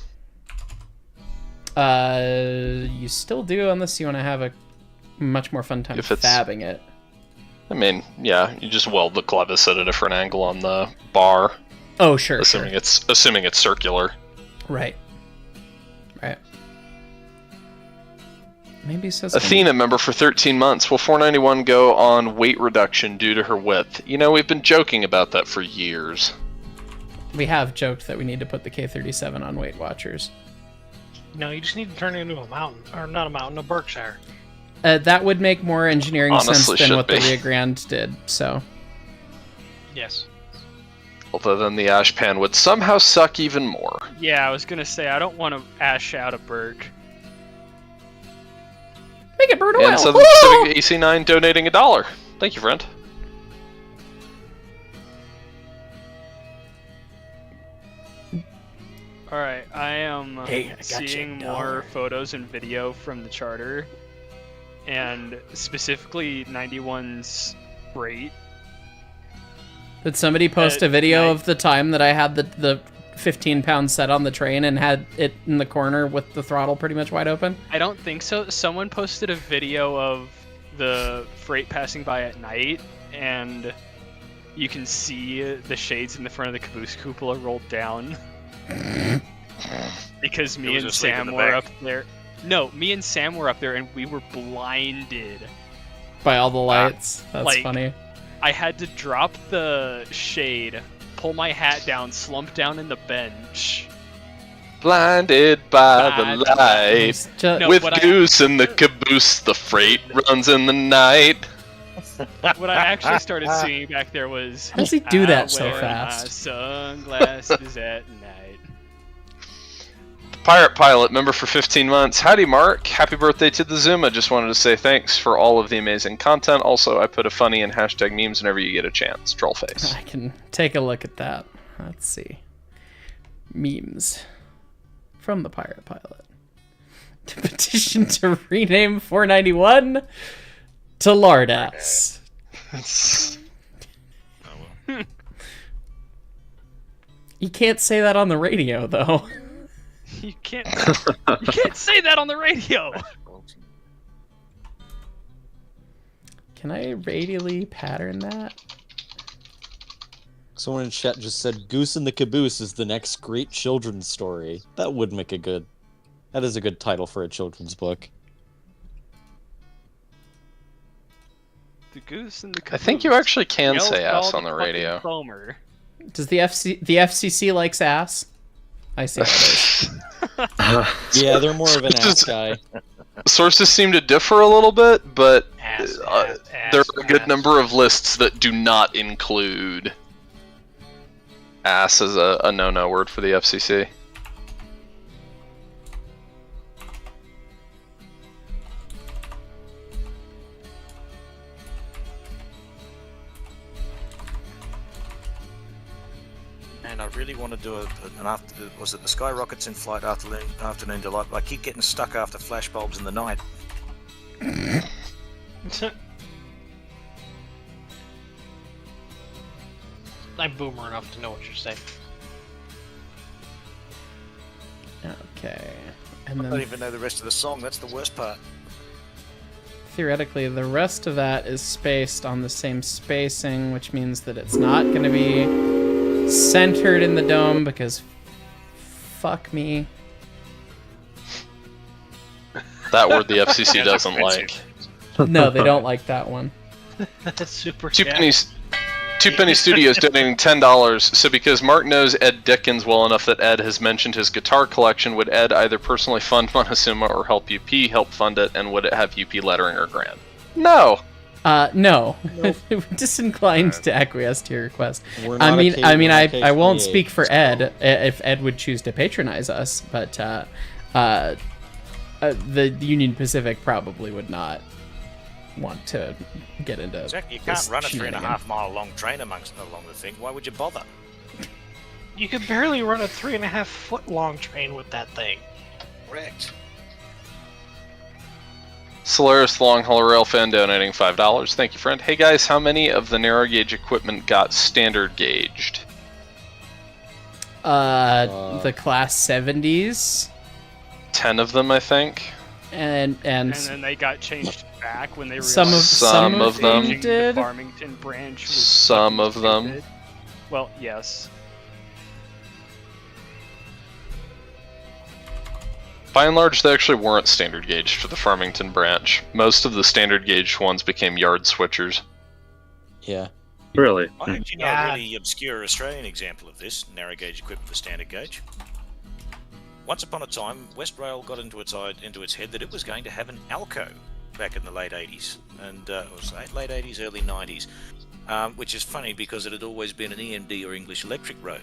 You still do, unless you want to have a much more fun time fabbing it. I mean, yeah, you just weld the clevis at a different angle on the bar. Oh, sure. Assuming it's circular. Right. Right. Maybe so. Athena, member for 13 months. Will 491 go on weight reduction due to her width? You know, we've been joking about that for years. We have joked that we need to put the K-37 on Weight Watchers. No, you just need to turn it into a mountain. Or not a mountain, a Berkshire. That would make more engineering Honestly, sense than what should the be. Rio Grande did, so. Yes. Although then the ash pan would somehow suck even more. Yeah, I was gonna say, I don't want to ash out a Berk. Make it burn oil! And Southern Pacific AC9 donating $1. Thank you, friend. Alright, I am Hey, I got seeing you more photos and video from the charter, and specifically 91's freight. Did somebody post a video of the time that I had the 15-pound set on the train and had it in the corner with the throttle pretty much wide open? I don't think so. Someone posted a video of the freight passing by at night, and you can see the shades in the front of the caboose cupola rolled down. Because me and Sam were up there. No, me and Sam were up there, and we were blinded By all the lights. That's funny. I had to drop the shade, pull my hat down, slump down in the bench. Blinded by the light. No, With what I- Goose in the caboose, the freight runs in the night. What I actually started singing back there was, How does he do that "I so wear fast?" My sunglasses at night. Pirate Pilot, member for 15 months. Howdy, Mark. Happy birthday to the Zuma. Just wanted to say thanks for all of the amazing content. Also, I put a funny in hashtag memes whenever you get a chance. Troll face. I can take a look at that. Let's see. Memes from the Pirate Pilot. To petition to rename 491 to Lardass. You can't say that on the radio, though. You can't say that on the radio. Can I radially pattern that? Someone in chat just said Goose in the Caboose is the next great children's story. That would make that is a good title for a children's book. The goose and the I think you actually can Yells say ass called on the fucking radio. Foamer. Does the FCC likes ass? I see how it is. Yeah, they're more of an ass guy. Sources seem to differ a little bit, but Ass, there are a good number of lists that do not include ass as a no-no word for the FCC. And I really want to do an after. Was it the Skyrockets in flight afternoon delight? But I keep getting stuck after flashbulbs in the night. I'm boomer enough to know what you're saying. Okay. I And don't then even know the rest of the song. That's the worst part. theoretically, the rest of that is spaced on the same spacing, which means that it's not going to be centered in the dome because fuck me. That word the FCC doesn't like. No, they don't like that one. That's super Two chat. pennies. Two Penny Studios donating $10. So because Mark knows Ed Dickens well enough that Ed has mentioned his guitar collection, would Ed either personally fund MonTwoZuma or help fund it, and would it have UP lettering or grant? No. No. We're disinclined to acquiesce to your request. We're I not mean, a I won't KPA, speak for so- Ed if Ed would choose to patronize us, but the Union Pacific probably would not want to get into Exactly, you this can't run a shenanigan. 3.5 mile long train along the thing. Why would you bother? You could barely run a 3.5 foot long train with that thing. Correct. Solaris Long Haul Rail fan donating $5. Thank you, friend. Hey guys, how many of the narrow gauge equipment got standard gauged? The class 70s. 10 of them, I think. And then they got changed back when they realized Some of them changing did. The Farmington branch was Some of them. stupid. Well, yes. By and large, they actually weren't standard gauged for the Farmington branch. Most of the standard gauged ones became yard switchers. Yeah. Really? I actually know a really obscure Australian example of this, narrow gauge equipment for standard gauge. Once upon a time, West Rail got into its head that it was going to have an Alco back in the late 80s, and it was late 80s, early 90s, which is funny because it had always been an EMD or English Electric road.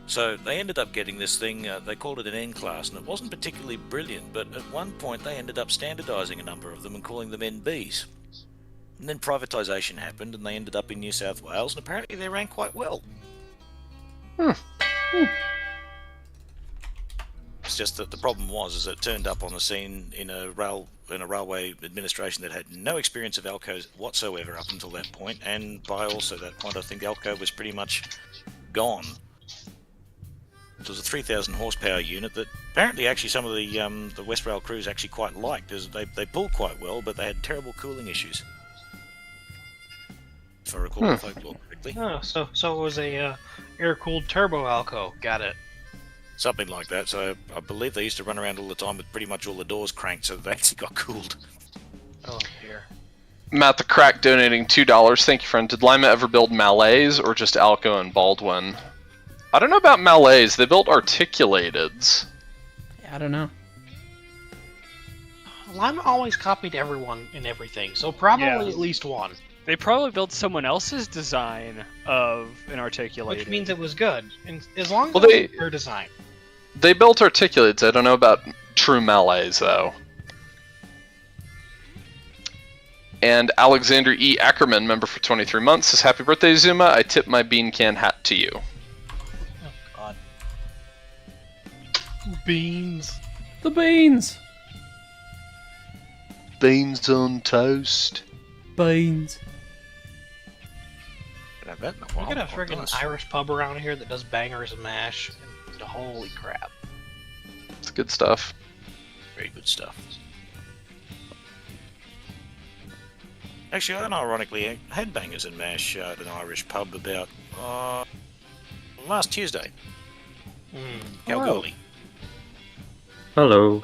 So they ended up getting this thing, they called it an N-class, and it wasn't particularly brilliant, but at one point they ended up standardising a number of them and calling them NBs. And then privatisation happened, and they ended up in New South Wales, and apparently they ran quite well. It's just that the problem was it turned up on the scene in a railway administration that had no experience of Alcos whatsoever up until that point, and by also that point I think Alco was pretty much gone. It was a 3,000 horsepower unit that apparently actually some of the West Rail crews actually quite liked. They pulled quite well, but they had terrible cooling issues. If I recall the folklore correctly. Oh, so it was a air-cooled turbo Alco. Got it. Something like that. So I believe they used to run around all the time with pretty much all the doors cranked, so they actually got cooled. Oh dear. Matt the Crack donating $2. Thank you, friend. Did Lima ever build Malays or just Alco and Baldwin? I don't know about Malays. They built articulateds. Yeah, I don't know. Lima always copied everyone and everything, so probably Yeah. at least one. They probably built someone else's design of an articulated. Which means it was good, and as long as Well, it was their design. They built articulates. I don't know about true Malays, though. And Alexander E. Ackerman, member for 23 months, says, Happy birthday, Zuma. I tip my bean can hat to you. Oh god. Beans. The beans. Beans on toast. Beans. I bet in a We while. got a Oh, friggin' nice. Irish pub around here that does bangers and mash. And holy crap. It's good stuff. Very good stuff. Actually, unironically, I had bangers and mash at an Irish pub about last Tuesday. Kalgoorlie. Hello.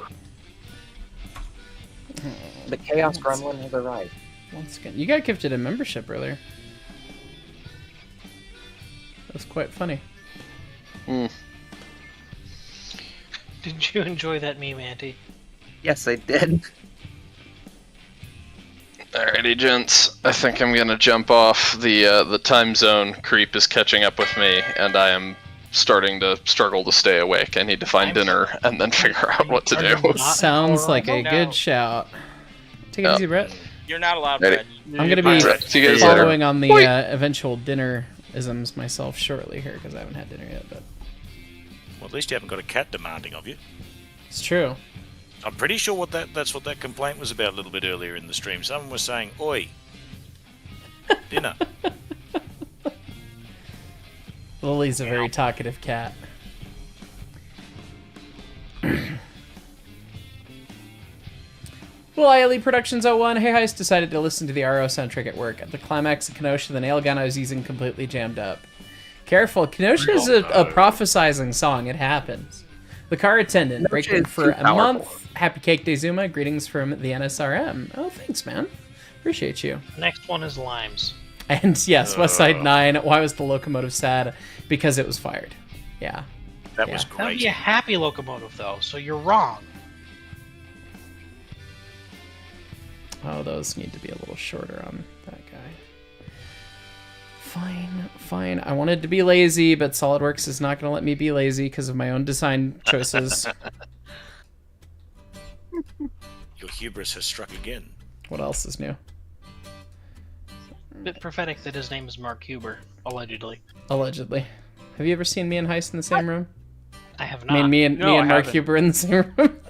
The Chaos Gremlin has arrived. Once again, you got gifted a membership earlier. That's quite funny. Didn't you enjoy that meme, Auntie? Yes, I did. Alrighty, gents. I think I'm gonna jump off. The time zone creep is catching up with me, and I am starting to struggle to stay awake. I need to find dinner and then figure out what to do. Sounds like a good shout. Take it easy, Brett. You're not allowed, Ready. Brett. I'm gonna be See you guys later. following on the eventual dinner-isms myself shortly here because I haven't had dinner yet. But Well, at least you haven't got a cat demanding of you. it's true. I'm pretty sure that's what that complaint was about a little bit earlier in the stream. Someone was saying, "Oi, dinner." Lily's a very talkative cat. Well, ILE Productions 01, Hey Heist decided to listen to the RO soundtrack at work. At the climax of Kenosha, the nail gun I was using completely jammed up. Careful, Kenosha is a prophesizing song. It happens. The car attendant, breaking for a month. Happy Cake Day, Zuma. Greetings from the NSRM. Oh, thanks, man. Appreciate you. Next one is limes. And yes, West Side 9. Why was the locomotive sad? Because it was fired. Yeah. That was That would great. be a happy locomotive, though, so you're wrong. Oh, those need to be a little shorter on that guy. Fine. I wanted to be lazy, but SolidWorks is not going to let me be lazy because of my own design choices. Your hubris has struck again. What else is new? Bit prophetic that his name is Mark Huber, allegedly. Allegedly. Have you ever seen me and Heist in the same room? I have I not. mean, me and Mark Huber in the same room?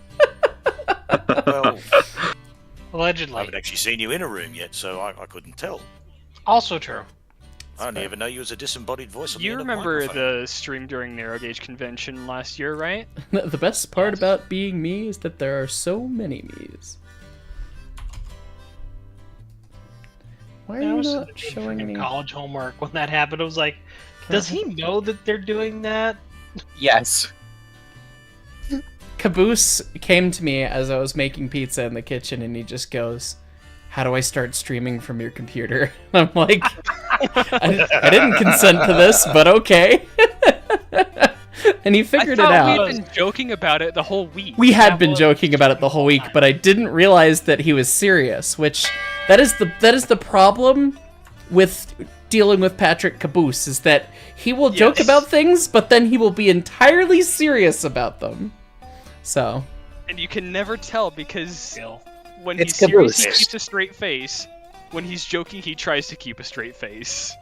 Well, Allegedly. I haven't actually seen you in a room yet, so I couldn't tell. Also true. I didn't even know you was a disembodied voice on the You end of the remember microphone. the stream during Narrow Gauge Convention last year, right? The best part about being me is that there are so many me's. Why are I you was not showing any? college homework when that happened. I was like, does he know that they're doing that? Yes. Caboose came to me as I was making pizza in the kitchen, and he just goes, "How do I start streaming from your computer?" I'm like, I didn't consent to this, but okay. And he figured it I thought out. we'd been joking about it the whole week. We had been joking about it the whole week, but I didn't realize that he was serious, which that is the problem with dealing with Patrick Caboose, is that he will joke about things, but then he will be entirely serious about them. So, And you can never tell because when It's he's serious, he Caboose. keeps a straight face. When he's joking, he tries to keep a straight face.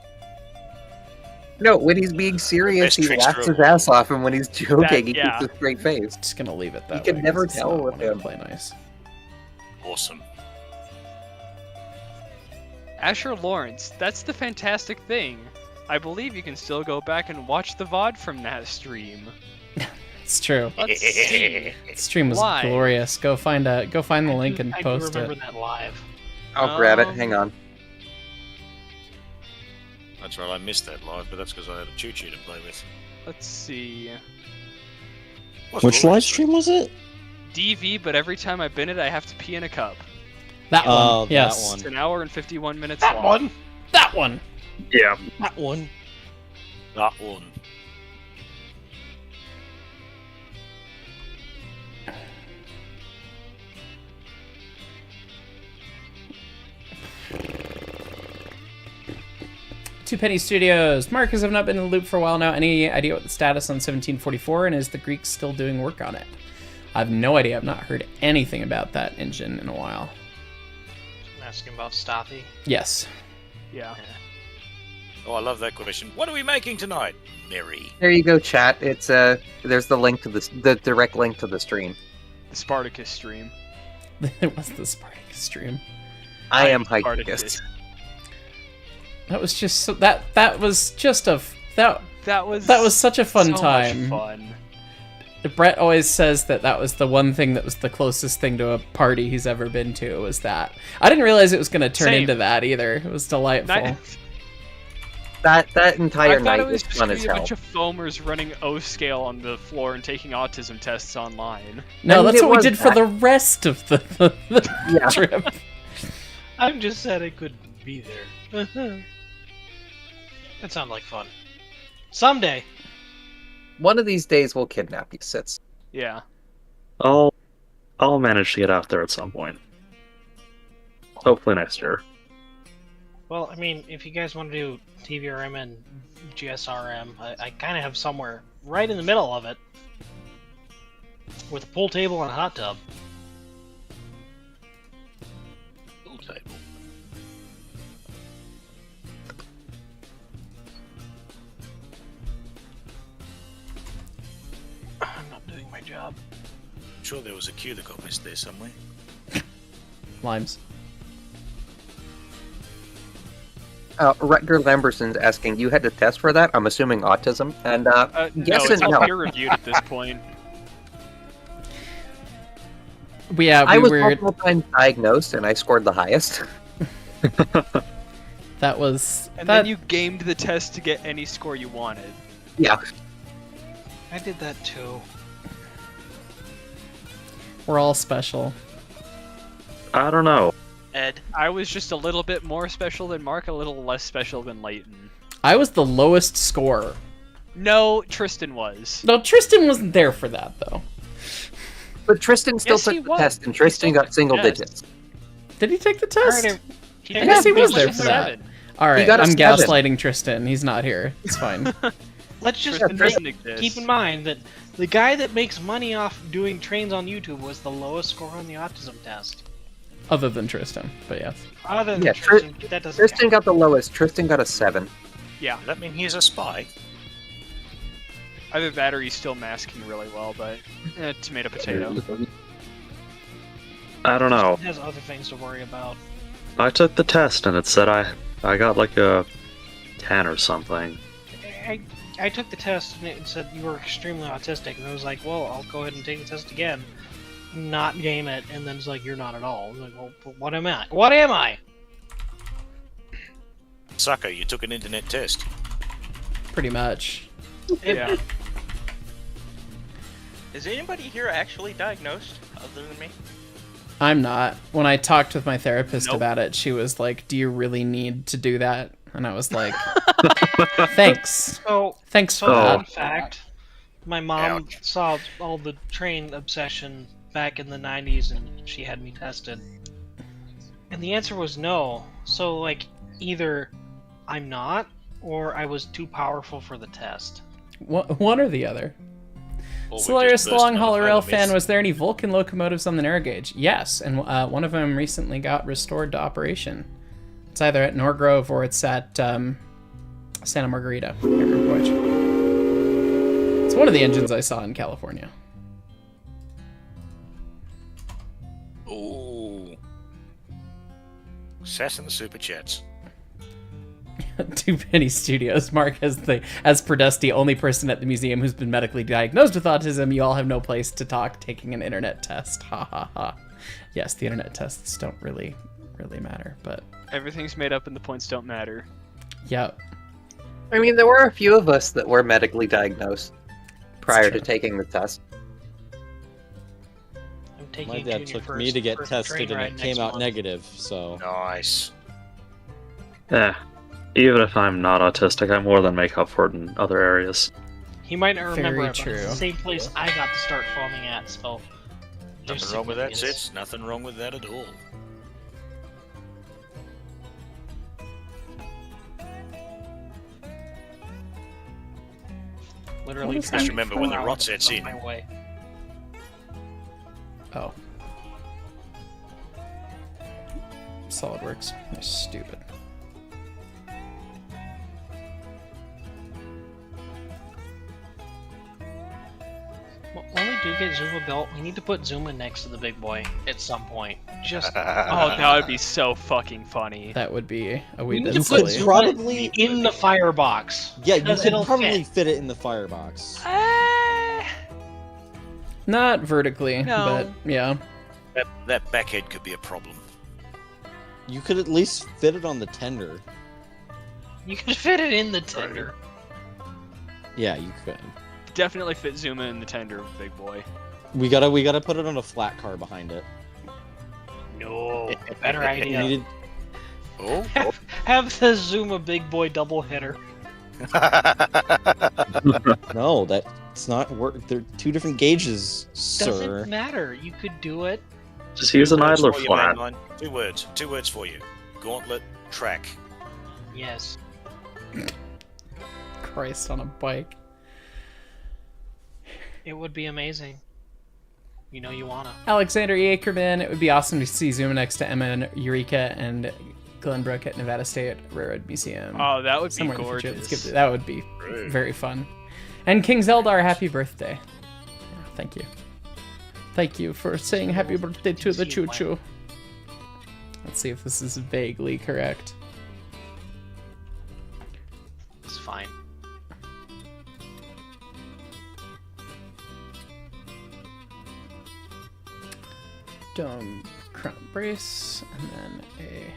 No, when he's being serious, Best he tricks laughs for- his ass off, and when he's joking, he yeah. keeps a straight face. just gonna leave it that way. You can never 'cause it's tell not with wanting to him. play nice. Awesome. Asher Lawrence, that's the fantastic thing. I believe you can still go back and watch the VOD from that stream. It's true. Let's see. The stream was Live. glorious. Go find the link and I post do remember it. that live. I'll grab it. Hang on. That's right, I missed that live, but that's because I had a choo-choo to play with. Let's see. What's Which wrong live with stream was it? DV, but every time I bin it, I have to pee in a cup. That Oh, one. that Yes. one. It's an hour and 51 minutes That long. one. That one. Yeah. That one. That one. Two Penny Studios. Marcus, I've not been in the loop for a while now. Any idea what the status on 1744, and is the Greeks still doing work on it? I have no idea. I've not heard anything about that engine in a while. I'm asking about Stathi. Yes. Yeah. Oh, I love that question. What are we making tonight? Mary. There you go, chat. It's there's the link to the direct link to the stream. The Spartacus stream. It was the Spartacus stream. I am Spartacus. Hypicus. That was just so, that was just a that That was such a fun so time. Much fun. Brett always says that was the one thing that was the closest thing to a party he's ever been to, was that. I didn't realize it was going to turn Same. into that either. It was delightful. That entire I thought night it was was just fun gonna as be a hell. bunch of foamers running O scale on the floor and taking autism tests online. No, I mean, that's it what we was did for that. the rest of the Yeah. trip. I'm just sad I couldn't be there. That sounded like fun. Someday. One of these days we'll kidnap you, Sits. Yeah. I'll manage to get out there at some point. Hopefully next year. Well, I mean, if you guys want to do TVRM and GSRM, I kind of have somewhere right in the middle of it with a pool table and a hot tub. Pool table. I'm not doing my job. I'm sure there was a queue that got missed there somewhere. Limes. Rutger Lamberson's asking, you had to test for that? I'm assuming autism. And No, yes it's and all no. peer reviewed at this point. I was were. multiple times diagnosed, and I scored the highest. That was. And that, then you gamed the test to get any score you wanted. Yeah. I did that too. We're all special. I don't know. Ed. I was just a little bit more special than Mark, a little less special than Leighton. I was the lowest scorer. No, Tristan was. No, Tristan wasn't there for that, though. But Tristan still Yes, he took the was. test, and Tristan got single Yes. digits. Did he take the test? Alright, I guess he was there got for a that. 7. Alright, got a I'm 7. gaslighting Tristan. He's not here. It's fine. let's just Tristan doesn't exist. keep in mind that the guy that makes money off doing trains on YouTube was the lowest score on the autism test. Other than Tristan, but yes. Other than Yeah, Tristan, that doesn't Tristan count. got the lowest. Tristan got a 7. Yeah. Does that mean he's a spy? Either that or he's still masking really well, but tomato potato. I don't know. He has other things to worry about. I took the test and it said I got like a 10 or something. I took the test and it said you were extremely autistic, and I was like, well, I'll go ahead and take the test again, not game it, and then it's like, you're not at all. I was like, well, what am I? What am I? Sucker, you took an internet test. Pretty much. Yeah. Is anybody here actually diagnosed, other than me? I'm not. When I talked with my therapist Nope. about it, she was like, do you really need to do that? And I was like, thanks. So, Thanks for fun that. fact, my mom saw all the train obsession back in the 90s, and she had me tested. And the answer was no. So, like, either I'm not, or I was too powerful for the test. One or the other. Or we're Solaris just the Long bursting Haul on the Rail phone fan, miss. was there any Vulcan locomotives on the narrow gauge? Yes, and one of them recently got restored to operation. It's either at Norgrove or it's at Santa Margarita. I can't remember which. It's one of the engines I saw in California. Ooh. Sass in the super chats. Too many studios. Mark as Perdusty, only person at the museum who's been medically diagnosed with autism. You all have no place to talk taking an internet test. Ha ha ha. Yes, the internet tests don't really matter, but Everything's made up and the points don't matter. yep. I mean, there were a few of us that were medically diagnosed prior to taking the test. I'm taking My dad Junior took me to get first tested train and ride it came next out month. negative, so... Nice. Even if I'm not autistic, I more than make up for it in other areas. He might not remember Very it, but it's true. the same place I got to start foaming at, so... there's Nothing wrong with that, significance. Sits. Nothing wrong with that at all. Literally, Just remember when the rot sets in. My way. Oh. SolidWorks. They're stupid. Well, when we do get Zuma built, we need to put Zuma next to the big boy at some point. Just Oh, that would be so fucking funny. That would be a wee we need bit to put silly. Zuma Probably- in the firebox. Yeah, you Because could it'll probably fit. fit it in the firebox. Not vertically, No. but yeah. That backhead could be a problem. You could at least fit it on the tender. You can fit it in the tender. Yeah, you could. Definitely fit Zuma in the tender, big boy. We gotta put it on a flat car behind it. No, better We idea. needed- Oh. Have the Zuma big boy double hitter. No, that's not work. They're two different gauges, sir. Doesn't matter. You could do it. Just use an idler For you, flat. mainline. 2 words. 2 words for you. Gauntlet track. Yes. Christ on a bike. It would be amazing. You know you wanna. Alexander E. Ackerman, it would be awesome to see Zuma next to Emma and Eureka and Glenbrook at Nevada State Railroad Museum. Oh, that would be Somewhere in the future. gorgeous. Let's give that would be Great. very fun. And King Zeldar, happy birthday. Thank you. Thank you for saying happy birthday to the Choo Choo. Let's see if this is vaguely correct. It's fine. Dome crown brace, and then a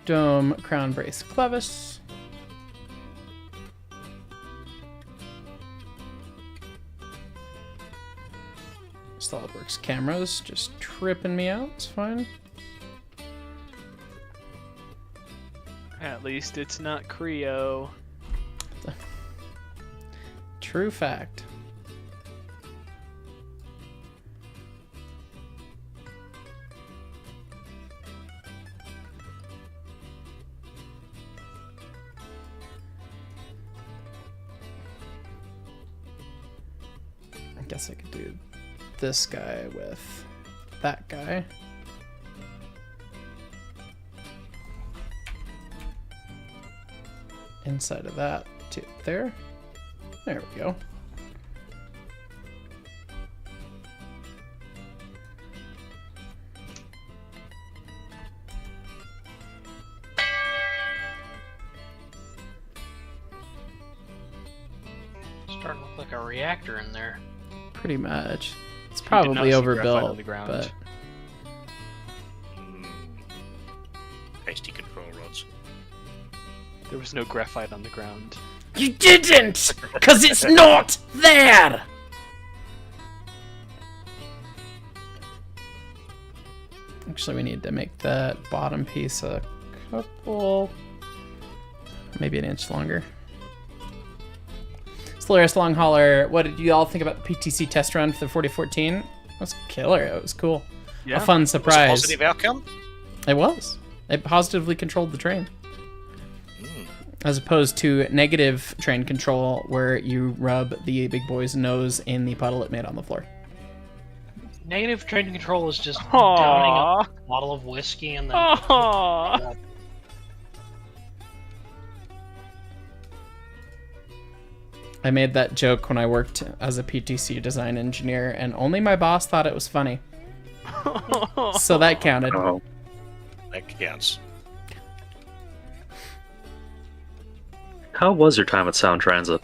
dome crown brace clevis. SolidWorks cameras just tripping me out. It's fine. least it's not Creo. True fact. I guess I could do this guy with that guy. Inside of that to there. There we go. Starting to look like a reactor in there. Pretty much. It's You did probably not see graphite overbuilt, on the ground. but Hasty control rods. There was no graphite on the ground. You didn't! Cause it's not there! actually we need to make that bottom piece a couple, maybe an inch longer. Solaris Long Hauler, what did you all think about the PTC test run for the 4014? It was killer. It was cool. Yeah. A fun surprise. Was it a positive outcome? It was. It positively controlled the train. As opposed to negative train control, where you rub the big boy's nose in the puddle it made on the floor. Negative train control is just Aww. downing a bottle of whiskey and then. Aww. I made that joke when I worked as a PTC design engineer, and only my boss thought it was funny. So that counted. Oh. That counts. How was your time at Sound Transit?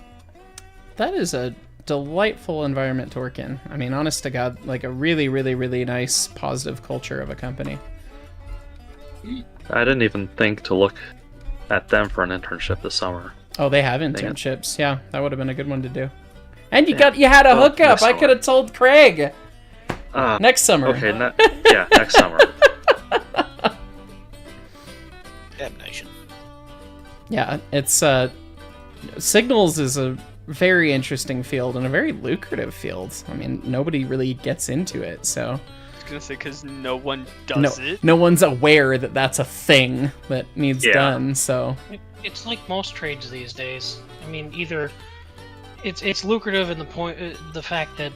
That is a delightful environment to work in. I mean, honest to God, like a really, really, really nice, positive culture of a company. I didn't even think to look at them for an internship this summer. Oh, they have Dang it. internships. Yeah, that would have been a good one to do. And you Yeah. you had a Well, hookup. next I summer. could have told Craig. Next summer. Okay, yeah, next summer. Damnation. Yeah, it's signals is a very interesting field and a very lucrative field. I mean, nobody really gets into it, so I was gonna say because no one does it. no one's aware that that's a thing that needs Yeah. done. So It's like most trades these days. I mean, either it's lucrative in the fact that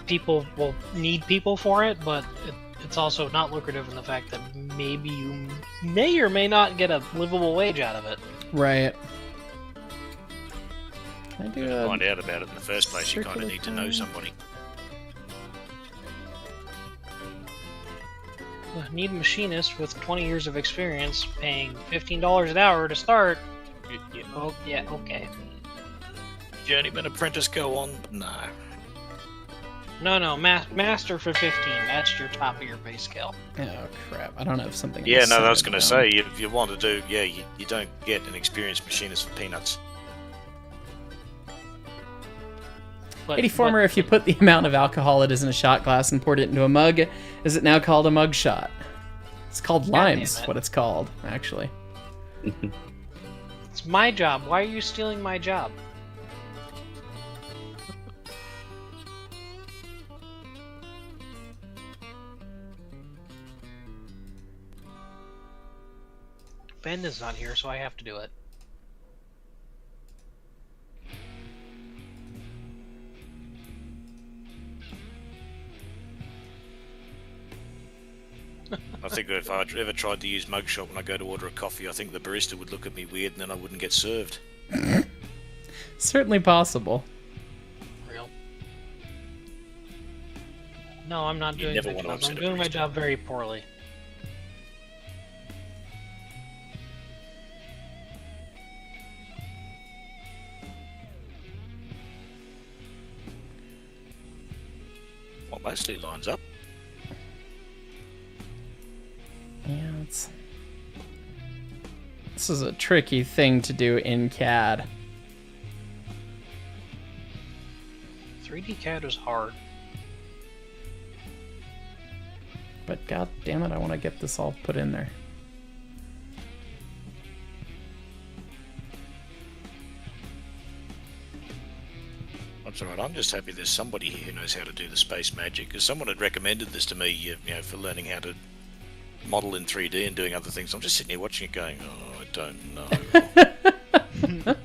people will need people for it, but it's also not lucrative in the fact that maybe you may or may not get a livable wage out of it. right. Can I do To a find out about it in the first place, you kind of circular need to know time? somebody. Need a machinist with 20 years of experience, paying $15 an hour to start. Oh yeah, okay. Journeyman apprentice go on? No. No, master for 15. That's your top of your pay scale. Oh crap! I don't have something. Yeah, no, I was set going to down. say, if you want to do, yeah, you don't get an experienced machinist for peanuts. But, 84mer, if you put the amount of alcohol it is in a shot glass and poured it into a mug, is it now called a mug shot? It's called damn limes, it. what it's called, actually. It's my job. Why are you stealing my job? Ben is not here, so I have to do it. I think if I ever tried to use Mugshot when I go to order a coffee, I think the barista would look at me weird and then I wouldn't get served. Certainly possible. Real. No, I'm not You doing never my wanna job. upset I'm a doing my barista. job very poorly. Well, mostly lines up. Yeah, this is a tricky thing to do in CAD. 3D CAD is hard. But god damn it, I want to get this all put in there. It's all right. I'm just happy there's somebody here who knows how to do the space magic. Because someone had recommended this to me, for learning how to model in 3D and doing other things. I'm just sitting here watching it, going, "Oh, I don't know."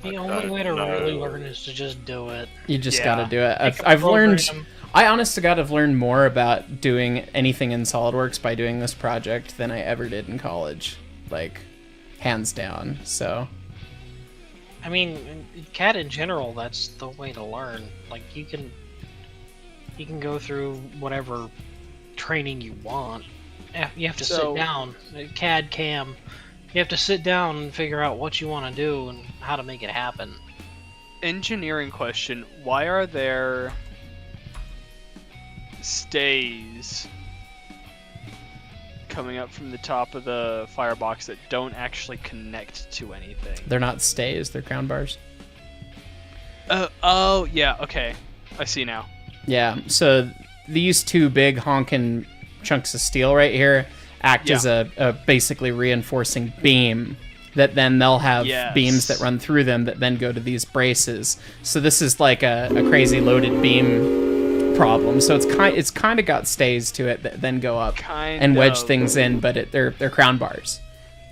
The only way to really learn is to just do it. You just gotta do it. I've learned. I honest to God have learned more about doing anything in SolidWorks by doing this project than I ever did in college, like hands down. So. I mean, CAD in general, that's the way to learn. Like, you can go through whatever training you want. You have to sit down, CAD, CAM. You have to sit down and figure out what you want to do and how to make it happen. Engineering question: why are there stays coming up from the top of the firebox that don't actually connect to anything? They're not stays, they're crown bars. Oh, yeah, okay. I see now. Yeah, so these two big honking chunks of steel right here act as a basically reinforcing beam that then they'll have beams that run through them that then go to these braces. So this is like a crazy loaded beam problem. So it's kind of got stays to it that then go up and wedge things in, but they're crown bars.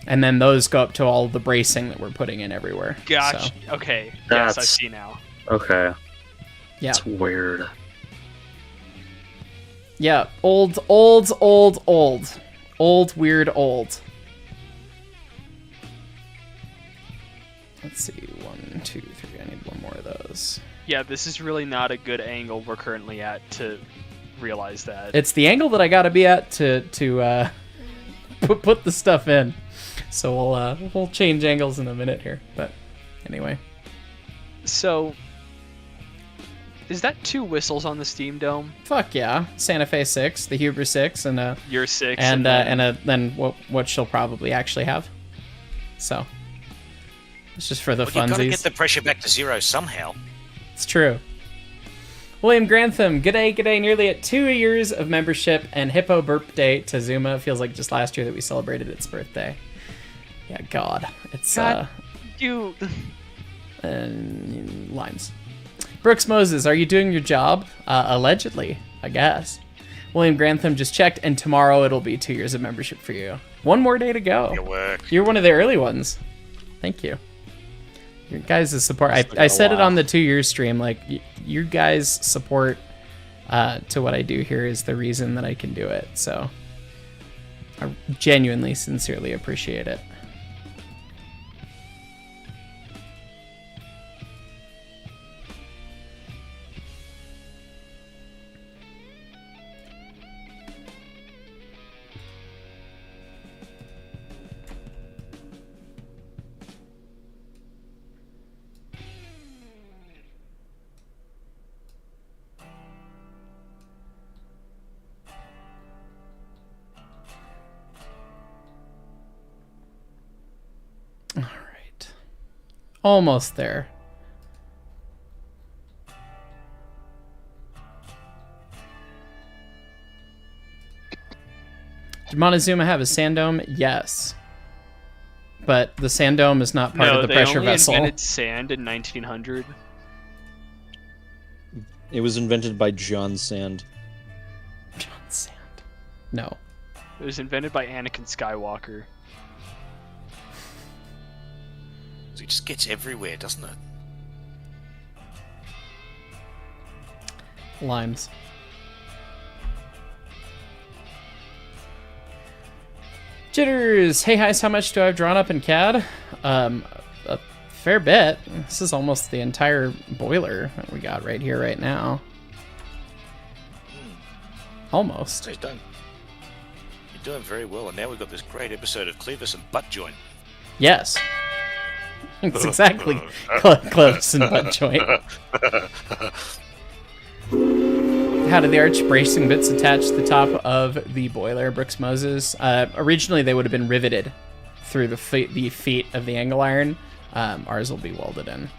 And then those go up to all the bracing that we're putting in everywhere. Gotcha. So. Okay. Yes, I see now. Okay. Yeah. It's weird. Yeah. Old, weird, old. Let's see. 1, 2, 3. I need one more of those. Yeah, this is really not a good angle we're currently at to realize that. It's the angle that I gotta be at to put the stuff in. So we'll change angles in a minute here. But anyway. So, is that 2 whistles on the Steam Dome? Fuck yeah, Santa Fe 6, the Huber 6, and your 6, and then what she'll probably actually have. So it's just for the funsies. You've got to get the pressure back to 0 somehow. It's true. William Grantham, g'day, nearly at 2 years of membership and Hippo birthday to Zuma. Feels like just last year that we celebrated its birthday. Yeah, God, it's you. Lines. Brooks Moses, are you doing your job? Allegedly, I guess. William Grantham just checked, and tomorrow it'll be 2 years of membership for you. One more day to go. Good work. You're one of the early ones. Thank you. Your guys' support. I said it on the 2 year stream. Like, your guys' support to what I do here is the reason that I can do it. So, I genuinely, sincerely appreciate it. Almost there. Did MonTwoZuma have a sand dome? Yes. But the sand dome is not part of the pressure vessel. No, they only invented sand in 1900. It was invented by John Sand. John Sand. No. It was invented by Anakin Skywalker. It just gets everywhere, doesn't it? Limes. Jitters! Hey, Heist, how much do I have drawn up in CAD? A fair bit. This is almost the entire boiler that we got right here, right now. Almost. You're doing very well, and now we've got this great episode of Clevis and Butt Joint. Yes. It's exactly close and butt joint. How did the arch bracing bits attach to the top of the boiler, Brooks Moses? Originally, they would have been riveted through the feet of the angle iron. Ours will be welded in.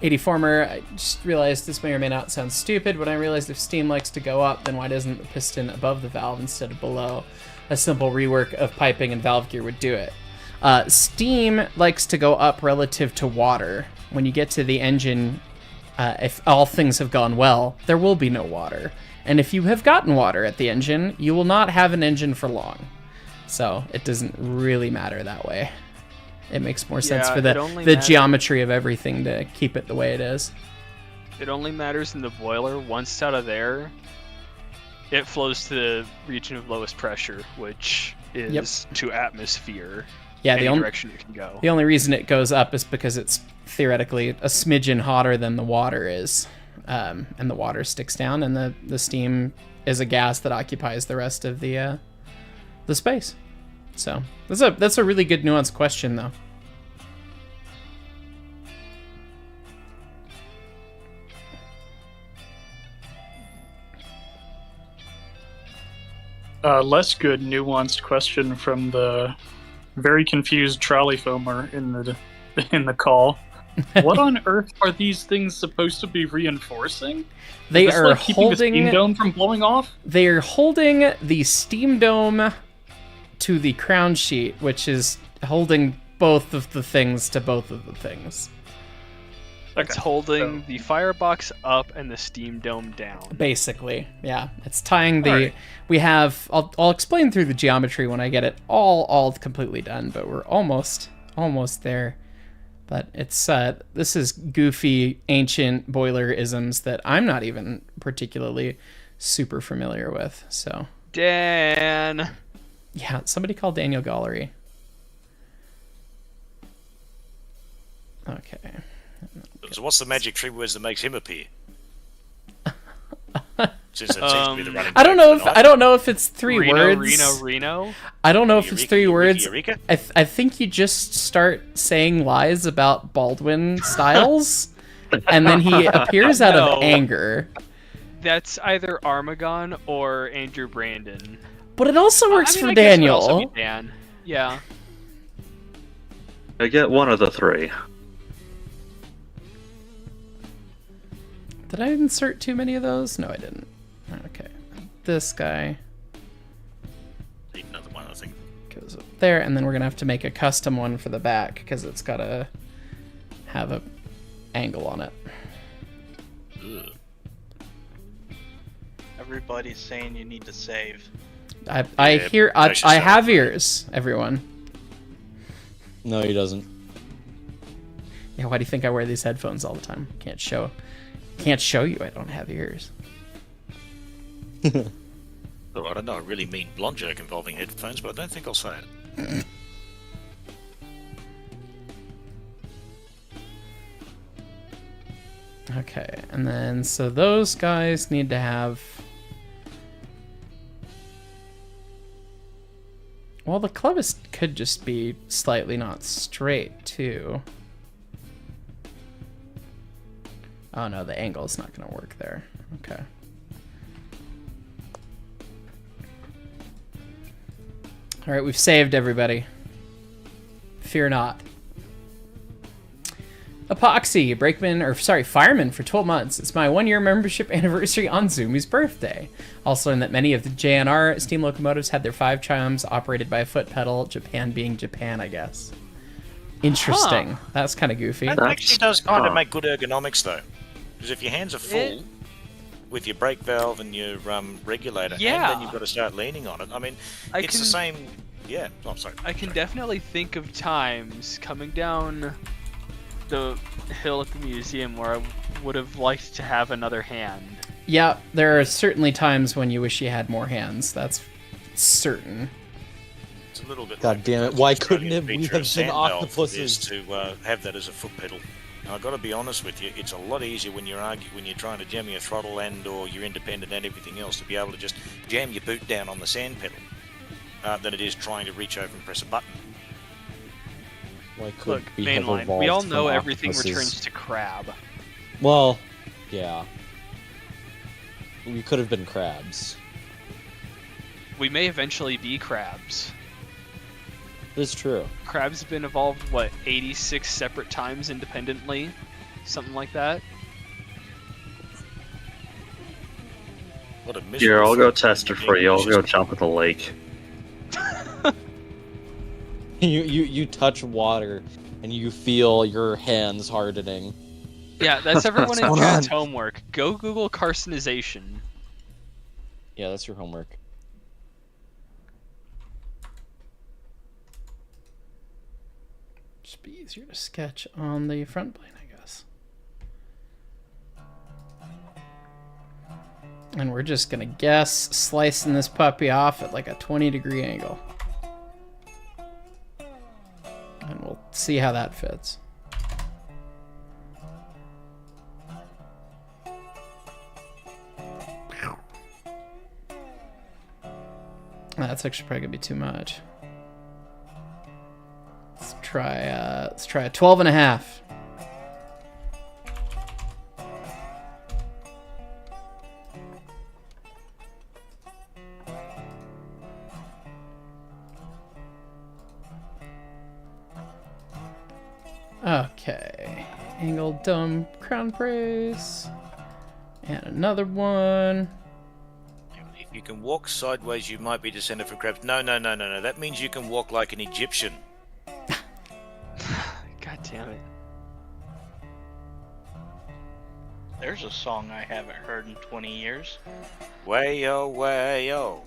84mer, I just realized this may or may not sound stupid, but I realized if steam likes to go up, then why doesn't the piston above the valve instead of below? A simple rework of piping and valve gear would do it. Steam likes to go up relative to water. When you get to the engine, if all things have gone well, there will be no water. And if you have gotten water at the engine, you will not have an engine for long. So it doesn't really matter that way. It makes more sense for the geometry of everything to keep it the way it is. It only matters in the boiler. Once it's out of there, it flows to the region of lowest pressure, which is to atmosphere. Yeah, any direction it can go. The only reason it goes up is because it's theoretically a smidgen hotter than the water is. And the water sticks down, and the steam is a gas that occupies the rest of the space. So that's a really good nuanced question, though. Less good nuanced question from the very confused trolley foamer in the call. What on earth are these things supposed to be reinforcing? They are keeping the steam dome from blowing off? They are holding the steam dome to the crown sheet, which is holding both of the things to both of the things. It's holding the firebox up and the steam dome down. Basically, yeah. It's tying the... We have... I'll explain through the geometry when I get it all completely done, but we're almost there. But it's... this is goofy, ancient boiler-isms that I'm not even particularly super familiar with, so... Dan! Yeah, somebody call Daniel Gollery. Okay. So what's the magic 3 words that makes him appear? Since that seems to be the running I don't know if it's 3 words. Reno. I don't know if it's 3 words. I think you just start saying lies about Baldwin Styles, and then he appears out of anger. That's either Armagon or Andrew Brandon. But it also works for I Daniel. Guess it would also be Dan. Yeah. I get one of the 3. Did I insert too many of those? No, I didn't. Okay. This guy Another one, I think. goes up there, and then we're going to have to make a custom one for the back, because it's got to have a angle on it. Ugh. Everybody's saying you need to save. I have ears, everyone. No, he doesn't. Yeah, why do you think I wear these headphones all the time? Can't show you I don't have ears. Oh, I don't know, a really mean blonde joke involving headphones, but I don't think I'll say it. Okay, and then so those guys need to have... Well, the clevis could just be slightly not straight, too. Oh no, the angle's not going to work there. Okay. Alright, we've saved everybody. Fear not. Epoxy, fireman for 12 months. It's my 1-year membership anniversary on Zumi's birthday. Also learned that many of the JNR steam locomotives had their 5 chimes operated by a foot pedal, Japan being Japan, I guess. Interesting. Huh. That's kind of goofy. That actually does kind of make good ergonomics, though. Because if your hands are full with your brake valve and your regulator, and then you've got to start leaning on it, I mean, the same... Yeah, oh, sorry. I can definitely think of times coming down the hill at the museum where I would have liked to have another hand. Yeah, there are certainly times when you wish you had more hands. That's certain. It's a little bit. God damn it! Why couldn't we have been octopuses? To have that as a foot pedal. Now, I've got to be honest with you. It's a lot easier when you're trying to jam your throttle or you're independent and everything else to be able to just jam your boot down on the sand pedal than it is trying to reach over and press a button. Look, mainline. We all know everything returns to crab. Well, yeah. We could have been crabs. We may eventually be crabs. It's true. Crabs have been evolved, what, 86 separate times independently? Something like that? What a Here, I'll go test it for you. I'll go jump at the lake. You touch water, and you feel your hands hardening. Yeah, that's everyone What's in going chat's on? homework. Go Google carcinization. Yeah, that's your homework. Just be easier to sketch on the front plane, I guess. And we're just gonna guess slicing this puppy off at like a 20-degree angle. And we'll see how that fits. That's actually probably gonna be too much. Let's try a 12 and a half. Okay, angled dome crown brace, and another one. If you can walk sideways, you might be descended from crabs. No. That means you can walk like an Egyptian. God damn it. There's a song I haven't heard in 20 years. Way-o, way-o.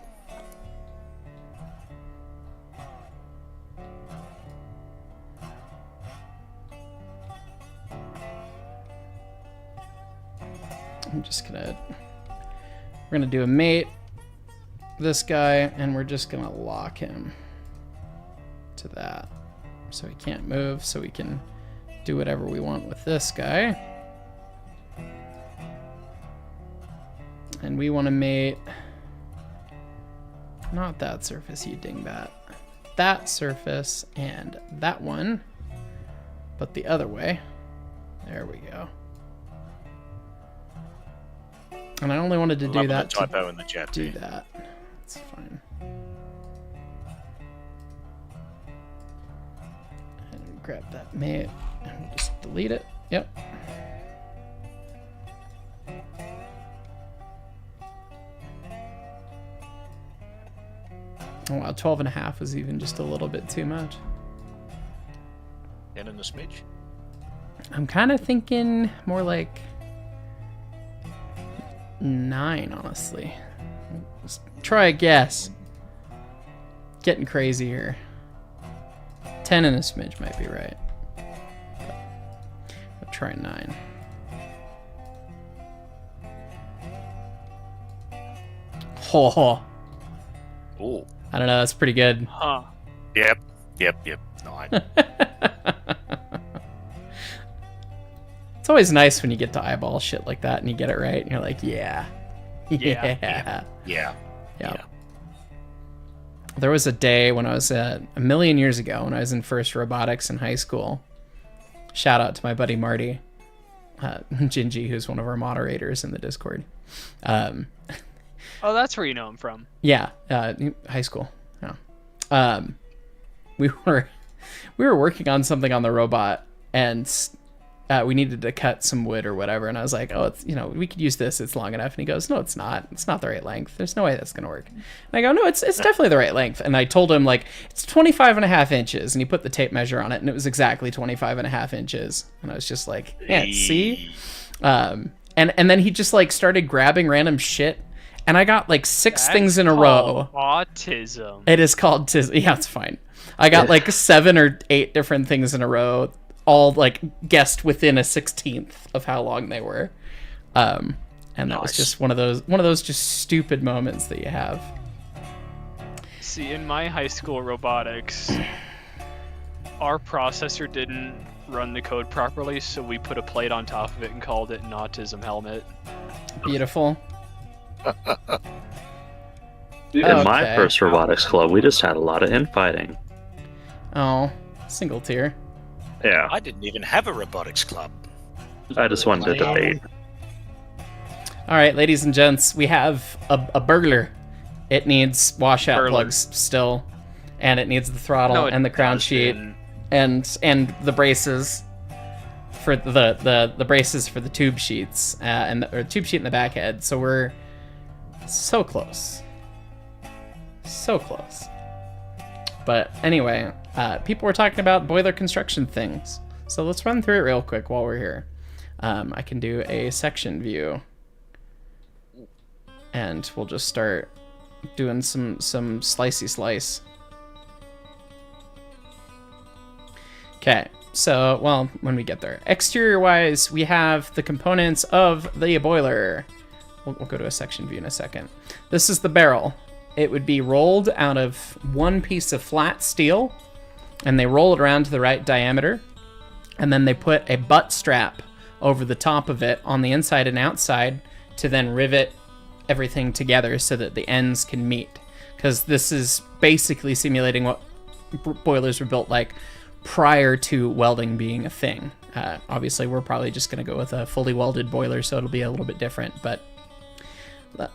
I'm just gonna, we're gonna do a mate, this guy, and we're just gonna lock him to that. So he can't move, so we can do whatever we want with this guy. And we want to mate, not that surface, you dingbat. That surface and that one, but the other way. There we go. And I only wanted to do that typo in the chat. Do that. That's fine. And grab that mate and we'll just delete it. Yep. Oh wow, 12 and a half was even just a little bit too much. 10 and a smidge. I'm kind of thinking more like 9, honestly. Let's try a guess. Getting crazy here. 10 and a smidge might be right. I'll try 9. Oh. Ooh. I don't know, that's pretty good. Huh. Yep. 9. It's always nice when you get to eyeball shit like that and you get it right and you're like, yeah. Yeah. There was a day when I was a million years ago when I was in first robotics in high school. Shout out to my buddy Marty, Gingy, who's one of our moderators in the Discord. Oh, that's where you know him from. Yeah, high school. Yeah. We were working on something on the robot and we needed to cut some wood or whatever, and I was like, oh, it's, we could use this, it's long enough. And he goes, no, it's not the right length, there's no way that's gonna work. And I go, no, it's definitely the right length. And I told him, like, it's 25 and a half inches, and he put the tape measure on it and it was exactly 25 and a half inches. And I was just like, yeah, see. And then he just like started grabbing random shit, and I got like 6 things in a row. Autism. It is called yeah, it's fine. I got like 7 or 8 different things in a row, all like guessed within a 16th of how long they were. And that was just one of those just stupid moments that you have. See, in my high school robotics, our processor didn't run the code properly, so we put a plate on top of it and called it an autism helmet. Beautiful. In my first robotics club, we just had a lot of infighting. Oh, single tier. Yeah. I didn't even have a robotics club. I just wanted to debate. All right, ladies and gents, we have a burglar. It needs washout Burglar. plugs still, and it needs the throttle No, it and the crown sheet and the braces for the braces for the tube sheets or tube sheet in the back head. So we're so close. So close. But anyway, people were talking about boiler construction things. So let's run through it real quick while we're here. I can do a section view. And we'll just start doing some slicey slice. Okay, so, well, when we get there. Exterior-wise, we have the components of the boiler. We'll go to a section view in a second. This is the barrel. It would be rolled out of one piece of flat steel, and they roll it around to the right diameter, and then they put a butt strap over the top of it on the inside and outside to then rivet everything together so that the ends can meet. Because this is basically simulating what boilers were built like prior to welding being a thing. Obviously, we're probably just going to go with a fully welded boiler, so it'll be a little bit different, but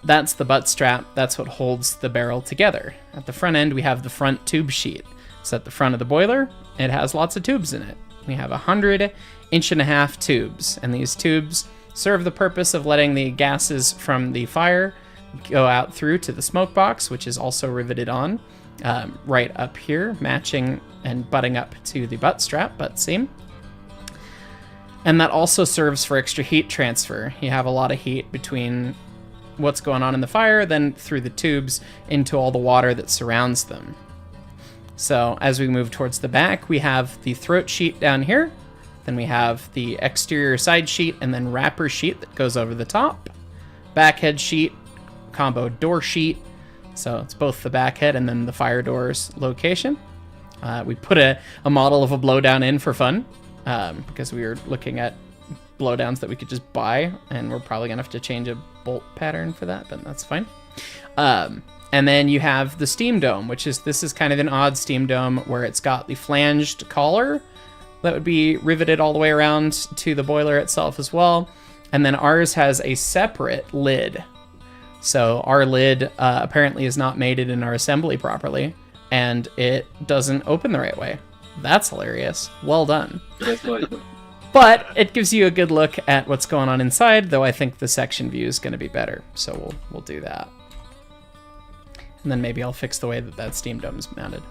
that's the butt strap. That's what holds the barrel together. At the front end, we have the front tube sheet. So at the front of the boiler, it has lots of tubes in it. We have 100 1.5-inch tubes, and these tubes serve the purpose of letting the gases from the fire go out through to the smoke box, which is also riveted on right up here, matching and butting up to the butt seam. And that also serves for extra heat transfer. You have a lot of heat between what's going on in the fire, then through the tubes into all the water that surrounds them. So as we move towards the back, we have the throat sheet down here. Then we have the exterior side sheet and then wrapper sheet that goes over the top. Backhead sheet, combo door sheet. So it's both the backhead and then the fire door's location. We put a model of a blowdown in for fun because we were looking at blowdowns that we could just buy, and we're probably gonna have to change a bolt pattern for that, but that's fine. And then you have the steam dome, this is kind of an odd steam dome where it's got the flanged collar that would be riveted all the way around to the boiler itself as well. And then ours has a separate lid. So our lid apparently is not mated in our assembly properly, and it doesn't open the right way. That's hilarious. Well done. But it gives you a good look at what's going on inside, though I think the section view is going to be better. So we'll do that. And then maybe I'll fix the way that steam dome is mounted.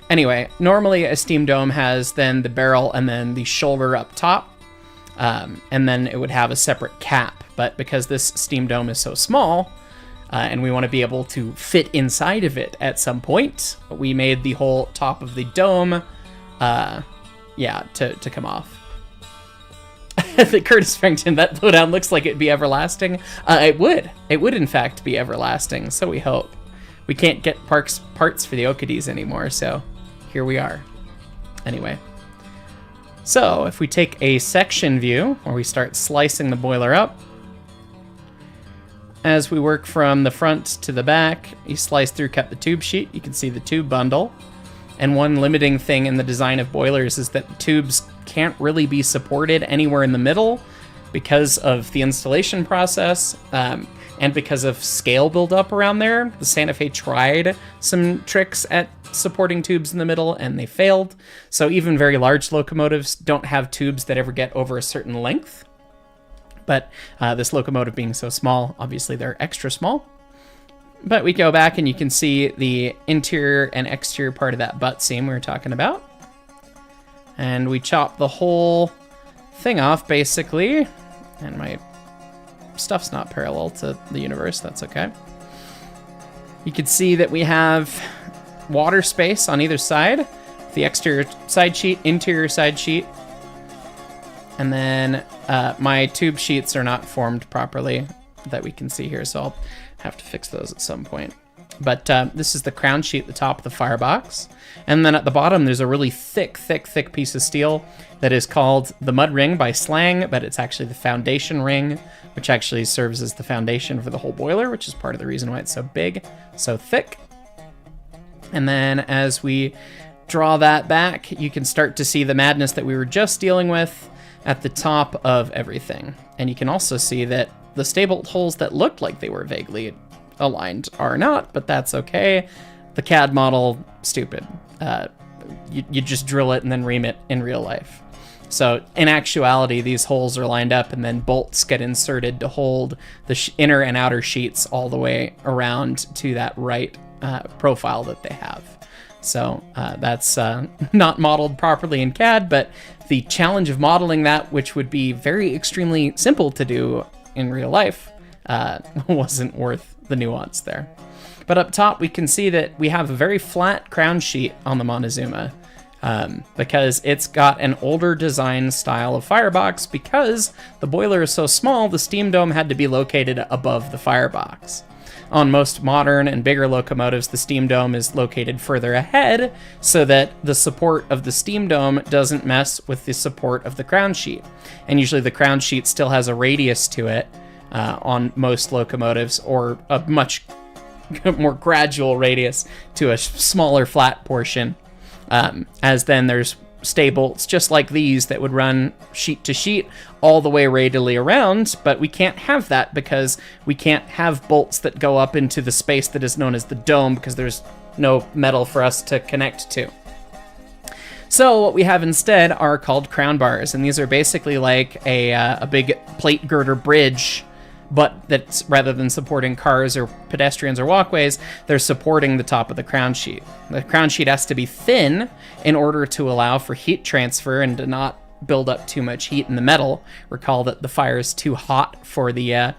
Anyway, normally a steam dome has then the barrel and then the shoulder up top. And then it would have a separate cap. But because this steam dome is so small, and we want to be able to fit inside of it at some point, we made the whole top of the dome, to come off. The Curtis Farrington, that blowdown looks like it'd be everlasting. It would in fact be everlasting, so we hope. We can't get parts for the Okadies anymore, so here we are. Anyway, so if we take a section view where we start slicing the boiler up, as we work from the front to the back, you slice through, cut the tube sheet, you can see the tube bundle. And one limiting thing in the design of boilers is that the tubes can't really be supported anywhere in the middle because of the installation process and because of scale buildup around there. The Santa Fe tried some tricks at supporting tubes in the middle and they failed. So even very large locomotives don't have tubes that ever get over a certain length. But this locomotive being so small, obviously they're extra small. But we go back and you can see the interior and exterior part of that butt seam we were talking about. And we chop the whole thing off, basically. And my stuff's not parallel to the universe, that's okay. You can see that we have water space on either side. The exterior side sheet, interior side sheet. And then my tube sheets are not formed properly that we can see here, so I'll have to fix those at some point. But this is the crown sheet at the top of the firebox. And then at the bottom, there's a really thick piece of steel that is called the mud ring by slang, but it's actually the foundation ring, which actually serves as the foundation for the whole boiler, which is part of the reason why it's so big, so thick. And then as we draw that back, you can start to see the madness that we were just dealing with at the top of everything. And you can also see that the staple holes that looked like they were vaguely aligned are not, but that's okay. The CAD model, stupid. You just drill it and then ream it in real life. So in actuality, these holes are lined up and then bolts get inserted to hold the inner and outer sheets all the way around to that right profile that they have. So that's not modeled properly in CAD, but the challenge of modeling that, which would be very extremely simple to do in real life, wasn't worth the nuance there. But up top, we can see that we have a very flat crown sheet on the MonTezuma, because it's got an older design style of firebox. Because the boiler is so small, the steam dome had to be located above the firebox. On most modern and bigger locomotives, the steam dome is located further ahead so that the support of the steam dome doesn't mess with the support of the crown sheet. And usually the crown sheet still has a radius to it on most locomotives, or a much more gradual radius to a smaller flat portion. As then there's stay bolts just like these that would run sheet to sheet all the way radially around, but we can't have that because we can't have bolts that go up into the space that is known as the dome, because there's no metal for us to connect to. So what we have instead are called crown bars, and these are basically like a big plate girder bridge, but that's, rather than supporting cars or pedestrians or walkways, they're supporting the top of the crown sheet. The crown sheet has to be thin in order to allow for heat transfer and to not build up too much heat in the metal. Recall that the fire is too hot for the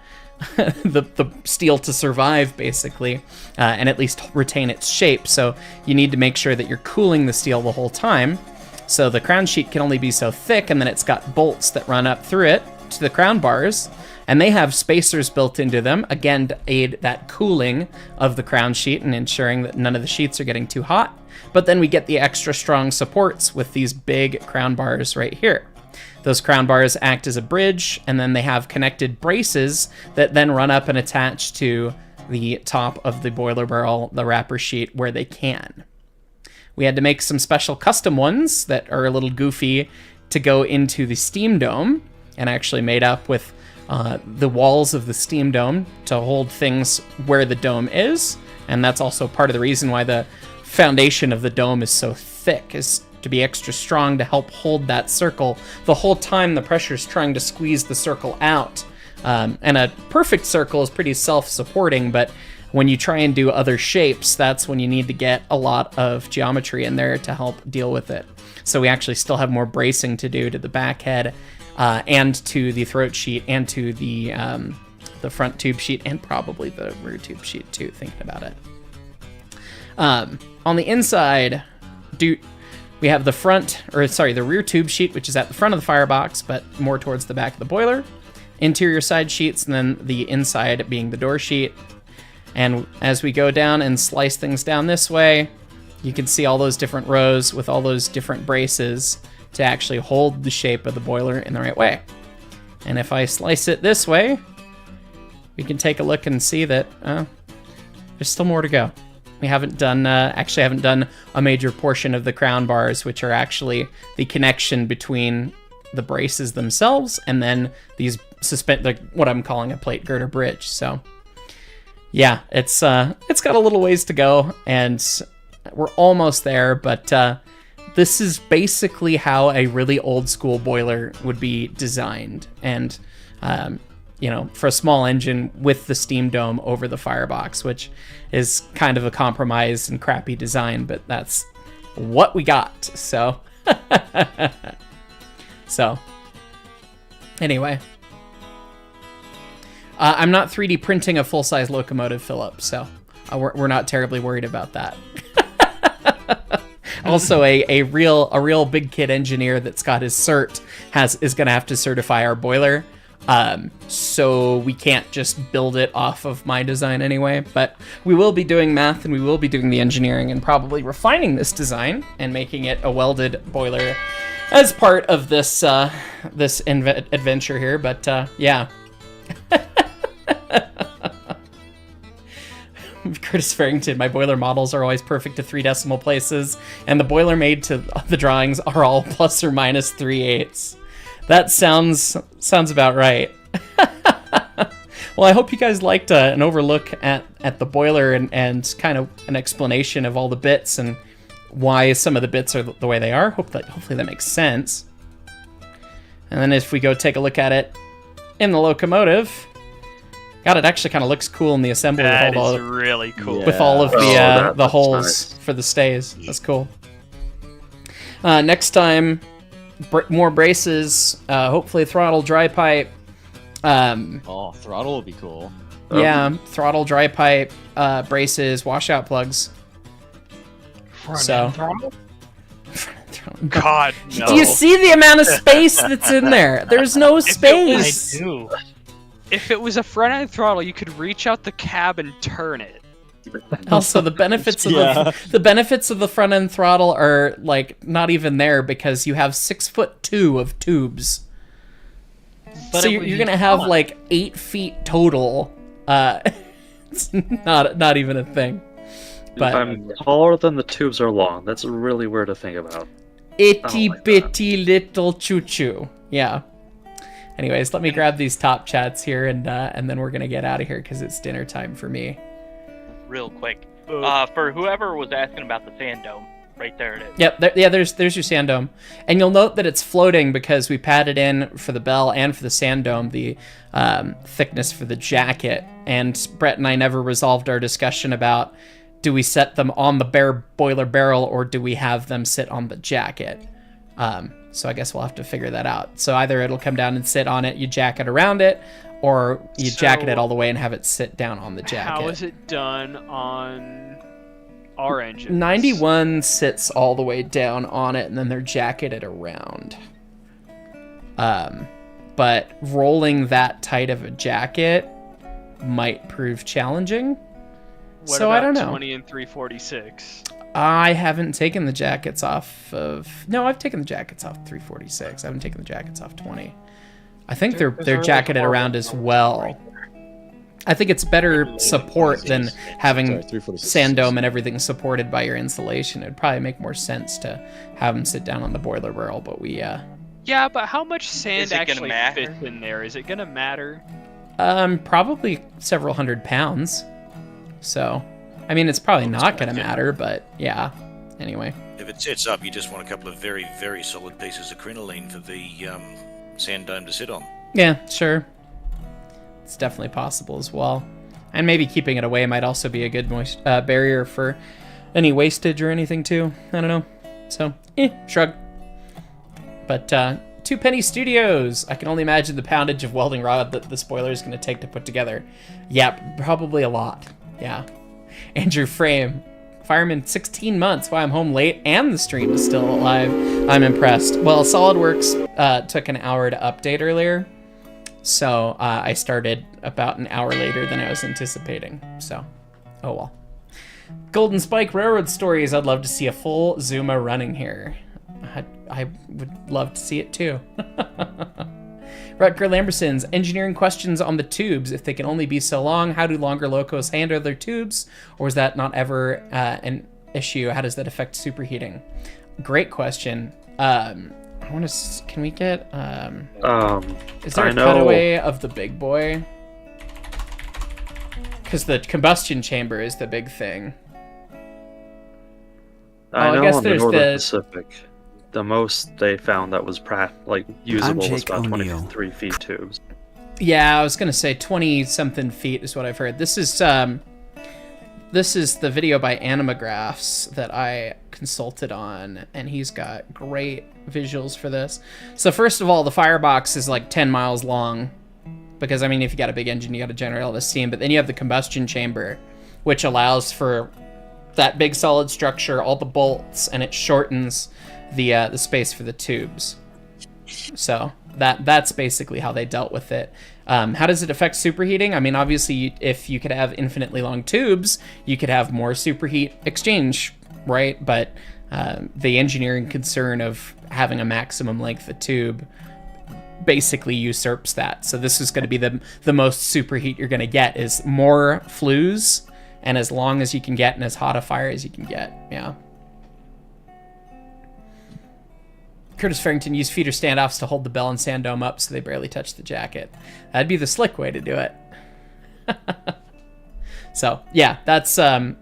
the steel to survive, basically, and at least retain its shape. So you need to make sure that you're cooling the steel the whole time. So the crown sheet can only be so thick, and then it's got bolts that run up through it to the crown bars, and they have spacers built into them, again, to aid that cooling of the crown sheet and ensuring that none of the sheets are getting too hot. But then we get the extra strong supports with these big crown bars right here. Those crown bars act as a bridge, and then they have connected braces that then run up and attach to the top of the boiler barrel, the wrapper sheet, where they can. We had to make some special custom ones that are a little goofy to go into the steam dome, and actually made up with the walls of the steam dome to hold things where the dome is. And that's also part of the reason why the foundation of the dome is so thick, is to be extra strong to help hold that circle the whole time the pressure is trying to squeeze the circle out. And a perfect circle is pretty self-supporting, but when you try and do other shapes, that's when you need to get a lot of geometry in there to help deal with it. So we actually still have more bracing to do to the back head, and to the throat sheet, and to the front tube sheet, and probably the rear tube sheet too, thinking about it. On the inside, we have the rear tube sheet, which is at the front of the firebox, but more towards the back of the boiler. Interior side sheets, and then the inside being the door sheet. And as we go down and slice things down this way, you can see all those different rows with all those different braces to actually hold the shape of the boiler in the right way. And if I slice it this way, we can take a look and see that there's still more to go. We haven't done a major portion of the crown bars, which are actually the connection between the braces themselves and then these what I'm calling a plate girder bridge. So yeah, it's got a little ways to go, and we're almost there, but this is basically how a really old school boiler would be designed. And, for a small engine with the steam dome over the firebox, which is kind of a compromise and crappy design, but that's what we got. So, anyway, I'm not 3D printing a full-size locomotive, Philip, so we're not terribly worried about that. Also, a real big kid engineer that's got his cert is going to have to certify our boiler, so we can't just build it off of my design anyway. But we will be doing math, and we will be doing the engineering, and probably refining this design and making it a welded boiler as part of this adventure here. But yeah. Curtis Farrington, my boiler models are always perfect to 3 decimal places, and the boiler made to the drawings are all plus or minus 3/8. That sounds about right. Well, I hope you guys liked an overlook at the boiler and kind of an explanation of all the bits and why some of the bits are the way they are. Hopefully that makes sense. And then if we go take a look at it in the locomotive, God, it actually kind of looks cool in the assembly That with all is really cool. with all of the that's holes nice. for the stays. That's cool. Next time, more braces. Hopefully, throttle, dry pipe. Throttle will be cool. Yeah, throttle, dry pipe, braces, washout plugs. Front end throttle? God, no. Do you see the amount of space that's in there? There's no space. I do. If it was a front end throttle, you could reach out the cab and turn it. Also, the benefits of the benefits of the front end throttle are like not even there because you have 6'2" of tubes. But So it you're would be gonna have fun. like 8 feet total. It's not even a thing. But I'm taller than the tubes are long. That's really weird to think about. itty bitty little choo choo. Yeah. Anyways, let me grab these top chats here, and then we're gonna get out of here because it's dinner time for me. Real quick. For whoever was asking about the fan dome, right there it is. Yep. There's your sand dome, and you'll note that it's floating because we padded in for the bell and for the sand dome the thickness for the jacket. And Brett and I never resolved our discussion about do we set them on the bare boiler barrel or do we have them sit on the jacket. So I guess we'll have to figure that out. So either it'll come down and sit on it, you jacket around it, or you jacket it all the way and have it sit down on the jacket. How is it done on our engine? 91 sits all the way down on it, and then they're jacketed around. But rolling that tight of a jacket might prove challenging. What So about I don't know. 20 and 346? I haven't taken the jackets off of... No, I've taken the jackets off 346. I haven't taken the jackets off 20. I think they're jacketed around as well. I think it's better support than having sand dome and everything supported by your insulation. It'd probably make more sense to have them sit down on the boiler barrel, but we... Yeah, but how much sand Is it gonna actually matter? fits in there? Is it gonna matter? Probably several hundred pounds. So, I mean, it's probably not going to matter, but yeah. Anyway. If it sets up, you just want a couple of very, very solid pieces of crinoline for the sand dome to sit on. Yeah, sure. It's definitely possible as well. And maybe keeping it away might also be a good barrier for any wastage or anything too. I don't know. So, shrug. But 2 Penny Studios. I can only imagine the poundage of welding rod that the spoiler is going to take to put together. Yeah, probably a lot. Yeah. Andrew Frame. Fireman 16 months. Wow, I'm home late and the stream is still alive. I'm impressed. Well, SolidWorks took an hour to update earlier. So I started about an hour later than I was anticipating. So, oh well. Golden Spike Railroad Stories. I'd love to see a full Zuma running here. I would love to see it too. Rutger Lamberson's engineering questions on the tubes. If they can only be so long, how do longer locos handle their tubes? Or is that not ever an issue? How does that affect superheating? Great question. I want to. Can we get? Is there a cutaway of the big boy? Because the combustion chamber is the big thing. I guess know on the there's Northern the- Pacific, the most they found that was usable was Jake about O'Neill. 23 feet tubes. Yeah, I was gonna say 20-something feet is what I've heard. This is the video by Animagraphs that I consulted on, and he's got great visuals for this. So first of all, the firebox is like 10 miles long, because I mean, if you got a big engine, you got to generate all the steam. But then you have the combustion chamber, which allows for that big solid structure, all the bolts, and it shortens the space for the tubes. So that's basically how they dealt with it. How does it affect superheating? I mean, obviously, if you could have infinitely long tubes, you could have more superheat exchange, right? But the engineering concern of having a maximum length of tube basically usurps that. So this is going to be the most superheat you're going to get is more flues and as long as you can get and as hot a fire as you can get. Yeah. Curtis Farrington used feeder standoffs to hold the bell and sand dome up so they barely touch the jacket. That'd be the slick way to do it. So, yeah, that's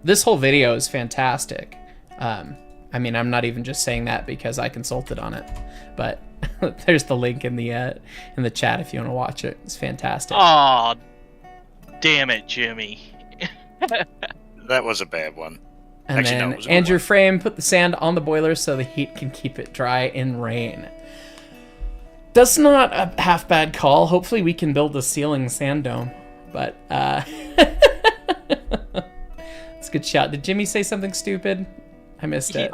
this whole video is fantastic. I mean, I'm not even just saying that because I consulted on it, but there's the link in the chat if you want to watch it. It's fantastic. Aw, Damn it, Jimmy. That was a bad one. And Actually, no, then it was a good Andrew one. Frame put the sand on the boiler so the heat can keep it dry in rain. That's not a half bad call. Hopefully we can build a ceiling sand dome. But, it's a good shot. Did Jimmy say something stupid? I missed it.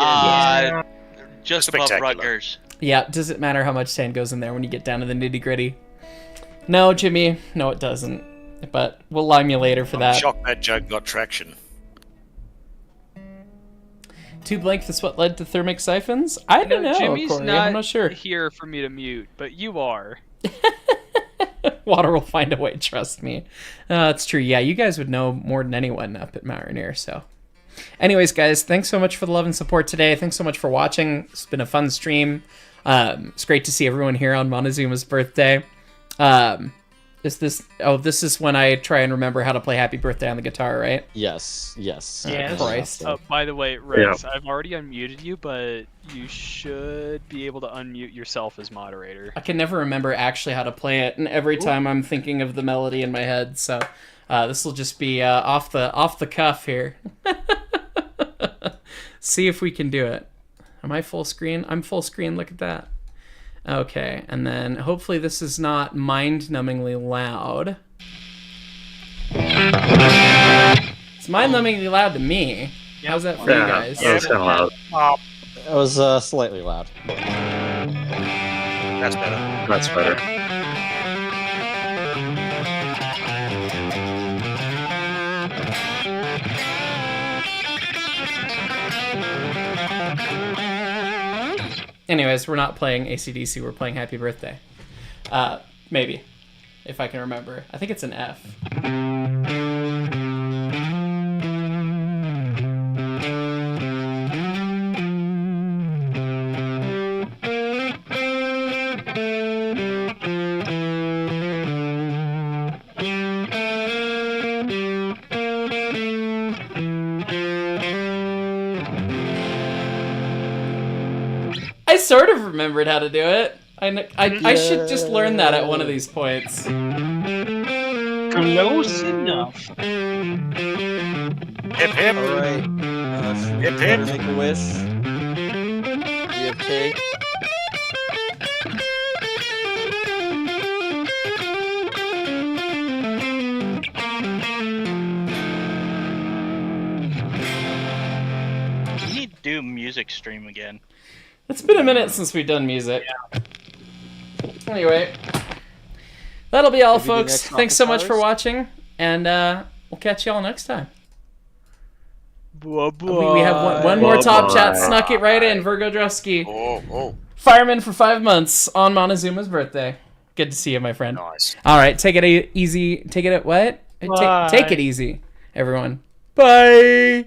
Just above Rutgers. Yeah, does it matter how much sand goes in there when you get down to the nitty gritty? No, Jimmy. No, it doesn't. But we'll lime you later for I'm that. shocked that joke got traction. Too blank that's what led to thermic siphons? I don't know, Jimmy's Corey. not I'm not sure. here for me to mute, but you are. Water will find a way, trust me. It's true. Yeah, you guys would know more than anyone up at Mount Rainier, so. Anyways, guys, thanks so much for the love and support today. Thanks so much for watching. It's been a fun stream. It's great to see everyone here on MonTeZuma's birthday. This is when I try and remember how to play Happy Birthday on the guitar, right? Yes. Christ. By the way, Rex, I've already unmuted you, but you should be able to unmute yourself as moderator. I can never remember actually how to play it, and every time I'm thinking of the melody in my head, so this will just be off the cuff here. See if we can do it. Am I full screen? I'm full screen, look at that. Okay, and then hopefully this is not mind-numbingly loud. It's mind-numbingly loud to me. How's that for you guys? Yeah, it's kind of loud. It was slightly loud. That's better. That's better. Anyways, we're not playing AC/DC, we're playing Happy Birthday. Maybe, if I can remember. I think it's an F. I sort of remembered how to do it. I should just learn that at one of these points. Close enough. Hip hip. Alright. Hip hip. Make a wish. We have cake. We need to do music stream again. It's been a minute since we've done music. Anyway, that'll be all, Maybe the folks. next Thanks so much for Office watching, and we'll catch you all next time. Blah, We have one more top chat. Snuck it right in. Virgo Drusky. Oh. Fireman for 5 months on MonTeZuma's birthday. Good to see you, my friend. Nice. All right, take it easy. Take it at what? Bye. Take it easy, everyone. Bye.